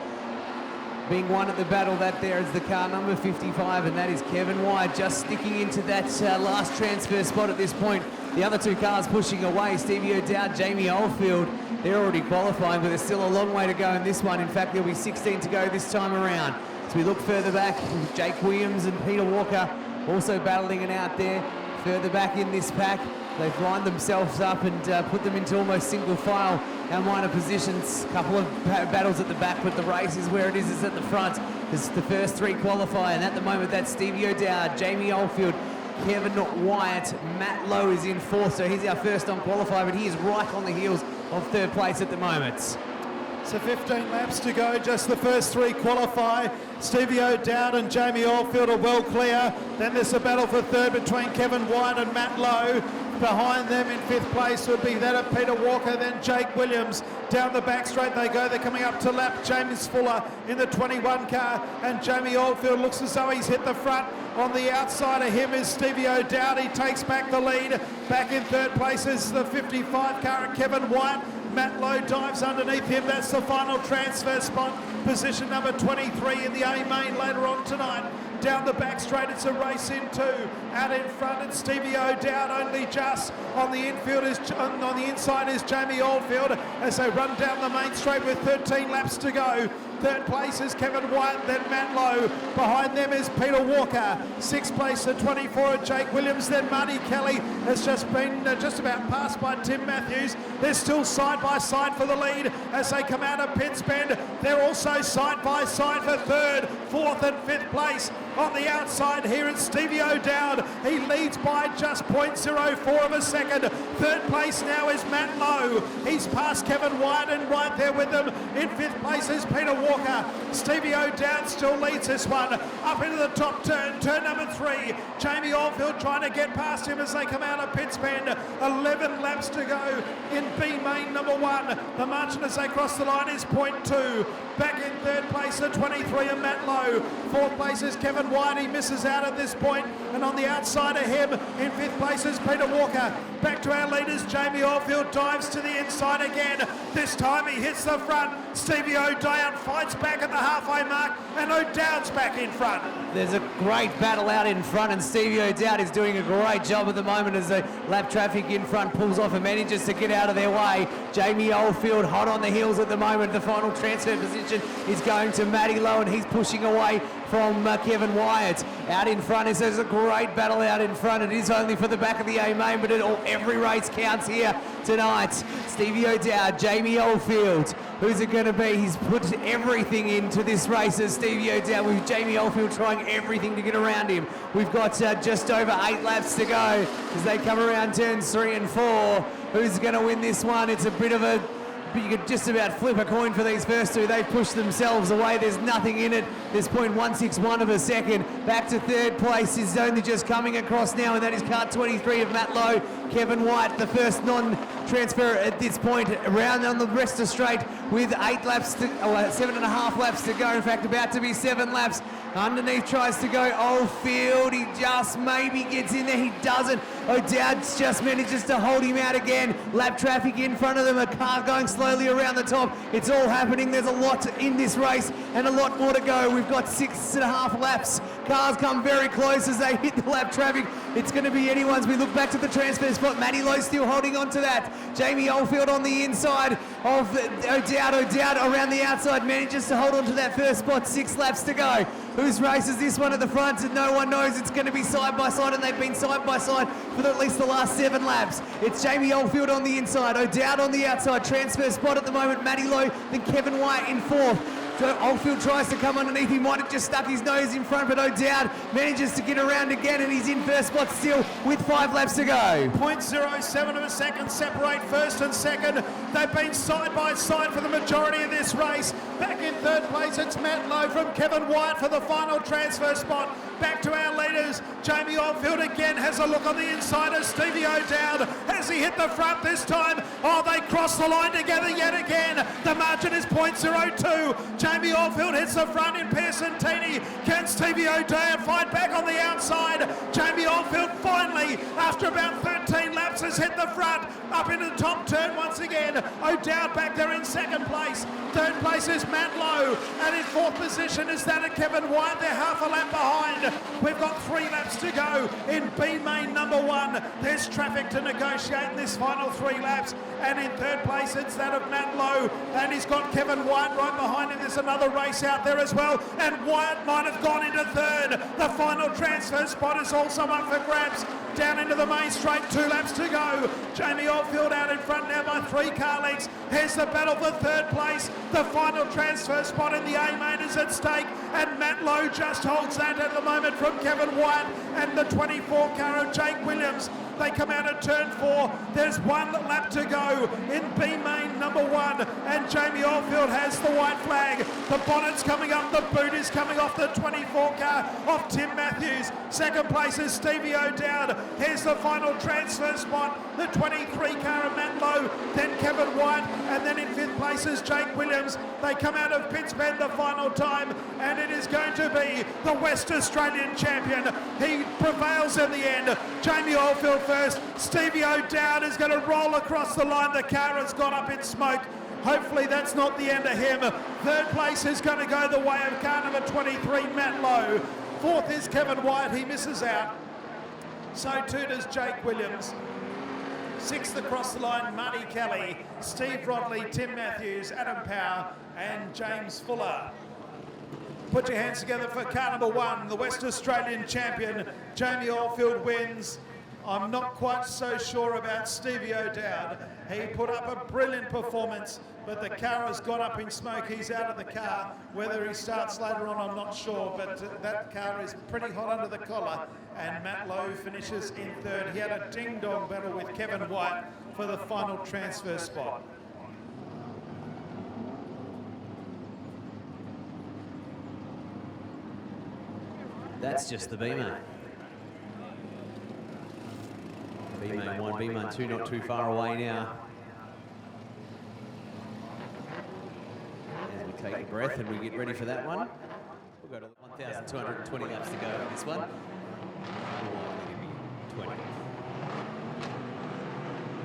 Speaker 2: Being one at the battle, that there is the car number 55, and that is Kevin Wyatt, just sticking into that last transfer spot at this point. The other 2 cars pushing away, Stevie O'Dowd, Jamie Oldfield. They're already qualifying, but there's still a long way to go in this one. In fact, there'll be 16 to go this time around. So we look further back, Jake Williams and Peter Walker also battling it out there. Further back in this pack, they've lined themselves up and put them into almost single file and minor positions. Couple of battles at the back, but the race is where it is at the front. This is the first 3 qualify, and at the moment that's Stevie O'Dowd, Jamie Oldfield, Kevin Wyatt, Matt Lowe is in 4th, so he's our first on qualifier, but he is right on the heels of 3rd place at the moment.
Speaker 1: So 15 laps to go, just the first 3 qualify. Stevie O'Dowd and Jamie Oldfield are well clear. Then there's a battle for 3rd between Kevin Wyatt and Matt Lowe. Behind them in 5th place would be that of Peter Walker, then Jake Williams. Down the back straight they go. They're coming up to lap James Fuller in the 21 car, and Jamie Oldfield looks as though he's hit the front. On the outside of him is Stevie O'Dowd. He takes back the lead. Back in 3rd place is the 55 car, Kevin Wyatt. Matt Lowe dives underneath him. That's the final transfer spot. Position number 23 in the A main later on tonight. Down the back straight, it's a race in two. Out in front, it's Stevie O'Dowd, only just on the infield on the inside is Jamie Oldfield as they run down the main straight with 13 laps to go. Third place is Kevin White, then Matt Lowe. Behind them is Peter Walker. Sixth place at 24 at Jake Williams, then Marty Kelly has just been just about passed by Tim Matthews. They're still side by side for the lead as they come out of Pitts Bend. They're also side by side for third, fourth and fifth place. On the outside here it's Stevie O'Dowd. He leads by just 0.04 of a second. Third place now is Matt Lowe. He's past Kevin White and right there with them. In fifth place is Peter Walker. Stevie O'Dowd still leads this one. Up into the top turn, turn number 3. Jamie Oldfield trying to get past him as they come out of Pitts Bend. 11 laps to go in B main number 1. The margin as they cross the line is 0.2. Back in third place at 23 and Matt Lowe. Fourth place is Kevin White. He misses out at this point. And on the outside of him, in fifth place is Peter Walker. Back to our leaders. Jamie Oldfield dives to the inside again. This time he hits the front. Stevie O'Dowd fights back at the halfway mark. And O'Dowd's back in front.
Speaker 2: There's a great battle out in front, and Stevie O'Dowd is doing a great job at the moment as the lap traffic in front pulls off and manages to get out of their way. Jamie Oldfield hot on the heels at the moment. The final transfer position is going to Matty Lowe, and he's pushing away from Kevin Wyatt. Out in front, there's a great battle out in front. It is only for the back of the A main, but every race counts here tonight. Stevie O'Dowd, Jamie Oldfield. Who's it going to be? He's put everything into this race as Stevie O'Dowd, with Jamie Oldfield trying everything to get around him. We've got just over 8 laps to go as they come around turns 3 and 4. Who's going to win this one? It's a bit of a... You could just about flip a coin for these first two. They've pushed themselves away. There's nothing in it. There's 0.161 of a second. Back to third place is only just coming across now, and that is car 23 of Matt Lowe. Kevin White, the first non-transfer at this point, around on the rest of straight with 7.5 laps to go. In fact, about to be 7 laps. Underneath tries to go Oldfield. He just maybe gets in there. He doesn't. O'Dowd just manages to hold him out again. Lap traffic in front of them. A car going slowly around the top. It's all happening. There's a lot in this race and a lot more to go. We've got 6.5 laps. Cars come very close as they hit the lap traffic. It's going to be anyone's. We look back to the transfer spot. Matty Lowe still holding on to that. Jamie Oldfield on the inside of O'Dowd. O'Dowd around the outside manages to hold on to that first spot. 6 laps to go. Whose race is this one at the front? And no one knows. It's going to be side by side, and they've been side by side for at least the last 7 laps. It's Jamie Oldfield on the inside, O'Dowd on the outside. Transfer spot at the moment, Matty Lowe, then Kevin White in 4th. Oldfield tries to come underneath. He might have just stuck his nose in front, but O'Dowd manages to get around again, and he's in first spot still with 5 laps to go.
Speaker 1: 0.07 of a second separate first and second. They've been side by side for the majority of this race. Back in third place, it's Matt Lowe from Kevin White for the final transfer spot. Back to our leaders. Jamie Oldfield again has a look on the inside of Stevie O'Dowd. Has he hit the front this time? Oh, they cross the line together yet again. The margin is 0.02. Jamie Oldfield hits the front in Pearson Teeny. Can Stevie O'Dowd fight back on the outside? Jamie Oldfield finally, after about 13 laps, has hit the front. Up into the top turn once again. O'Dowd back there in second place. Third place is Matt Lowe. And in fourth position is that of Kevin White. They're half a lap behind. We've got 3 laps to go in B main number 1. There's traffic to negotiate in this final 3 laps. And in third place, it's that of Matt Lowe. And he's got Kevin White right behind him. There's another race out there as well. And White might have gone into third. The final transfer spot is also up for grabs. Down into the main straight, 2 laps to go. Jamie Oldfield out in front now by 3 car lengths. Here's the battle for third place. The final transfer spot in the A main is at stake. And Matt Lowe just holds that at the moment from Kevin White and the 24 car of Jake Williams. They come out at turn 4. There's 1 lap to go in B main number 1. And Jamie Oldfield has the white flag. The bonnet's coming up. The boot is coming off the 24 car of Tim Matthews. Second place is Stevie O'Dowd. Here's the final transfer spot. The 23 car of Matt Lowe. Then Kevin White. And then in 5th place is Jake Williams. They come out of Pitts Bend the final time. And it is going to be the West Australian champion. He prevails in the end. Jamie Oldfield first. Stevie O'Dowd is going to roll across the line. The car has gone up in smoke. Hopefully that's not the end of him. Third place is going to go the way of car number 23, Matt Lowe. Fourth is Kevin White. He misses out. So too does Jake Williams. Sixth across the line, Marty Kelly, Steve Rodley, Tim Matthews, Adam Power and James Fuller. Put your hands together for car number 1, the West Australian champion, Jamie Oldfield wins. I'm not quite so sure about Stevie O'Dowd. He put up a brilliant performance, but the car has gone up in smoke. He's out of the car. Whether he starts later on, I'm not sure, but that car is pretty hot under the collar. And Matt Lowe finishes in third. He had a ding-dong battle with Kevin White for the final transfer spot.
Speaker 2: That's just the B-main. B-main 1, B-main 2 not too far away now. As we take a breath and we get ready for that one. We'll go to 1,220 laps to go in this one. 20.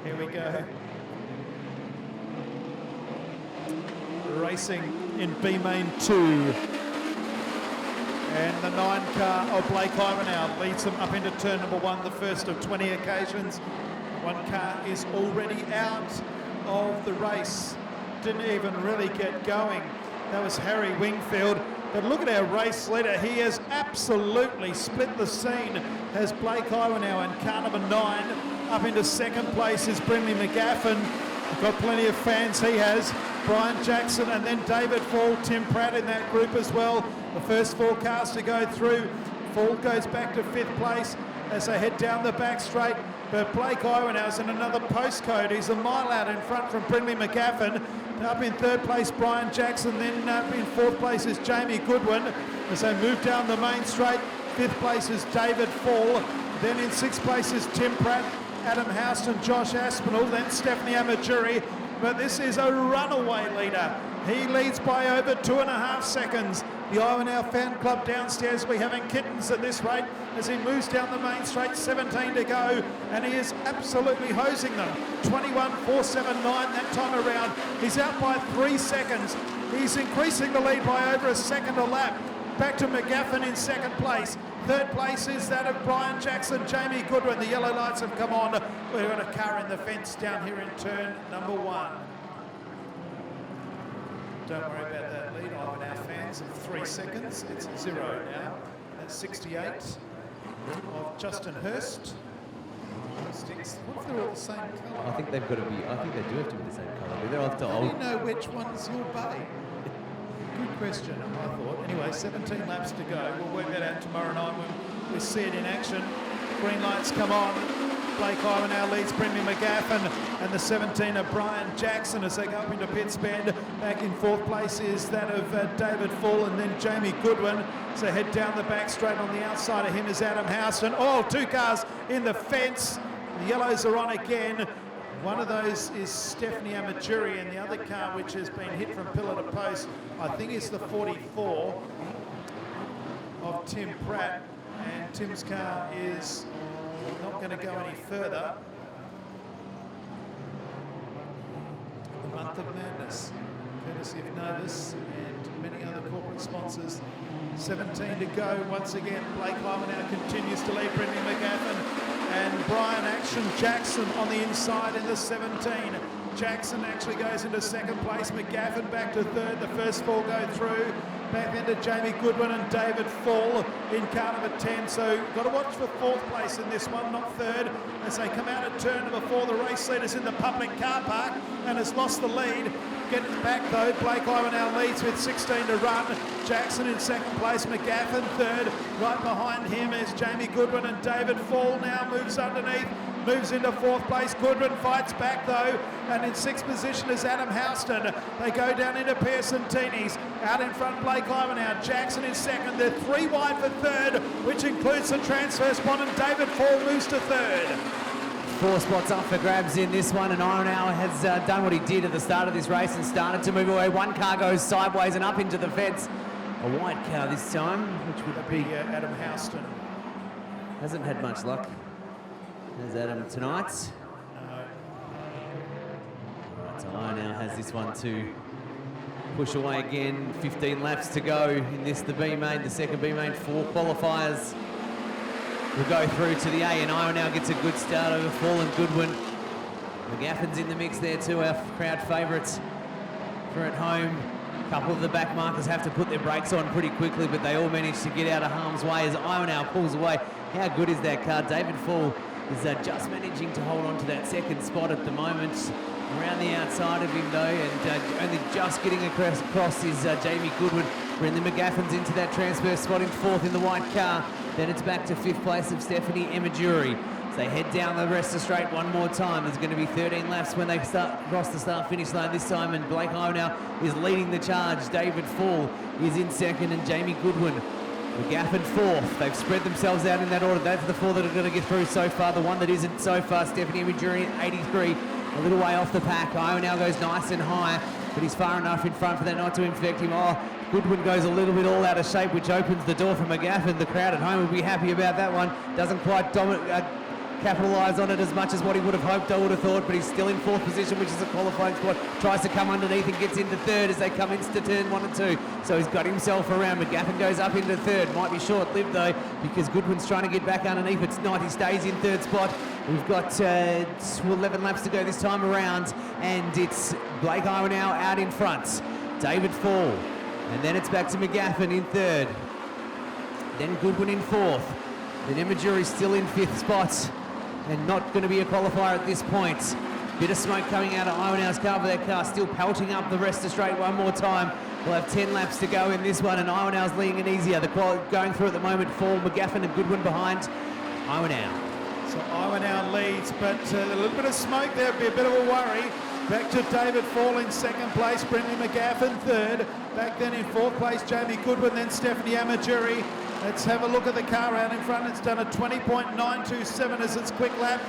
Speaker 1: Here we go. Racing in B-main 2. And the 9 car of Blake Ivanhoe leads them up into turn number 1, the first of 20 occasions. One car is already out of the race. Didn't even really get going. That was Harry Wingfield. But look at our race leader. He has absolutely split the scene as Blake Ivanhoe and car number 9. Up into second place is Brindley McGaffin. Got plenty of fans he has. Brian Jackson and then David Fall, Tim Pratt in that group as well. The first 4 cars to go through. Fall goes back to 5th place as they head down the back straight. But Blake Ivanhoe's in another postcode. He's a mile out in front from Brindley McGaffin. Up in 3rd place, Brian Jackson. Then up in 4th place is Jamie Goodwin as they move down the main straight. 5th place is David Fall. Then in 6th place is Tim Pratt, Adam Houston, Josh Aspinall, then Stephanie Amajuri. But this is a runaway leader. He leads by over 2.5 seconds. The Ivanhoe fan club downstairs will be having kittens at this rate as he moves down the main straight, 17 to go, and he is absolutely hosing them. 21.479 that time around. He's out by 3 seconds. He's increasing the lead by over a second a lap. Back to McGaffin in 2nd place. 3rd place is that of Brian Jackson, Jamie Goodwin. The yellow lights have come on. We've got a car in the fence down here in turn number 1. Don't worry about that lead. Ivanhoe fans of 3 seconds. It's 0 now. That's 68 of Justin Hurst. What if they're all the same colour?
Speaker 2: I think they've got to be, I think they do have to be the same colour. They'll have to
Speaker 1: How do you know which one's your bay? Good question, I thought. Anyway, 17 laps to go. We'll work that out tomorrow night when we see it in action. Green lights come on. Blake Ivanhoe leads Brindley McGaffin and the 17 of Brian Jackson as they go up into Pitts Bend. Back in 4th place is that of David Fall and then Jamie Goodwin. So head down the back straight. On the outside of him is Adam Houston. Oh, 2 cars in the fence. The yellows are on again. One of those is Stephanie Amajuri and the other car, which has been hit from pillar to post, I think is the 44 of Tim Pratt. And Tim's car is not going to go any further. The month of madness, courtesy of Novus and many other corporate sponsors. 17 to go once again. Blake Ivanhoe continues to lead Brindley McGaffin and Brian Action Jackson on the inside in the 17. Jackson actually goes into 2nd place. McGaffin back to 3rd. The first 4 go through. Back into Jamie Goodwin and David Fall in car number 10. So got to watch for 4th place in this one, not 3rd. As they come out at turn number 4, the race leader's in the public car park and has lost the lead. Getting back though, Blake Ivanhoe leads with 16 to run. Jackson in 2nd place, McGaffin 3rd. Right behind him is Jamie Goodwin and David Fall now moves underneath. Moves into 4th place. Goodwin fights back though, and in 6th position is Adam Houston. They go down into Pearson Tini's. Out in front, Blake Ivanhoe. Jackson is 2nd. They're 3 wide for 3rd, which includes the transfer spot, and David Fall moves to 3rd.
Speaker 2: 4 spots up for grabs in this one, and Ivanhoe has done what he did at the start of this race and started to move away. One car goes sideways and up into the fence. A white car this time, which would be
Speaker 1: Adam Houston.
Speaker 2: Hasn't had much luck. Has Adam tonight. Right, now has this one to push away again. 15 laps to go in this, the B main, the second B main. 4 qualifiers will go through to the A, and Iowa now gets a good start over Fall and Goodwin. McGaffin's in the mix there too, our crowd favourites for at home. A couple of the back markers have to put their brakes on pretty quickly, but they all manage to get out of harm's way as Iowa now pulls away. How good is that car? David Fall is just managing to hold on to that second spot at the moment. Around the outside of him though, and only just getting across is Jamie Goodwin. Brendan McGaffin's into that transfer spot in 4th in the white car. Then it's back to 5th place of Stephanie Emajuri. So they head down the rest of straight one more time. There's going to be 13 laps when they cross the start-finish line this time, and Blake Iowa now is leading the charge. David Fall is in 2nd, and Jamie Goodwin, McGaffin 4th. They've spread themselves out in that order. That's the 4 that are going to get through so far. The one that isn't so far, Stephanie Emajuri at 83. A little way off the pack. Iowa now goes nice and high, but he's far enough in front for that not to infect him. Oh, Goodwin goes a little bit all out of shape, which opens the door for McGaffin. The crowd at home will be happy about that one. Doesn't quite capitalise on it as much as what he would have hoped, I would have thought, but he's still in 4th position, which is a qualifying spot. Tries to come underneath and gets into 3rd as they come into turn 1 and 2. So he's got himself around. McGaffin goes up into 3rd. Might be short-lived though, because Goodwin's trying to get back underneath. It's not. He stays in 3rd spot. We've got 11 laps to go this time around, and it's Blake Iowa now out in front. David Fall, and then it's back to McGaffin in 3rd. Then Goodwin in 4th. Then Emajuri still in 5th spot, and not going to be a qualifier at this point. Bit of smoke coming out of Iowa now's car, but their car still pelting up the rest of straight one more time. We'll have 10 laps to go in this one, and Iowa now's leading it easier. The going through at the moment, Fall, McGaffin and Goodwin behind. Iowa now.
Speaker 1: So Iowa now leads, but a little bit of smoke there would be a bit of a worry. Back to David Fall in 2nd place, Brendan McGaffin 3rd. Back then in 4th place, Jamie Goodwin, then Stephanie Emajuri. Let's have a look at the car out in front. It's done a 20.927 as its quick lap.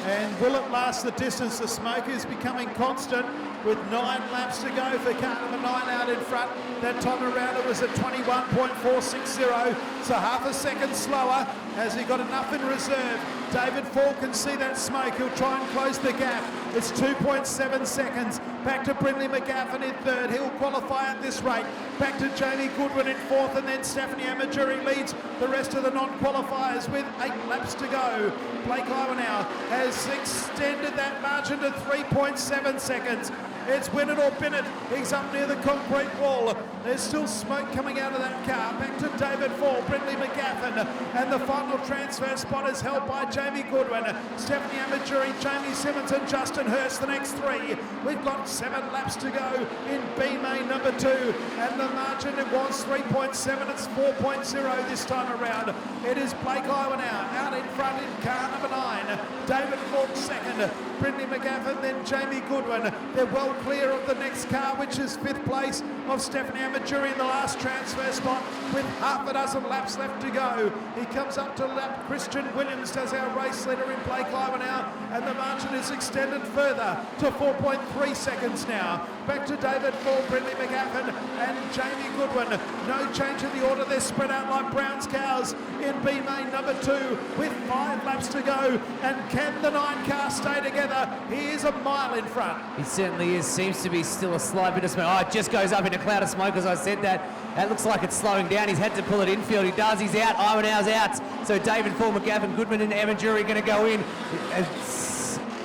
Speaker 1: And will it last the distance? The smoke is becoming constant with 9 laps to go for car number 9 out in front. That time around it was at 21.460, so half a second slower. Has he got enough in reserve? David Fall can see that smoke. He'll try and close the gap. It's 2.7 seconds. Back to Brindley McGaffin in 3rd. He'll qualify at this rate. Back to Jamie Goodwin in 4th, and then Stephanie Emajuri leads the rest of the non-qualifiers with 8 laps to go. Blake Iowa now has extended that margin to 3.7 seconds. It's win it or bin it. He's up near the concrete wall. There's still smoke coming out of that car. Back to David Fall, Brindley McGaffin, and the final transfer spot is held by Jamie Goodwin, Stephanie Emajuri, Jamie Simmons and Justin Hurst, the next 3. We've got 7 laps to go in B main number 2, and the margin it was 3.7, it's 4.0 this time around. It is Blake Iowa now out in front in car number 9. David Fall 2nd, Brindley McGaffin, then Jamie Goodwin. They're well clear of the next car, which is 5th place of Stephanie Emajuri in the last transfer spot with half a dozen laps left to go. He comes up to lap. Christian Williams does our race leader in Blake Iowa now, and the margin is extended further to 4.3 seconds now. Back to David Fall, Brindley McGaffin and Jamie Goodwin. No change in the order. They're spread out like Brown's cows in B main number 2 with 5 laps to go. And can the 9 car stay together? He is a mile in front.
Speaker 2: He certainly is. Seems to be still a slight bit of smoke. Oh, it just goes up in a cloud of smoke as I said that. That looks like it's slowing down. He's had to pull it infield. He does. He's out. Iowa now's out. So David Fall, McGaffin, Goodman and Emajuri are going to go in.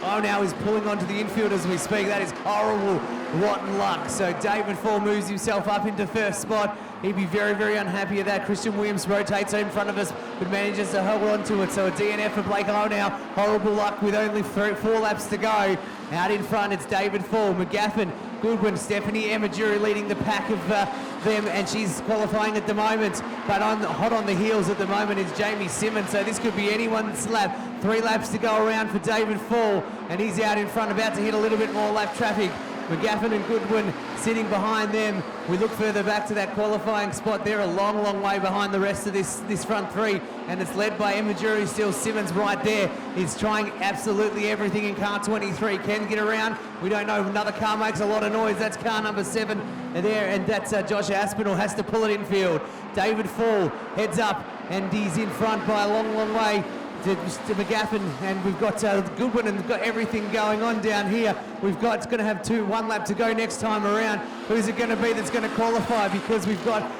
Speaker 2: Iowa now is pulling onto the infield as we speak. That is horrible, rotten luck. So David Fall moves himself up into 1st spot. He'd be very, very unhappy at that. Christian Williams rotates in front of us, but manages to hold on to it. So a DNF for Blake Iowa now. Horrible luck with only 4 laps to go. Out in front, it's David Fall, McGaffin, Goodwin, Stephanie Emajuri leading the pack of them, and she's qualifying at the moment. But hot on the heels at the moment is Jamie Simmons, so this could be anyone's lap. 3 laps to go around for David Fall, and he's out in front, about to hit a little bit more lap traffic. McGaffin and Goodwin sitting behind them. We look further back to that qualifying spot. They're a long, long way behind the rest of this front 3, and it's led by Emajuri still. Simmons right there. He's trying absolutely everything in car 23. Can get around. We don't know. Another car makes a lot of noise. That's car number 7 there, and that's Josh Aspinall has to pull it infield. David Fall heads up, and he's in front by a long, long way. McGaffin, and we've got Goodwin, and we've got everything going on down here. It's going to have one lap to go next time around. Who's it going to be that's going to qualify? Because we've got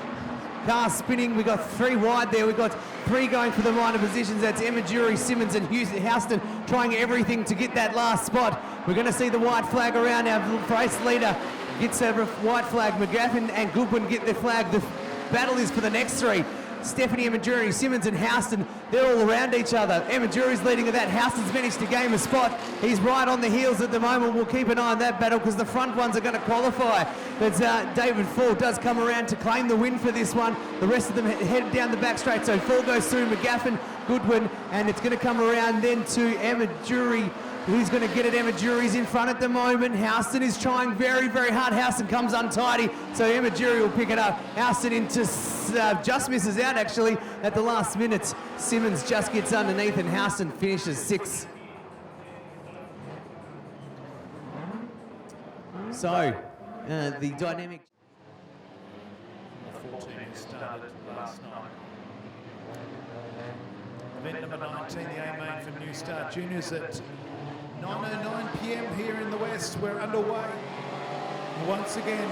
Speaker 2: cars spinning. We've got 3 wide there. We've got 3 going for the minor positions. That's Emma Jury, Simmons and Houston trying everything to get that last spot. We're going to see the white flag around. Our race leader gets a white flag. McGaffin and Goodwin get their flag. The battle is for the next 3. Stephanie Emma-Jury, Simmons and Houston, they're all around each other. Emma-Jury's leading of that. Houston's managed to gain a spot. He's right on the heels at the moment. We'll keep an eye on that battle because the front ones are going to qualify. But David Fall does come around to claim the win for this one. The rest of them head down the back straight. So Fall goes through McGaffin, Goodwin, and it's going to come around then to Emma-Jury. Who's going to get it? Emma Jury's in front at the moment. Houston is trying very, very hard. Houston comes untidy, so Emma Jury will pick it up. Houston just misses out, actually, at the last minute. Simmons just gets underneath, and Houston finishes 6th. So, the dynamic...
Speaker 1: 14 started last night. Event number 19, the A-Main for New Star Juniors at 9:09 p.m. here in the West. We're underway. Once again,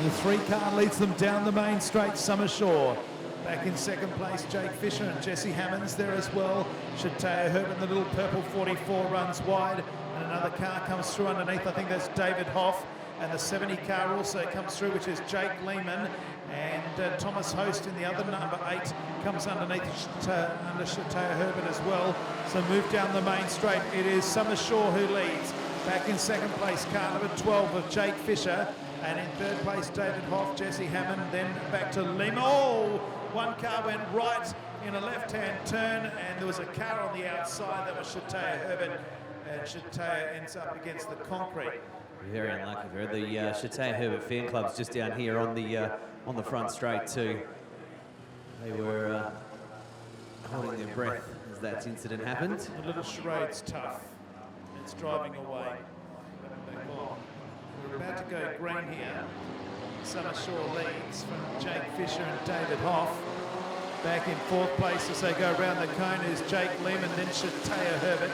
Speaker 1: the 3-car leads them down the main straight. Summer Shore back in second place. Jake Fisher and Jesse Hammonds there as well. Shataya Herbert, the little purple 44, runs wide. And another car comes through underneath. I think that's David Hoff. And the 70 car also comes through, which is Jake Lehman. And Thomas Host in the other number 8 comes underneath under Shataya Herbert as well. So move down the main straight. It is Summer Shore who leads. Back in second place, car number 12 of Jake Fisher. And in third place, David Hoff, Jesse Hammond. Then back to Lehman. Oh, one car went right in a left-hand turn. And there was a car on the outside that was Shataya Herbert. And Shataya ends up against the concrete.
Speaker 2: Very unlucky for her. The Shataya Herbert fan club's just down here on the front straight too. They were holding their breath as that incident happened.
Speaker 1: The little charade's tough. It's driving away. We're about to go green here. Summer Shore leads from Jake Fisher and David Hoff. Back in 4th place as they go around the cone is Jake Lehman, then Shataya Herbert.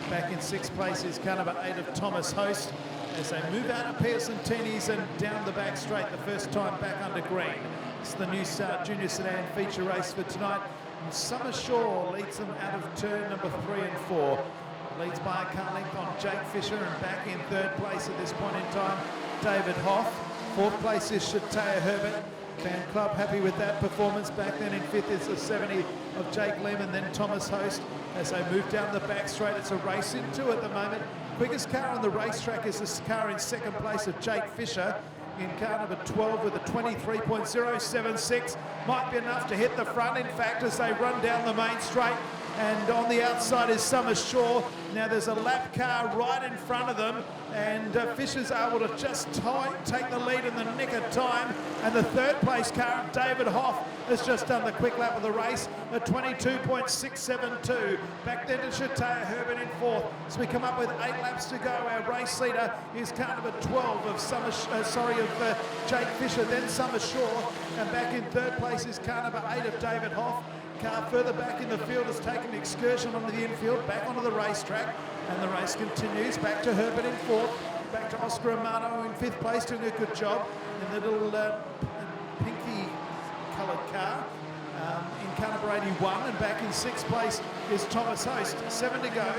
Speaker 1: Back in 6th place is car number 8 of Thomas Host. As they move out of Pearson Tenies and down the back straight, the first time back under green. It's the New Start Junior Sedan feature race for tonight. And Summer Shore leads them out of turn number 3 and 4. Leads by a car length on Jake Fisher, and back in 3rd place at this point in time, David Hoff. 4th place is Shataya Herbert. Fan club happy with that performance. Back then in 5th is the 70 of Jake Lehman, then Thomas Host. As they move down the back straight, it's a race in 2 at the moment. Quickest car on the racetrack is this car in 2nd place of Jake Fisher in car number 12 with a 23.076. Might be enough to hit the front, in fact, as they run down the main straight. And on the outside is Summer Shore. Now there's a lap car right in front of them, and Fisher's able to just take the lead in the nick of time. And the 3rd place car, David Hoff, has just done the quick lap of the race at 22.672. Back then to Shataya Herbert in 4th. So we come up with 8 laps to go. Our race leader is car number 12 of Jake Fisher, then Summer Shore. And back in 3rd place is car number 8 of David Hoff. Car further back in the field has taken an excursion onto the infield, back onto the racetrack, and the race continues. Back to Herbert in 4th, back to Oscar Amato in 5th place, doing a good job in the little pinky coloured car in car number 81, and back in 6th place is Thomas Host. 7 to go.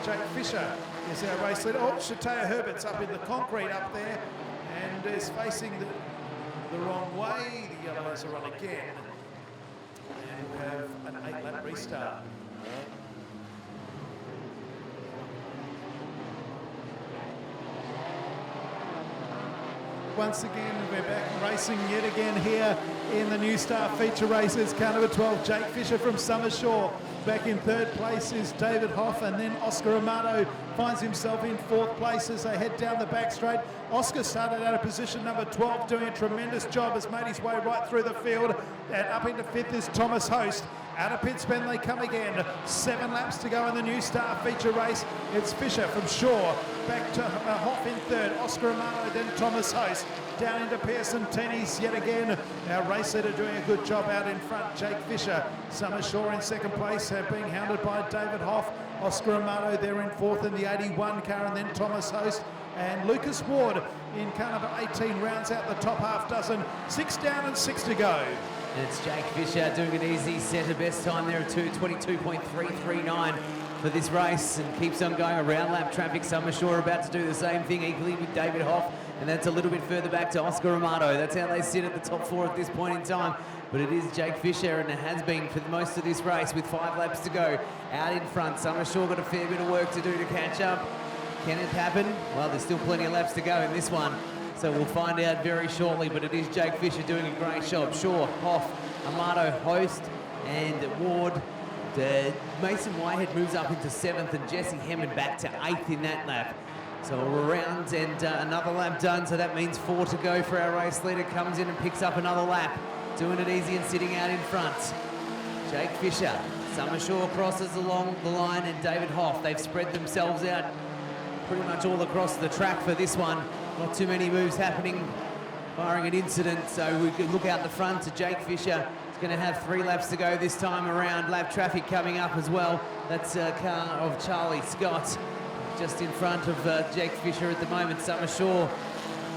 Speaker 1: Jake Fisher is our race leader. Oh, Shataya Herbert's up in the concrete up there and is facing the wrong way. The yellows are on again. And we'll have an 8-lap restart. Once again, we're back racing yet again here in the New Star feature races. Car number 12, Jake Fisher from Summer Shore. Back in 3rd place is David Hoff, and then Oscar Amato finds himself in 4th place as they head down the back straight. Oscar started out of position number 12, doing a tremendous job, has made his way right through the field. And up into 5th is Thomas Host. Out of pit spin they come again. 7 laps to go in the New Star feature race. It's Fisher from Shaw. Back to Hoff in third. Oscar Amato, then Thomas Host. Down into Pearson Tennies yet again. Our race leader doing a good job out in front. Jake Fisher. Summer Shaw in second place, being hounded by David Hoff. Oscar Amato there in fourth in the 81 car, and then Thomas Host. And Lucas Ward in car number 18 rounds out the top half dozen. 6 down and 6 to go.
Speaker 2: And it's Jake Fisher doing an easy centre best time there of 2:22.339 for this race, and keeps on going around lap traffic. Summer Shaw about to do the same thing equally with David Hoff, and that's a little bit further back to Oscar Amato. That's how they sit at the top 4 at this point in time. But it is Jake Fisher, and it has been for most of this race with 5 laps to go. Out in front, Summer Shaw got a fair bit of work to do to catch up. Can it happen? Well, there's still plenty of laps to go in this one, so we'll find out very shortly. But it is Jake Fisher doing a great job. Shaw, Hoff, Amato, Host, and Ward. Mason Whitehead moves up into 7th, and Jesse Hemmond back to 8th in that lap. So a round and another lap done, so that means 4 to go for our race leader. Comes in and picks up another lap, doing it easy and sitting out in front. Jake Fisher. Summer Shaw crosses along the line, and David Hoff. They've spread themselves out pretty much all across the track for this one. Not too many moves happening, barring an incident, so we could look out the front to Jake Fisher. He's going to have 3 laps to go this time around. Lap traffic coming up as well. That's a car of Charlie Scott just in front of Jake Fisher at the moment. Summer Shaw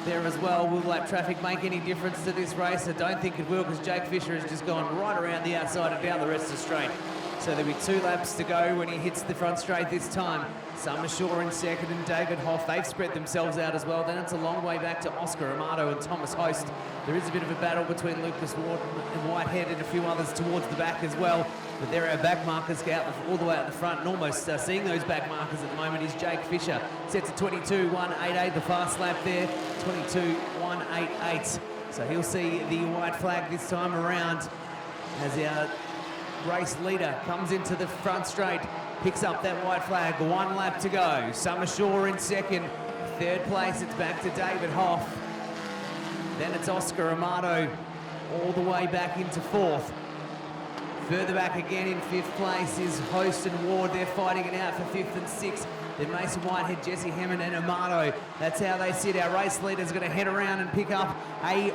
Speaker 2: there as well. Will lap traffic make any difference to this race? I don't think it will, because Jake Fisher has just gone right around the outside and down the rest of the straight. So there'll be 2 laps to go when he hits the front straight this time. Summer Shaw in second, and David Hoff. They've spread themselves out as well. Then it's a long way back to Oscar Amato and Thomas Host. There is a bit of a battle between Lucas Ward and Whitehead and a few others towards the back as well. But there are back markers out all the way out the front, and almost seeing those back markers at the moment is Jake Fisher. Set to 22.188, the fast lap there, 22.188. So he'll see the white flag this time around as our race leader comes into the front straight, picks up that white flag. 1 lap to go. Summer Shaw in second. 3rd place, it's back to David Hoff. Then it's Oscar Amato all the way back into 4th. Further back again in 5th place is Host and Ward. They're fighting it out for 5th and 6th. Then Mason Whitehead, Jesse Hemmond and Amato. That's how they sit. Our race leader's going to head around and pick up a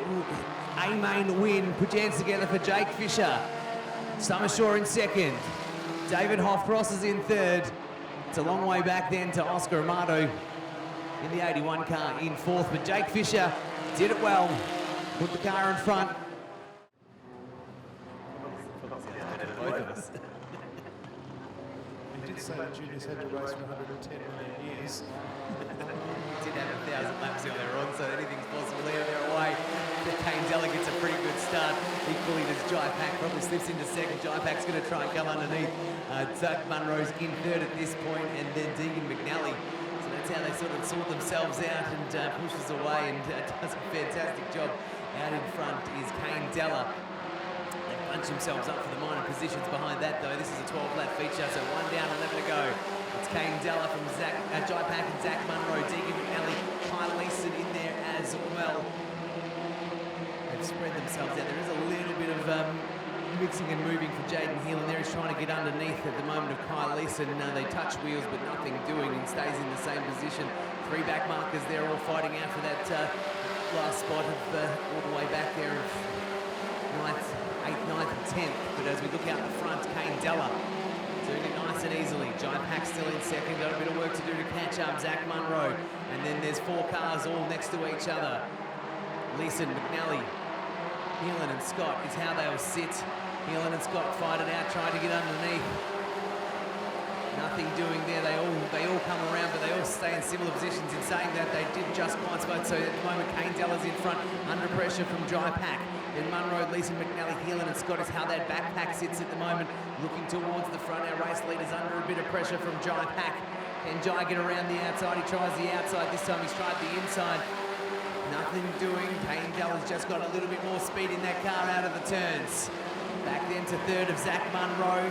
Speaker 2: main win. Put your hands together for Jake Fisher. Summer Shaw in second. David Hoff crosses in 3rd. It's a long way back then to Oscar Amato in the 81 car in 4th. But Jake Fisher did it well. Put the car in front. Both of us.
Speaker 1: You did say the juniors had to race for 110 million years.
Speaker 2: Did have 1,000 laps earlier on, so anything's possible there. They're away. Kane Della gets a pretty good start. Equally does Jai Pack, probably slips into second. Jai Pack's going to try and come underneath. Zach Munro's in 3rd at this point, and then Deegan McNally. So that's how they sort of sort themselves out and pushes away, and does a fantastic job. Out in front is Kane Della. They punch themselves up for the minor positions behind that, though. This is a 12-lap feature, so 1 down, 11 to go. It's Kane Della from Jai Pack and Zach Munro. Deegan McNally, Kyle Leeson in there as well. They've spread themselves out. There is a little bit of mixing and moving for Jaden Hill, and there he's trying to get underneath at the moment of Kyle Leeson. They touch wheels, but nothing doing, and stays in the same position. 3 back markers there, all fighting out for that last spot of all the way back there of 9th, 8th, 9th and 10th. But as we look out the front, Kane Della doing it nice and easily. Jai Pack still in second, got a bit of work to do to catch up. Zach Munro, and then there's 4 cars all next to each other. Leeson, McNally, Heelan and Scott is how they'll sit. Heelan and Scott fight it out, trying to get underneath. Nothing doing there. They all come around, but they all stay in similar positions. In saying that, they did just quite spot. So at the moment, Kane Della's in front, under pressure from Jai Pack. Then Munro, Leeson, McNally, Heelan and Scott is how that backpack sits at the moment, looking towards the front. Our race leader's under a bit of pressure from Jai Pack. Can Jai get around the outside? He tries the outside. This time he's tried the inside. Nothing doing. Kane Della's just got a little bit more speed in that car out of the turns. Back then to 3rd of Zach Munro.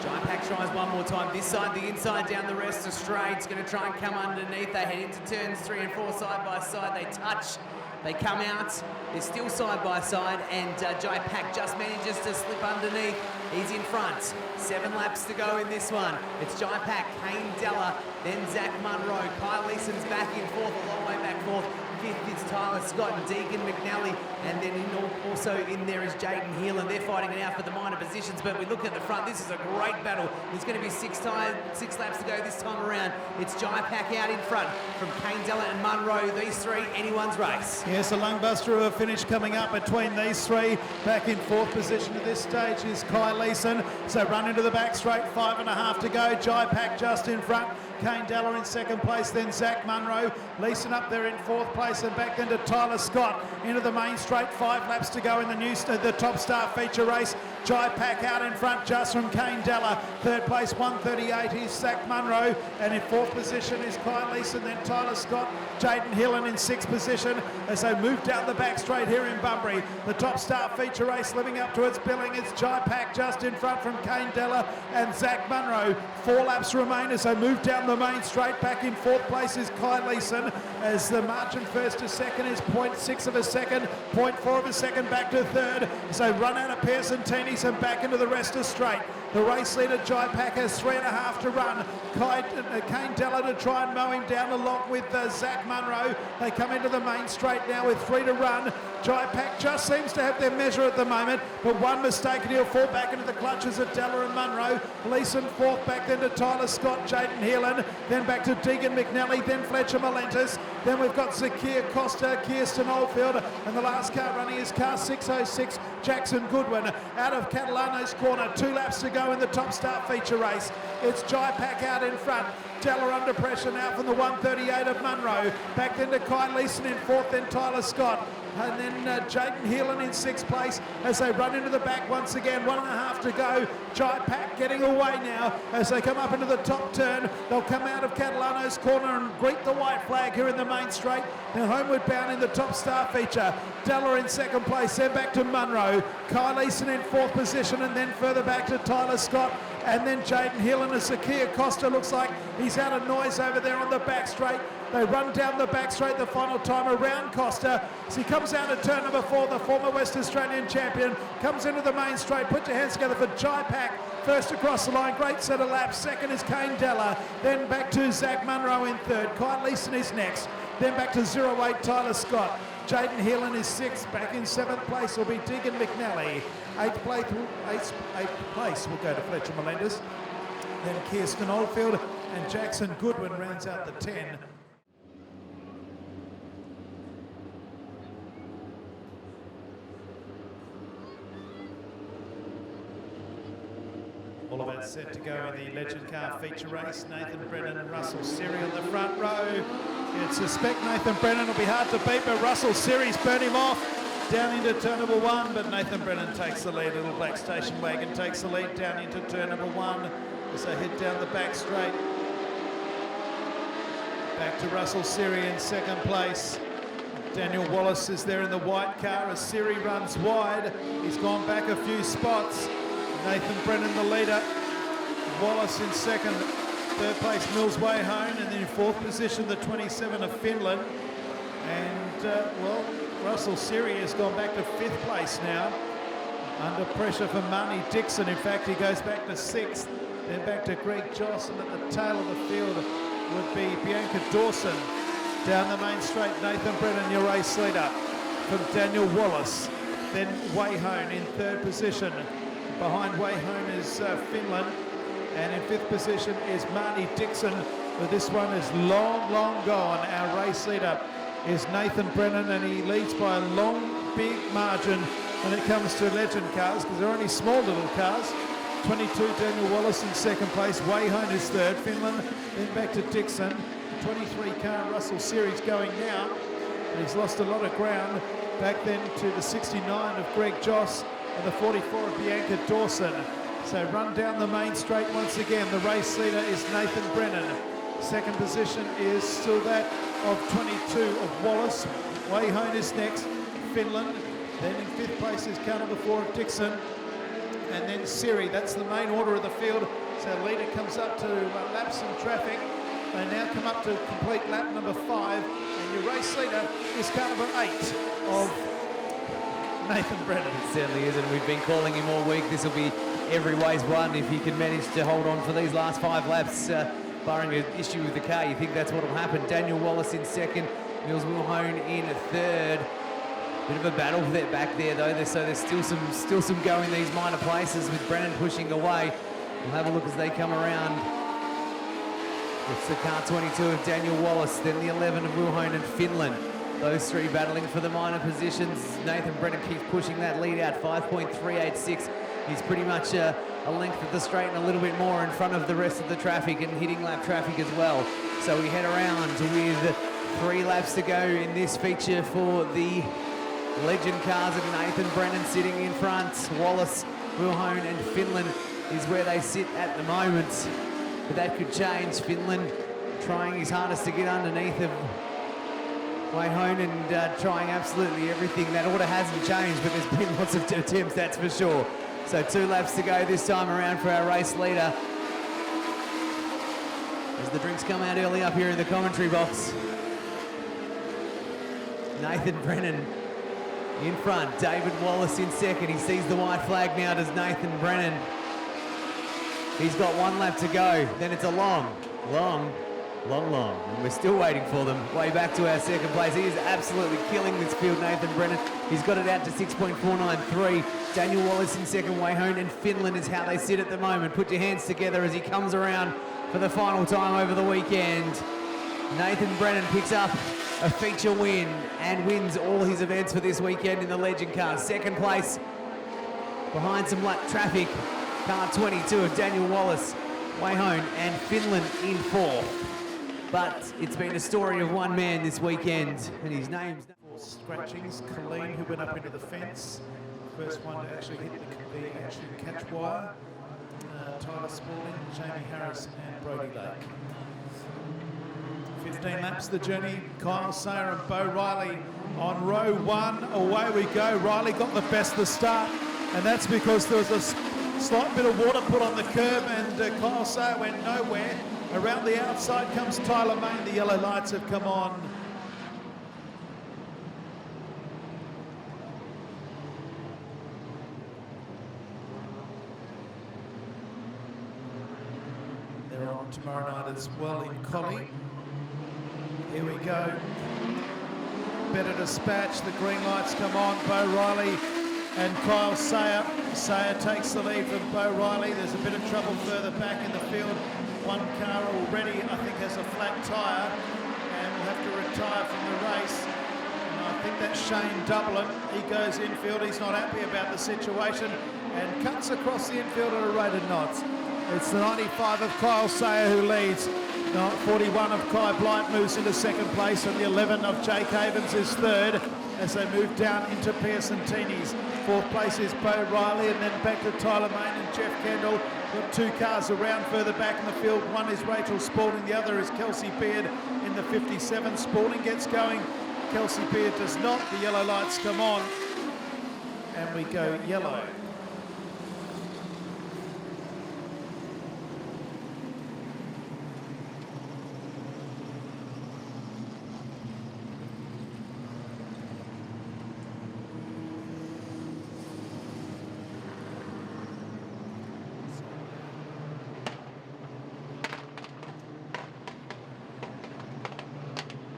Speaker 2: Jai Pack tries one more time. This side, the inside, down the rest of straight. It's going to try and come underneath. They head into turns 3 and 4 side by side. They touch. They come out, they're still side by side, and Jai Pack just manages to slip underneath. He's in front. 7 laps to go in this one. It's Jai Pack, Kane Della, then Zach Munro. Kyle Leeson's back in fourth, a long way back fourth. Fifth is Tyler Scott and Deegan McNally, and then also in there is Jaden Hill, and they're fighting it out for the minor positions. But we look at the front, this is a great battle. There's going to be 6 laps to go this time around. It's Jai Pack out in front from Kane Della and Munro. These three, anyone's race.
Speaker 1: Yes, a lungbuster of a finish coming up between these three. Back in fourth position at this stage is Kyle Leeson. So run into the back straight, 5.5 to go. Jai Pack just in front. Kane Della in second place, then Zach Munro. Leeson up there in fourth place, and back then to Tyler Scott into the main straight. 5 laps to go in the top start feature race. Jai Pack out in front just from Kane Della. Third place, 1:38 is Zach Munro, and in fourth position is Kyle Leeson, then Tyler Scott, Jaden Hill, and in sixth position as they move down the back straight here in Bunbury. The top start feature race living up to its billing. It's Jai Pack just in front from Kane Della and Zach Munro. 4 laps remain as they move down the main straight. Back in fourth place is Kyle Leeson as the margin first to second is 0.6 of a second, 0.4 of a second back to third as they run out of Pearson Teenies and back into the rest of straight. The race leader Jai Pack has 3.5 to run. Kane Della to try and mow him down along with Zach Munro. They come into the main straight now with 3 to run. Jai Pack just seems to have their measure at the moment, but one mistake and he'll fall back into the clutches of Della and Munro. Leeson fourth, back then to Tyler Scott, Jaden Heelan, then back to Deegan McNally, then Fletcher Molentis. Then we've got Zakia Costa, Kirsten Oldfield, and the last car running is car 606, Jackson Goodwin. Out of Catalano's corner, 2 laps to go in the top start feature race. It's Jai Pack out in front. Della under pressure now from the 1:38 of Munro. Back then to Kyle Leeson in fourth, then Tyler Scott. And then Jaden Heelan in sixth place as they run into the back once again. 1.5 to go. Jai Pack getting away now as they come up into the top turn. They'll come out of Catalano's corner and greet the white flag here in the main straight. They're homeward bound in the top star feature. Della in second place, then back to Munro. Kyle Leeson in fourth position, and then further back to Tyler Scott. And then Jaden Hill and Zakia Costa looks like he's out of noise over there on the back straight. They run down the back straight the final time around Costa. As he comes out of turn number 4, the former West Australian champion, comes into the main straight. Put your hands together for Jai Pack. First across the line, great set of laps. Second is Kane Della. Then back to Zach Munro in third. Kyle Leeson is next. Then back to 08 Tyler Scott. Jaden Heelan is sixth. Back in seventh place will be Deegan McNally. Eighth place will go to Fletcher Melendez. Then Kirsten Oldfield and Jackson Goodwin rounds out the 10. All of it set to go in the Legend Car feature race. Nathan Brennan and Russell Siri on the front row. You'd suspect Nathan Brennan will be hard to beat, but Russell Siri's burnt him off down into turn number 1, but Nathan Brennan takes the lead. Little black station wagon takes the lead down into turn number 1 as they head down the back straight. Back to Russell Siri in second place. Daniel Wallace is there in the white car as Siri runs wide. He's gone back a few spots. Nathan Brennan the leader, Wallace in second, third place Mills Wayhone, and then in fourth position the 27 of Finland. And well, Russell Siri has gone back to fifth place now, under pressure from Marnie Dixon. In fact, he goes back to sixth, then back to Greg Joss, and at the tail of the field would be Bianca Dawson. Down the main straight, Nathan Brennan, your race leader, from Daniel Wallace. Then Wayhone in third position. Behind Wayhone is Finland, and in fifth position is Marnie Dixon. But this one is long, long gone. Our race leader is Nathan Brennan, and he leads by a long, big margin when it comes to legend cars, because they're only small little cars. 22 Daniel Wallace in second place, Wayhone is third, Finland, then back to Dixon. 23 car Russell Series going now, and he's lost a lot of ground. Back then to the 69 of Greg Joss and the 44 of Bianca Dawson. So run down the main straight once again. The race leader is Nathan Brennan. Second position is still that of 22 of Wallace. Wayhone is next, Finland. Then in fifth place is car number 4 of Dixon. And then Siri, that's the main order of the field. So leader comes up to lap some traffic. They now come up to complete lap number 5. And And your race leader is car number 8 of Nathan Brennan.
Speaker 2: It certainly is, and we've been calling him all week. This will be every ways one if he can manage to hold on for these last 5 laps, barring an issue with the car. You think that's what will happen. Daniel Wallace in second, Mills Wilhone in third. Bit of a battle back there though, so there's still some go in these minor places with Brennan pushing away. We'll have a look as they come around. It's the car 22 of Daniel Wallace, then the 11 of Wilhone and Finland. Those three battling for the minor positions. Nathan Brennan keeps pushing that lead out, 5.386. He's pretty much a length of the straight and a little bit more in front of the rest of the traffic and hitting lap traffic as well. So we head around with 3 laps to go in this feature for the legend cars of Nathan Brennan sitting in front. Wallace, Wilhone and Finland is where they sit at the moment. But that could change. Finland trying his hardest to get underneath of Wilhone and trying absolutely everything. That order hasn't changed, but there's been lots of attempts, that's for sure. So 2 laps to go this time around for our race leader. As the drinks come out early up here in the commentary box. Nathan Brennan in front, David Wallace in second. He sees the white flag now, does Nathan Brennan. He's got 1 lap to go, then it's a long. And we're still waiting for them. Way back to our second place. He is absolutely killing this field, Nathan Brennan. He's got it out to 6.493. Daniel Wallace in second, Wilhone and Finland is how they sit at the moment. Put your hands together as he comes around for the final time over the weekend. Nathan Brennan picks up a feature win and wins all his events for this weekend in the Legend car. Second place behind some lap traffic. Car 22 of Daniel Wallace, Wilhone and Finland in 4th. But it's been a story of one man this weekend, and his name's...
Speaker 1: Scratchings, Colleen, who went up into the fence. First one to actually hit the actual catch wire. Tyler Spaulding, Jamie Harris and Brody Lake. 15 laps of the journey. Kyle Sayer and Bo Riley on row 1. Away we go. Riley got the best of the start, and that's because there was a slight bit of water put on the curb, and Kyle Sayer went nowhere. Around the outside comes Tyler Main. The yellow lights have come on. They're on tomorrow night as well in Collie. Here we go. Better dispatch. The green lights come on. Bo Riley and Kyle Sayer. Sayer takes the lead from Bo Riley. There's a bit of trouble further back in the field. One car already, I think, has a flat tyre and will have to retire from the race. And I think that's Shane Dublin. He goes infield. He's not happy about the situation and cuts across the infield at a rate of knots. It's the 95 of Kyle Sayer who leads. 41 of Kai Blight moves into second place, and the 11 of Jake Havens is third as they move down into Pearson Teeney's. 4th place is Bo Riley, and then back to Tyler Main and Jeff Kendall. Got 2 cars around further back in the field. One is Rachel Spaulding, the other is Kelsey Beard in the 57. Spaulding gets going, Kelsey Beard does not. The yellow lights come on, and we go yellow.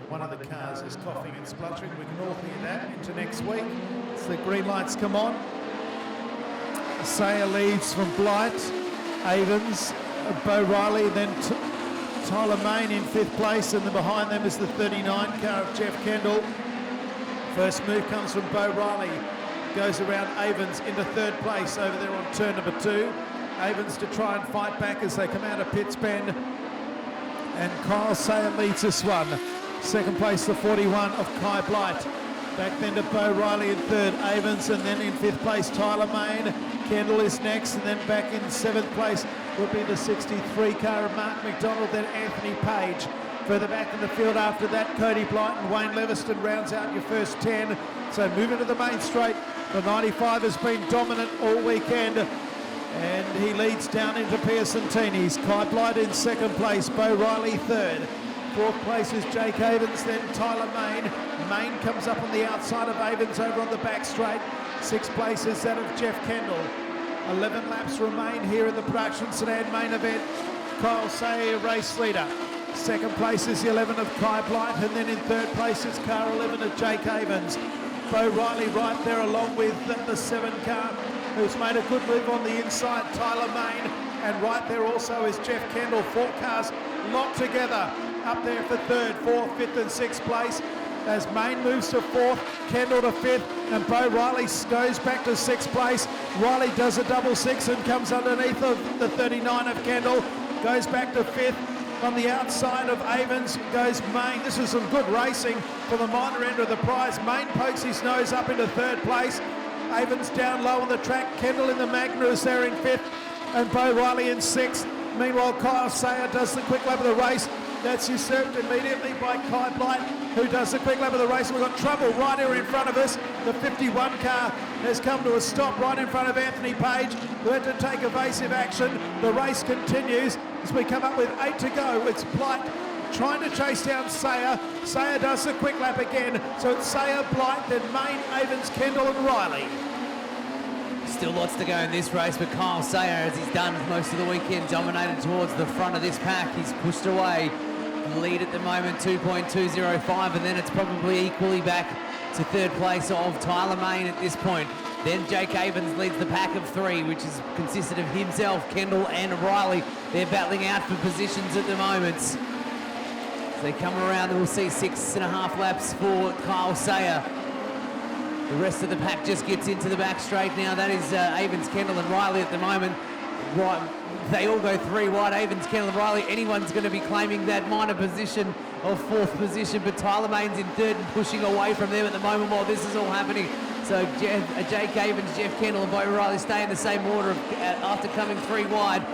Speaker 1: One of the cars is coughing and spluttering. We can all hear that into next week. It's the green lights come on. Sayer leads from Blight, Avens, Bo Riley, then Tyler Main in 5th place, and then behind them is the 39 car of Jeff Kendall. First move comes from Bo Riley, goes around Avens into 3rd place over there on turn number 2. Avens to try and fight back as they come out of Pitts Bend, and Kyle Sayer leads this one. Second place, the 41 of Kai Blight. Back then to Bo Riley in 3rd, Avens, and then in 5th place, Tyler Main. Kendall is next, and then back in 7th place will be the 63 car of Mark McDonald, then Anthony Page. Further back in the field after that, Cody Blight and Wayne Leviston rounds out your first 10. So moving to the main straight, the 95 has been dominant all weekend, and he leads down into Pearson Teeney's. Kai Blight in 2nd place, Bo Riley 3rd. Fourth place is Jake Avens, then Tyler Main. Main comes up on the outside of Avens over on the back straight. Sixth place is that of Jeff Kendall. 11 laps remain here in the production sedan main event. Kyle Say, race leader. Second place is the 11 of Kai Blight, and then in third place is car 11 of Jake Avens. Bo Riley right there along with the 7 car, who's made a good move on the inside, Tyler Main. And right there also is Jeff Kendall. 4 cars locked together up there for third, fourth, fifth and sixth place. As Main moves to fourth, Kendall to fifth, and Bo Riley goes back to sixth place. Riley does a double six and comes underneath of the 39 of Kendall, goes back to fifth. On the outside of Avens goes Main. This is some good racing for the minor end of the prize. Main pokes his nose up into third place. Avens down low on the track. Kendall in the Magna is there in fifth, and Bo Riley in sixth. Meanwhile, Kyle Sayer does the quick lap of the race. That's usurped immediately by Kai Blight, who does the quick lap of the race. We've got trouble right here in front of us. The 51 car has come to a stop right in front of Anthony Page, who had to take evasive action. The race continues as we come up with 8 to go. It's Blight trying to chase down Sayer. Sayer does the quick lap again. So it's Sayer, Blight, then Main, Avens, Kendall and Riley.
Speaker 2: Still lots to go in this race, but Kyle Sayer, as he's done most of the weekend, dominated towards the front of this pack. He's pushed away. Lead at the moment, 2.205, and then it's probably equally back to third place of Tyler Main at this point. Then Jake Avens leads the pack of 3, which is consisted of himself, Kendall and Riley. They're battling out for positions at the moment. As they come around, we'll see 6.5 laps for Kyle Sayer. The rest of the pack just gets into the back straight now. That is Avens, Kendall and Riley at the moment. Right, they all go 3 wide. Avens, Kendall and Riley. Anyone's going to be claiming that minor position of 4th position, but Tyler Main's in 3rd and pushing away from them at the moment while this is all happening. So Jake Avens, Jeff Kendall and Bo Riley stay in the same order after coming 3 wide.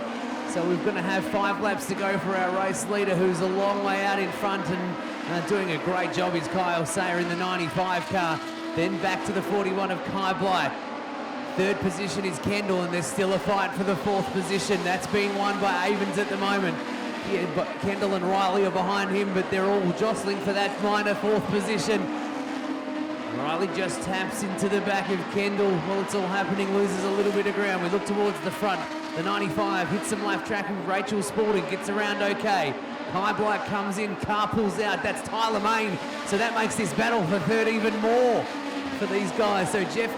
Speaker 2: So we're going to have 5 laps to go for our race leader, who's a long way out in front and doing a great job is Kyle Sayer in the 95 car. Then back to the 41 of Kai Blight. 3rd position is Kendall, and there's still a fight for the 4th position. That's being won by Avens at the moment. Yeah, but Kendall and Riley are behind him, but they're all jostling for that minor 4th position. Riley just taps into the back of Kendall while it's all happening, loses a little bit of ground. We look towards the front. The 95 hits some left track with Rachel Spalding, gets around okay. Kai Blight comes in, car pulls out. That's Tyler Main. So that makes this battle for 3rd even more for these guys. So Jake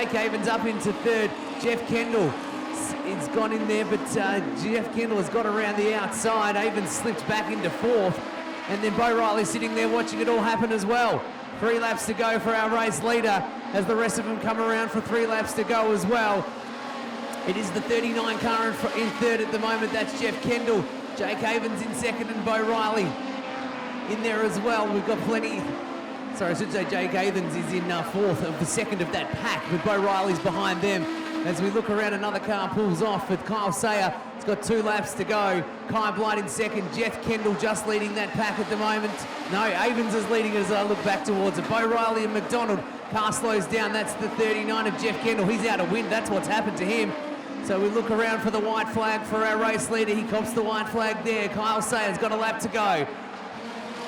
Speaker 2: Avens up into 3rd. Jeff Kendall has gone in there, but Jeff Kendall has got around the outside. Avens slips back into 4th. And then Bo Riley sitting there watching it all happen as well. 3 laps to go for our race leader as the rest of them come around for 3 laps to go as well. It is the 39 car in 3rd at the moment. That's Jeff Kendall. Jake Avens in 2nd and Bo Riley in there as well. We've got plenty. Sorry, I should say Jake Avens is in 4th of the 2nd of that pack, but Bo Riley's behind them. As we look around, another car pulls off with Kyle Sayer. It's got 2 laps to go. Kai Blight in 2nd. Jeff Kendall just leading that pack at the moment. No, Avens is leading as I look back towards it. Bo Riley and McDonald. Car slows down. That's the 39 of Jeff Kendall. He's out of wind. That's what's happened to him. So we look around for the white flag for our race leader. He cops the white flag there. Kyle Sayer's got a lap to go.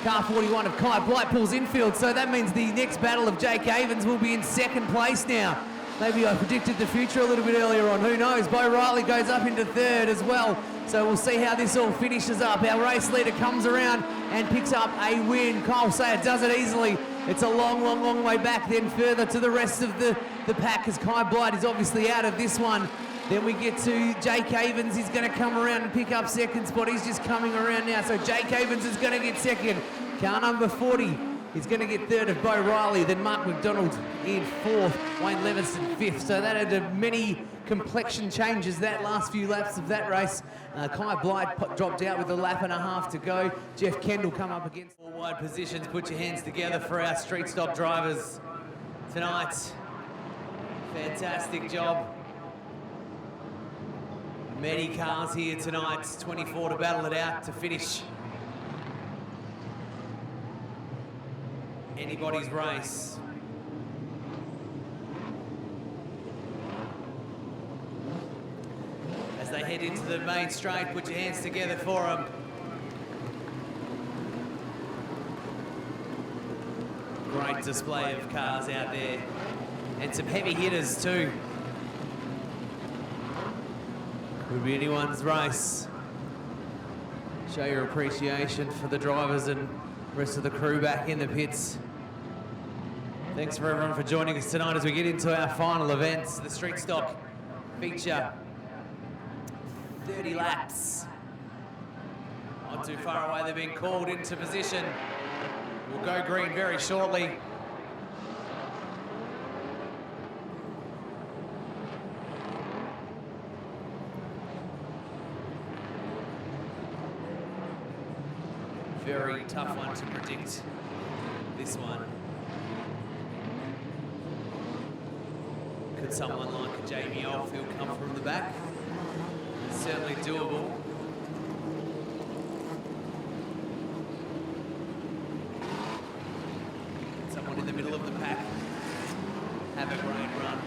Speaker 2: Car 41 of Kai Blight pulls infield, so that means the next battle of Jake Avens will be in 2nd place now. Maybe I predicted the future a little bit earlier on, who knows? Bo Riley goes up into 3rd as well, so we'll see how this all finishes up. Our race leader comes around and picks up a win. Kyle Sayer does it easily. It's a long, long, long way back then further to the rest of the pack, as Kai Blight is obviously out of this one. Then we get to Jake Avens. He's going to come around and pick up 2nd spot. He's just coming around now. So Jake Avens is going to get 2nd. Car number 40 is going to get 3rd of Bo Riley. Then Mark McDonald in 4th. Wayne Levinson 5th. So that had many complexion changes that last few laps of that race. Kai Blight dropped out with a lap and a half to go. Jeff Kendall come up against 4 wide positions. Put your hands together for our street stock drivers tonight. Fantastic job. Many cars here tonight, 24 to battle it out to finish anybody's race. As they head into the main straight, put your hands together for them. great display of cars out there. And some heavy hitters too. Could be anyone's race. Show your appreciation for the drivers and rest of the crew back in the pits. Thanks for everyone for joining us tonight as we get into our final events. The street stock feature 30 laps. Not too far away, they've been called into position. We'll go green very shortly. Very tough one to predict, this one. Could someone like a Jamie Oldfield come from the back? It's certainly doable. Someone in the middle of the pack have a great run.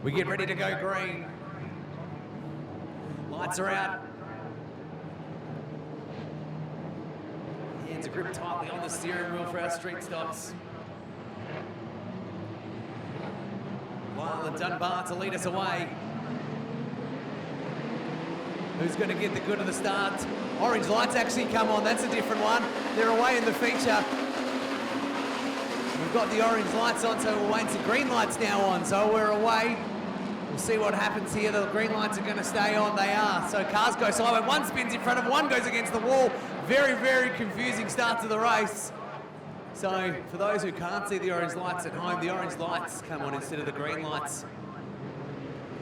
Speaker 2: We get ready to go green. Lights are out. Hands are gripped tightly on the steering wheel for our street stocks. Lyle and Dunbar to lead us away. Who's going to get the good of the start? Orange lights actually come on. That's a different one. They're away in the feature. We've got the orange lights on, so we're waiting for green lights now on. So we're away. We'll see what happens here. The green lights are going to stay on. They are. So cars go sideways. One spins in front of one, goes against the wall. Very, very confusing start to the race. So for those who can't see the orange lights at home, the orange lights come on instead of the green lights.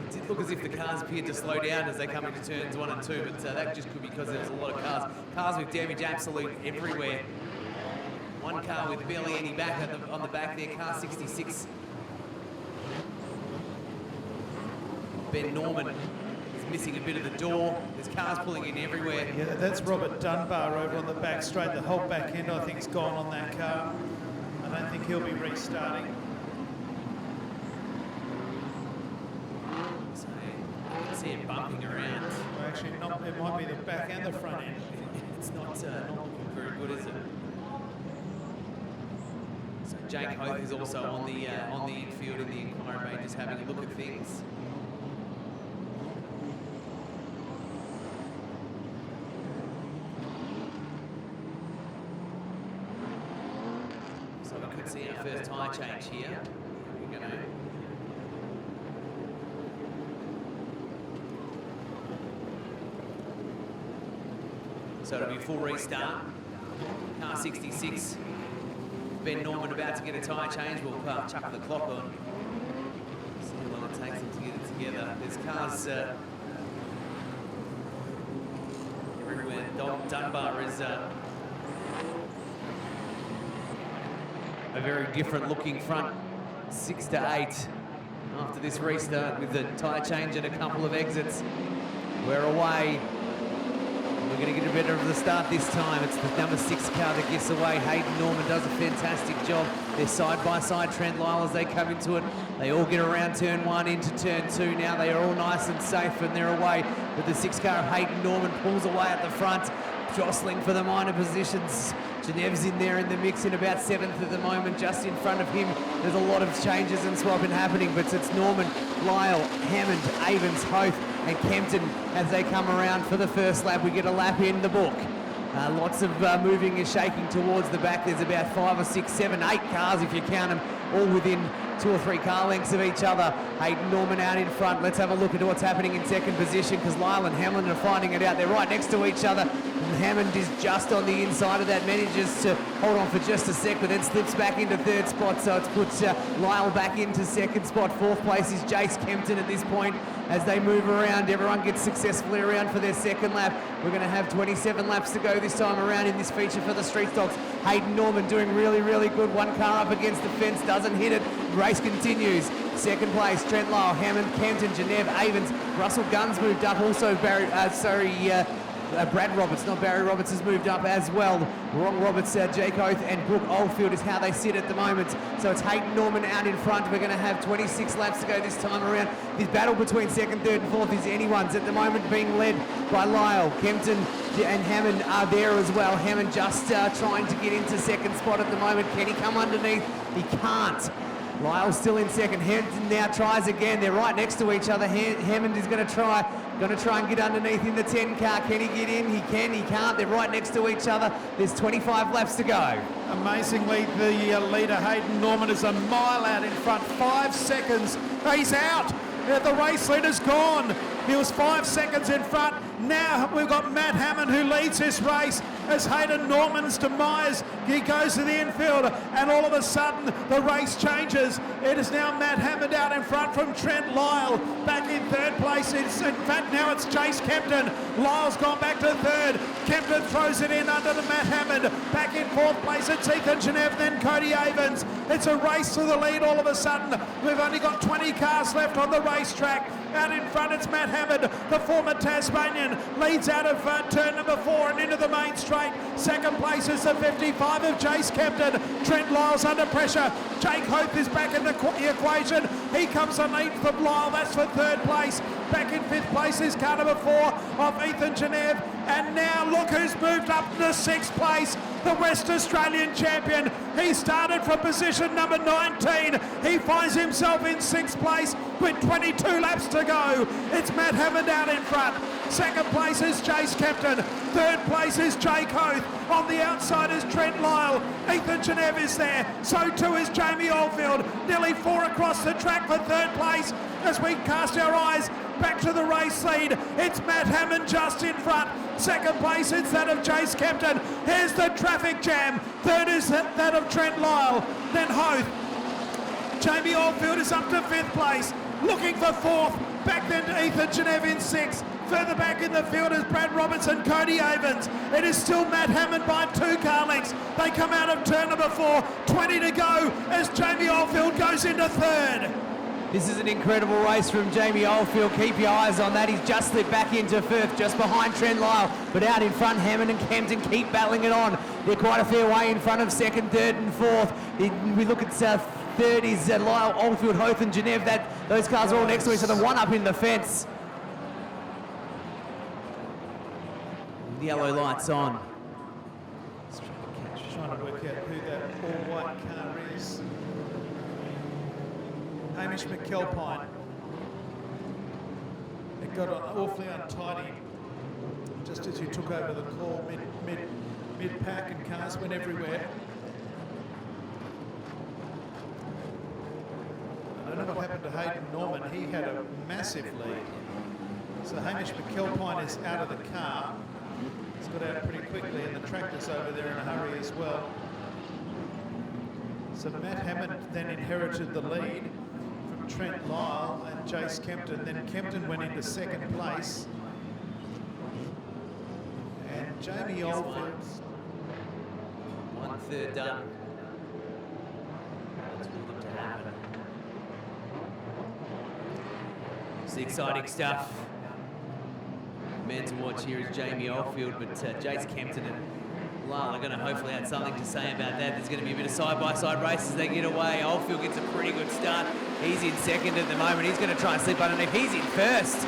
Speaker 2: It did look as if the cars appeared to slow down as they come into turns 1 and 2, but that just could be because there was a lot of cars. Cars with damage absolute everywhere. One car with barely any back on the back there, car 66. Ben Norman is missing a bit of the door. There's cars pulling in everywhere.
Speaker 1: Yeah, that's Robert Dunbar over on the back straight. The whole back end, I think, is gone on that car. I don't think he'll be restarting.
Speaker 2: So you can see it bumping around.
Speaker 1: Well, actually, not, it might be the back and the front end.
Speaker 2: It's not looking very good, is it? So Jake Hoth is also on the infield in the inquiry bay, just having a look at things. So we could see our first tyre change here. Here we go. So it'll be a full restart. Car 66. Ben Norman about to get a tyre change. We'll chuck the clock on. See how long it takes them to get it together. There's cars everywhere. Dunbar is a very different looking front 6 to 8 after this restart with the tyre change and a couple of exits. We're away. We're going to get a better of the start this time. It's the number 6 car that gets away. Hayden Norman does a fantastic job. They're side-by-side, Trent Lyle, as they come into it. They all get around turn 1 into turn 2 now. They are all nice and safe, and they're away. But the 6 car of Hayden Norman pulls away at the front, jostling for the minor positions. Geneve's in there in the mix in about 7th at the moment. Just in front of him, there's a lot of changes and swapping happening, but it's Norman, Lyle, Hammond, Avens, Hoth, and Kempton as they come around for the first lap. We get a lap in the book. Lots of moving and shaking towards the back. There's about 5 or 6, 7, 8 cars if you count them, all within 2 or 3 car lengths of each other. Hayden Norman out in front. Let's have a look at what's happening in second position, because Lyle and Hamlin are finding it out. They're right next to each other. And Hammond is just on the inside of that, manages to hold on for just a sec, but then slips back into 3rd spot. So it's put Lyle back into 2nd spot. 4th place is Jace Kempton at this point. As they move around, everyone gets successfully around for their 2nd lap. We're going to have 27 laps to go this time around in this feature for the street stocks. Hayden Norman doing really, really good. One car up against the fence, doesn't hit it. Race continues. 2nd place, Trent Lyle, Hammond, Kempton, Geneve, Avens. Russell Gunn's moved up. Also, Brad Roberts, not Barry Roberts, has moved up as well. Ron Roberts, Jake Oath and Brooke Oldfield is how they sit at the moment. So it's Hayden Norman out in front. We're going to have 26 laps to go this time around. This battle between second, third and fourth is anyone's at the moment, being led by Lyle. Kempton and Hammond are there as well. Hammond just trying to get into second spot at the moment. Can he come underneath? He can't. Lyle's still in second. Hampton now tries again. They're right next to each other. Hammond is going to try and get underneath in the 10 car. Can he get in? He can, he can't. They're right next to each other. There's 25 laps to go.
Speaker 1: Amazingly, the leader, Hayden Norman, is a mile out in front. 5 seconds. He's out. The race leader's gone. He was 5 seconds in front. Now we've got Matt Hammond who leads this race as Hayden Norman's demise. He goes to the infield and all of a sudden the race changes. It is now Matt Hammond out in front from Trent Lyle. Back in third place. In fact, now it's Chase Kempton. Lyle's gone back to third. Kempton throws it in under the Matt Hammond. Back in fourth place, it's Ethan Genev, then Cody Avens. It's a race to the lead all of a sudden. We've only got 20 cars left on the racetrack. Out in front, it's Matt Hammond, the former Tasmanian, leads out of turn number 4 and into the main straight. Second place is the 55 of Chase Kempton. Trent Lyle's under pressure. Jake Hope is back in the equation. He comes underneath of Lyle. That's for third place. Back in fifth place is car number 4 of Ethan Genev. And now look who's moved up to sixth place, the West Australian champion. He started from position number 19. He finds himself in sixth place with 22 laps to go. It's Matt Hammond out in front. Second place is Chase Kempton. Third place is Jake Oath. On the outside is Trent Lyle. Ethan Genev is there. So too is Jamie Oldfield. Nearly 4 across the track for third place. As we cast our eyes back to the race lead, it's Matt Hammond just in front. Second place is that of Chase Kempton. Here's the traffic jam. Third is that of Trent Lyle. Then Hoth. Jamie Oldfield is up to fifth place. Looking for fourth. Back then to Ethan Genev in sixth. Further back in the field is Brad Roberts and Cody Avens. It is still Matt Hammond by 2 car lengths. They come out of turn number 4. 20 to go as Jamie Oldfield goes into third.
Speaker 2: This is an incredible race from Jamie Oldfield. Keep your eyes on that. He's just slipped back into fifth, just behind Trent Lyle. But out in front, Hammond and Kempton keep battling it on. They're quite a fair way in front of second, third and fourth. We look at third is Lyle, Oldfield, Hoth and Genev. Those cars are all next to each other, one up in the fence. The yellow light's on.
Speaker 1: Trying to work out who that all-white car is. Hamish McAlpine. It got awfully untidy just as you took over the call mid-pack and cars went everywhere. I don't know what happened to Hayden Norman. He had a massive lead. So Hamish McAlpine is out of the car. He's got out pretty quickly and the tractor's over there in a hurry as well. So Matt Hammond then inherited the lead from Trent Lyle and Chase Kempton. Then Kempton went into second place. And Jamie Oldfield.
Speaker 2: 1/3 done. That's all them to happen. It's exciting stuff. Man to watch here is Jamie Oldfield, but Jace Kempton and Lyle are going to hopefully have something to say about that. There's going to be a bit of side-by-side race as they get away. Oldfield gets a pretty good start. He's in second at the moment. He's going to try and slip underneath. He's in first.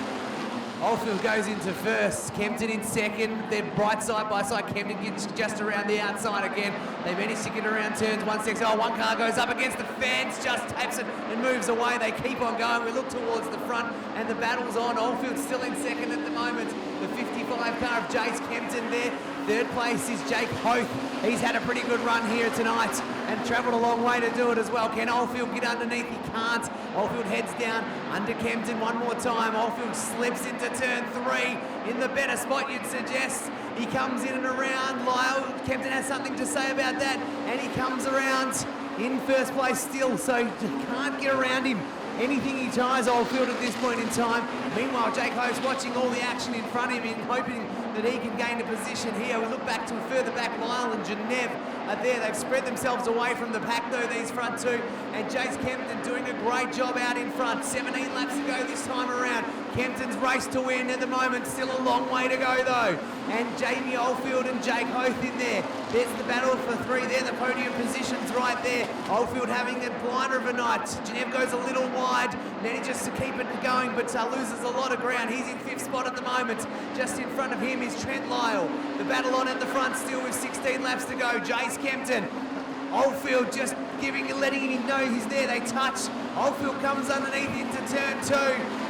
Speaker 2: Oldfield goes into first. Kempton in second. They're right side by side. Kempton gets just around the outside again. They manage to get around turns 1, 6. Oh, one car goes up against the fence, just taps it and moves away. They keep on going. We look towards the front and the battle's on. Oldfield's still in second at the moment. The 55 car of Jace Kempton there. Third place is Jake Hoth. He's had a pretty good run here tonight and travelled a long way to do it as well. Can Oldfield get underneath? He can't. Oldfield heads down under Kempton one more time. Oldfield slips into turn 3 in the better spot, you'd suggest. He comes in and around. Lyle, Kempton has something to say about that, and he comes around in first place still, so you can't get around him. Anything he tries, Oldfield at this point in time. Meanwhile, Jake Ho's watching all the action in front of him and hoping that he can gain a position here. We look back to further back, Lyle and Genev are there. They've spread themselves away from the pack though, these front two. And Jace Kempton doing a great job out in front. 17 laps to go this time around. Kempton's race to win at the moment. Still a long way to go though. And Jamie Oldfield and Jake Hoth in there. There's the battle for 3 there, the podium positions right there. Oldfield having the blinder of a night. Genev goes a little wide, manages to keep it going, but loses a lot of ground. He's in 5th spot at the moment. Just in front of him is Trent Lyle. The battle on at the front still with 16 laps to go. Jace Kempton. Oldfield just letting him know he's there. They touch. Oldfield comes underneath into turn 2.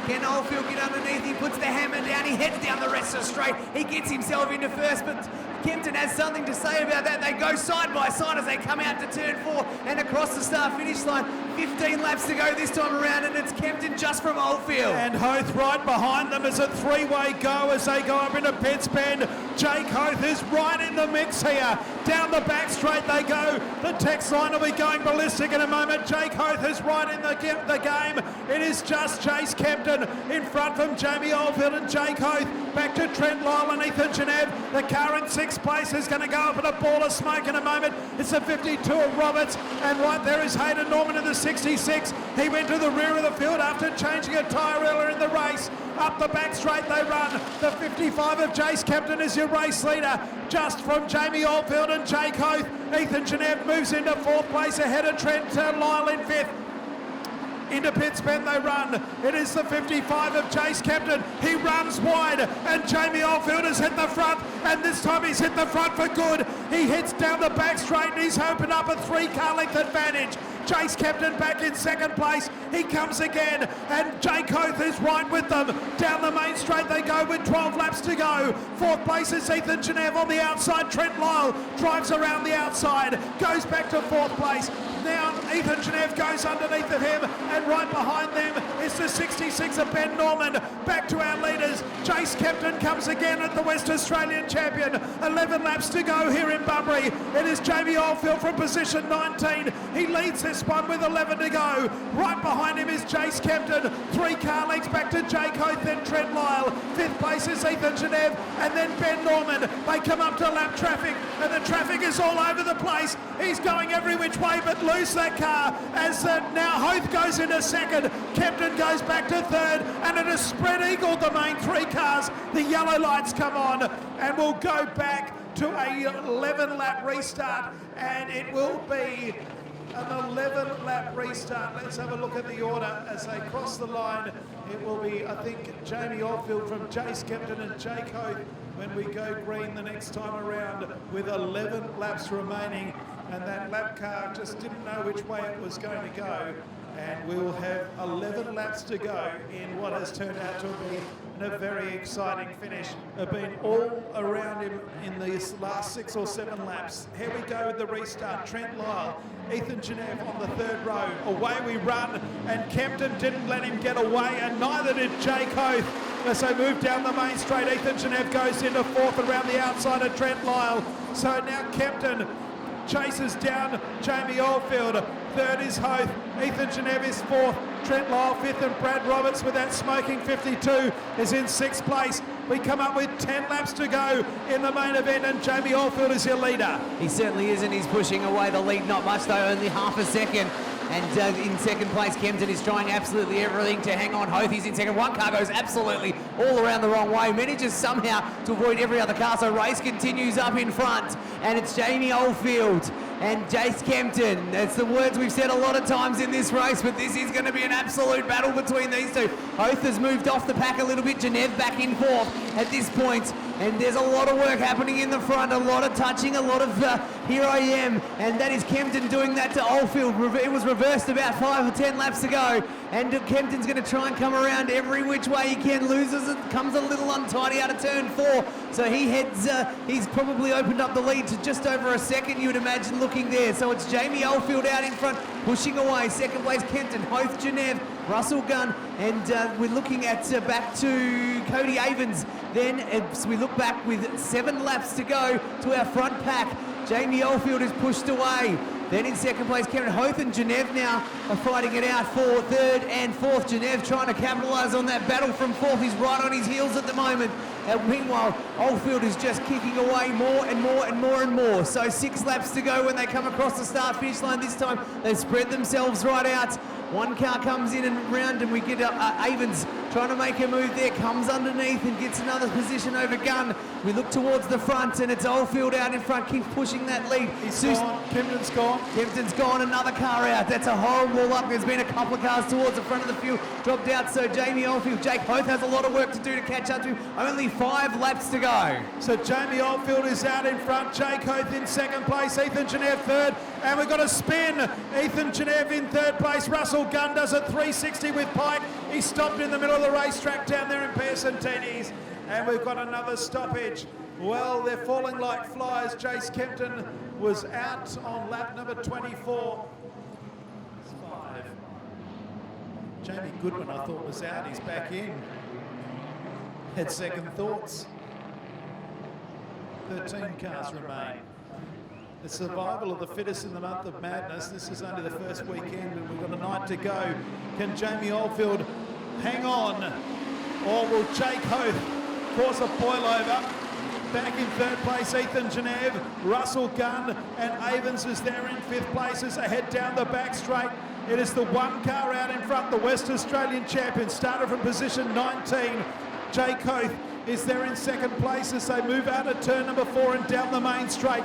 Speaker 2: Can Oldfield get underneath? He puts the hammer down. He heads down the rest of the straight. He gets himself into first, but Kempton has something to say about that. They go side by side as they come out to turn 4 and across the start-finish line. 15 laps to go this time around, and it's Kempton just from Oldfield.
Speaker 1: And Hoth right behind them as a 3-way go as they go up into Pitts Bend. Jake Hoth is right in the mix here. Down the back straight they go. The text line will be going ballistic in a moment. Jake Hoth is right in the game. It is just Chase Kempton in front from Jamie Oldfield and Jake Hoth. Back to Trent Lyle and Ethan Genev. The car in 6th place is going to go up in a ball of smoke in a moment. It's the 52 of Roberts, and right there is Hayden Norman in the 66. He went to the rear of the field after changing a tyre earlier in the race. Up the back straight they run. The 55 of Jace Kempton is your race leader, just from Jamie Oldfield and Jake Hoth. Ethan Genev moves into 4th place ahead of Trent Lyle in 5th. Into Pitts Bend they run. It is the 55 of Chase Kempton. He runs wide, and Jamie Oldfield has hit the front, and this time he's hit the front for good. He hits down the back straight, and he's opened up a 3-car length advantage. Chase Kempton back in 2nd place. He comes again, and Jake Hoth is right with them. Down the main straight they go with 12 laps to go. 4th place is Ethan Genev on the outside. Trent Lyle drives around the outside, goes back to 4th place. Now Ethan Genev goes underneath of him, and right behind them is the 66 of Ben Norman. Back to our leaders. Jace Kempton comes again at the West Australian champion. 11 laps to go here in Bunbury. It is Jamie Oldfield from position 19. He leads this one with 11 to go. Right behind him is Jace Kempton. 3 car lengths back to Jake Hoth, then Trent Lyle. 5th place is Ethan Genev, and then Ben Norman. They come up to lap traffic, and the traffic is all over the place. He's going every which way but loose, that car, as now Hoth goes into 2nd. Kempton goes back to 3rd, and it has spread eagled the main 3 cars. The yellow lights come on, and we'll go back to a 11-lap restart, and it will be an 11-lap restart. Let's have a look at the order as they cross the line. It will be, I think, Jamie Oldfield from Jace Kempton and Jake Hoth when we go green the next time around with 11 laps remaining. And that lap car just didn't know which way it was going to go. And we will have 11 laps to go in what has turned out to be a very exciting finish. Have been all around him in these last 6 or 7 laps. Here we go with the restart. Trent Lyle, Ethan Genev on the 3rd row. Away we run, and Kempton didn't let him get away, and neither did Jake Hoth. As they move down the main straight, Ethan Genev goes into 4th around the outside of Trent Lyle. So now Kempton chases down Jamie Oldfield. 3rd is Hoth. Ethan Genev is 4th. Trent Lyle 5th, and Brad Roberts with that smoking 52 is in 6th place. We come up with 10 laps to go in the main event, and Jamie Oldfield is your leader.
Speaker 2: He certainly is, and he's pushing away the lead. Not much though, only half a second. And in 2nd place, Kempton is trying absolutely everything to hang on. Hoth is in 2nd. One car goes absolutely all around the wrong way. Manages somehow to avoid every other car. So race continues up in front. And it's Jamie Oldfield and Jace Kempton. That's the words we've said a lot of times in this race, but this is going to be an absolute battle between these two. Hoth has moved off the pack a little bit. Genev back in 4th at this point. And there's a lot of work happening in the front, a lot of touching, a lot of here I am, and that is Kempton doing that to Oldfield. It was reversed about 5 or 10 laps ago, and Kempton's going to try and come around every which way he can, loses it, comes a little untidy out of turn 4, so he heads, he's probably opened up the lead to just over a second, you would imagine, looking there. So it's Jamie Oldfield out in front, pushing away. 2nd place Kempton, Hoth, Genev, Russell Gunn, and we're looking at back to Cody Avens. Then as we look back with 7 laps to go to our front pack, Jamie Oldfield is pushed away. Then in 2nd place, Kevin Hoth and Genev now are fighting it out for 3rd and 4th. Genev trying to capitalise on that battle from 4th. He's right on his heels at the moment. And meanwhile, Oldfield is just kicking away more and more and more and more. So 6 laps to go when they come across the start-finish line this time. They spread themselves right out. One car comes in and round, and we get Avens trying to make a move there, comes underneath and gets another position over Gunn. We look towards the front, and it's Oldfield out in front, keeps pushing that lead.
Speaker 1: He's gone. Kempton's gone.
Speaker 2: Kempton's gone, another car out. That's a horrible up. There's been a couple of cars towards the front of the field, dropped out. So Jamie Oldfield, Jake Hoth has a lot of work to do to catch up to him. Only 5 laps to go.
Speaker 1: So Jamie Oldfield is out in front. Jake Hoth in second place. Ethan Genev third. And we've got a spin. Ethan Genev in third place. Russell Gunn does a 360 with Pike. He stopped in the middle of the racetrack down there in Pearsantini's. And we've got another stoppage. Well, they're falling like flies. Jace Kempton was out on lap number 24. It's 5. Jamie Goodwin, I thought, was out. He's back in. Had second thoughts. 13 cars remain. The survival of the fittest in the month of madness. This is only the first weekend and we've got a night to go. Can Jamie Oldfield hang on? Or will Jake Hoth cause a boil over? Back in third place, Ethan Genev, Russell Gunn, and Avens is there in 5th place as they head down the back straight. It is the one car out in front, the West Australian champion, started from position 19. Jake Hoth is there in 2nd place as they move out of turn number 4 and down the main straight.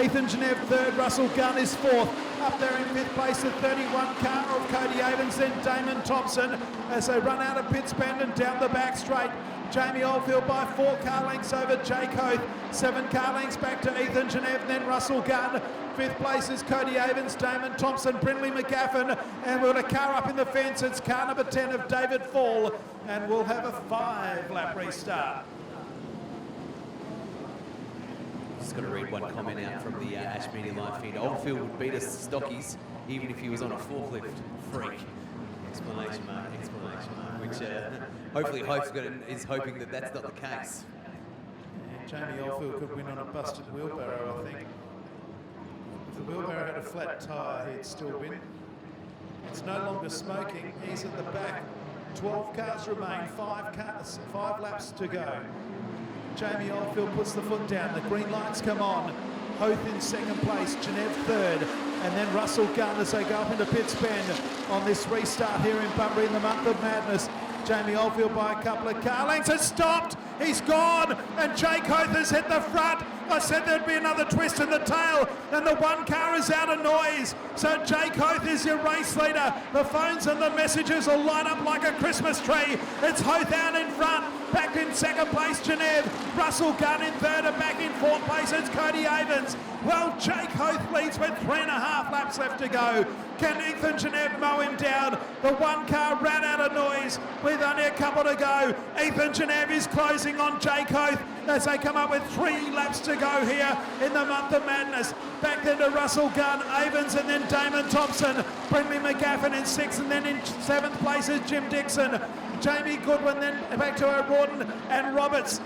Speaker 1: Ethan Genev 3rd, Russell Gunn is 4th. Up there in 5th place, the 31 car of Cody Avens, then Damon Thompson as they run out of Pitts Bend and down the back straight. Jamie Oldfield by 4 car lengths over Jake Hoth, 7 car lengths back to Ethan Genev, then Russell Gunn. 5th place is Cody Avens, Damon Thompson, Brindley McGaffin, and we've got a car up in the fence. It's car number 10 of David Fall, and we'll have a 5-lap restart.
Speaker 2: Just got to read one comment out from the Ash Media live feed. Oldfield would beat us Stockies even if he was on a forklift. Freak. Exclamation mark, exclamation mark. Which hopefully Hope's is hoping that that's not the case.
Speaker 1: Yeah, Jamie Oldfield could win on a busted wheelbarrow, I think. If the wheelbarrow had a flat tyre, he'd still win. It's no longer smoking. He's at the back. 12 cars remain, 5 laps to go. Jamie Oldfield puts the foot down. The green lights come on. Hoth in 2nd place, Genev 3rd, and then Russell Gunn as they go up into Pitts Bend on this restart here in Bunbury in the month of madness. Jamie Oldfield by a couple of car lengths has stopped. He's gone, and Jake Hoth has hit the front. I said there'd be another twist in the tail, and the one car is out of noise. So Jake Hoth is your race leader. The phones and the messages will light up like a Christmas tree. It's Hoth out in front. Back in 2nd place, Genev. Russell Gunn in 3rd, and back in 4th place, it's Cody Avens. Well, Jake Hoth leads with 3.5 laps left to go. Can Ethan Genev mow him down? The one car ran out of noise with only a couple to go. Ethan Genev is closing on Jake Hoth as they come up with 3 laps to go here in the month of madness. Back then to Russell Gunn, Avens, and then Damon Thompson. Brindley McGaffin in 6th, and then in 7th place is Jim Dixon. Jamie Goodwin, then back to O'Rourke and Roberts.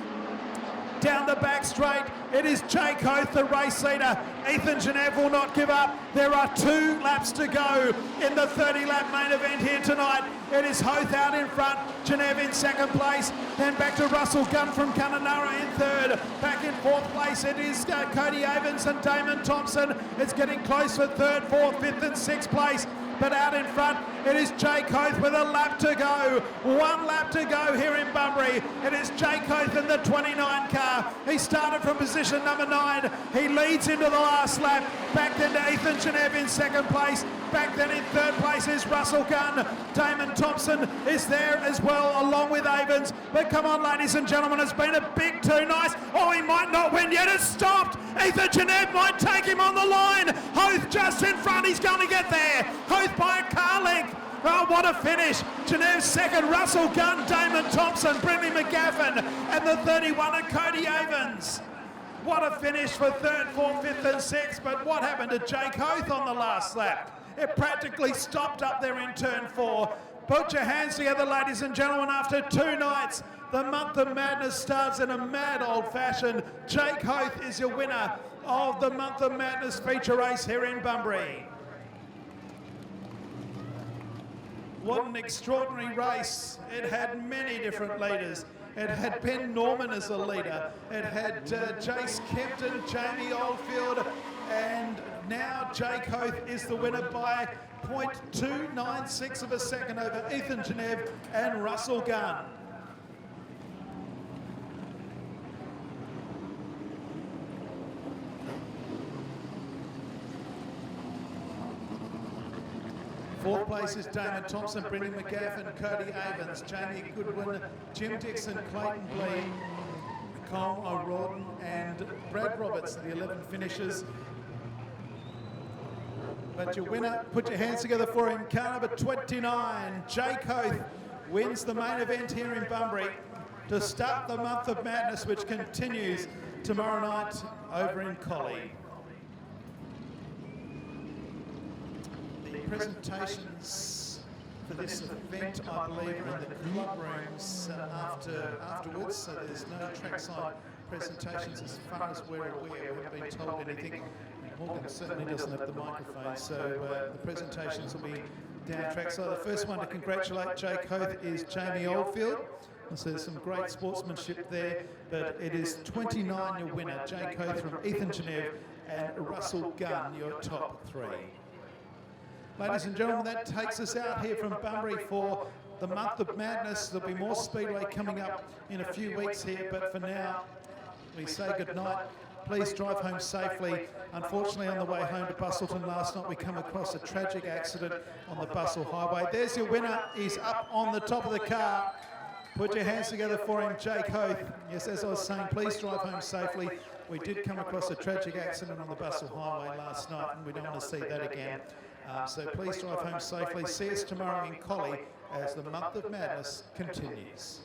Speaker 1: Down the back straight, it is Jake Hoth, the race leader. Ethan Genev will not give up. There are 2 laps to go in the 30-lap main event here tonight. It is Hoth out in front, Genev in 2nd place, then back to Russell Gunn from Kununurra in 3rd. Back in 4th place, it is Cody Avens and Damon Thompson. It's getting close for 3rd, 4th, 5th and 6th place. But out in front, it is Jake Hoth with a lap to go. 1 lap to go here in Bunbury. It is Jake Hoth in the 29 car. He started from position number 9. He leads into the last lap. Back then to Ethan Genev in 2nd place. Back then in 3rd place is Russell Gunn. Damon Thompson is there as well, along with Avens. But come on, ladies and gentlemen, it's been a big 2 nights. Oh, he might not win yet. It's stopped. Ethan Genev might take him on the line. Hoth just in front. He's going to get there. Hoth by a car length. Oh, what a finish. Genev 2nd, Russell Gunn, Damon Thompson, Brindley McGaffin, and the 31 of Cody Avens. What a finish for 3rd, 4th, 5th and 6th. But what happened to Jake Hoth on the last lap? It practically stopped up there in turn 4. Put your hands together, ladies and gentlemen. After 2 nights, the month of madness starts in a mad old fashion. Jake Hoth is your winner of the month of madness feature race here in Bunbury. What an extraordinary race. It had many different leaders. It had Ben Norman as a leader. It had Jace Kempton, Jamie Oldfield, and now Jake Hoth is the winner by 0.296 of a second over Ethan Genev and Russell Gunn. Fourth place is Damon Thompson, Brendan McGaffin, Cody Avens, Jamie Goodwin, Jim Dixon, Clayton Blee, Cole O'Rourke and Brad Roberts, the 11 finishers. But your winner, put your hands together for him, car number 29, Jake Oath, wins the main event here in Bunbury to start the month of madness, which continues tomorrow night over in Collie. The presentations for this event, I believe, are in the club rooms afterwards, so there's no trackside presentations as far as we're aware. We haven't been told anything. Morgan certainly doesn't have the microphone, so the presentations will be down trackside. The first one to congratulate Jake Oath is Jamie Oldfield. And so there's some great sportsmanship there, but it is 29 your winner, Jake Oath from Ethan Genev and Russell Gunn, your top three. Ladies and gentlemen, that takes us out here from Bunbury for the month of madness. There'll be more Speedway coming up in a few weeks here, but for now, we say good night. Please drive home safely. Unfortunately, on the way home to Bustleton last night, we come across a tragic accident on the Bustle Highway. There's your winner. He's up on the top of the car. Put your hands together for him, Jake Oath. Yes, as I was saying, please drive home safely. We did come across a tragic accident on the Bustle Highway last night, and we don't want to see that again. So please drive home safely. See us tomorrow in Collie as the month of madness continues.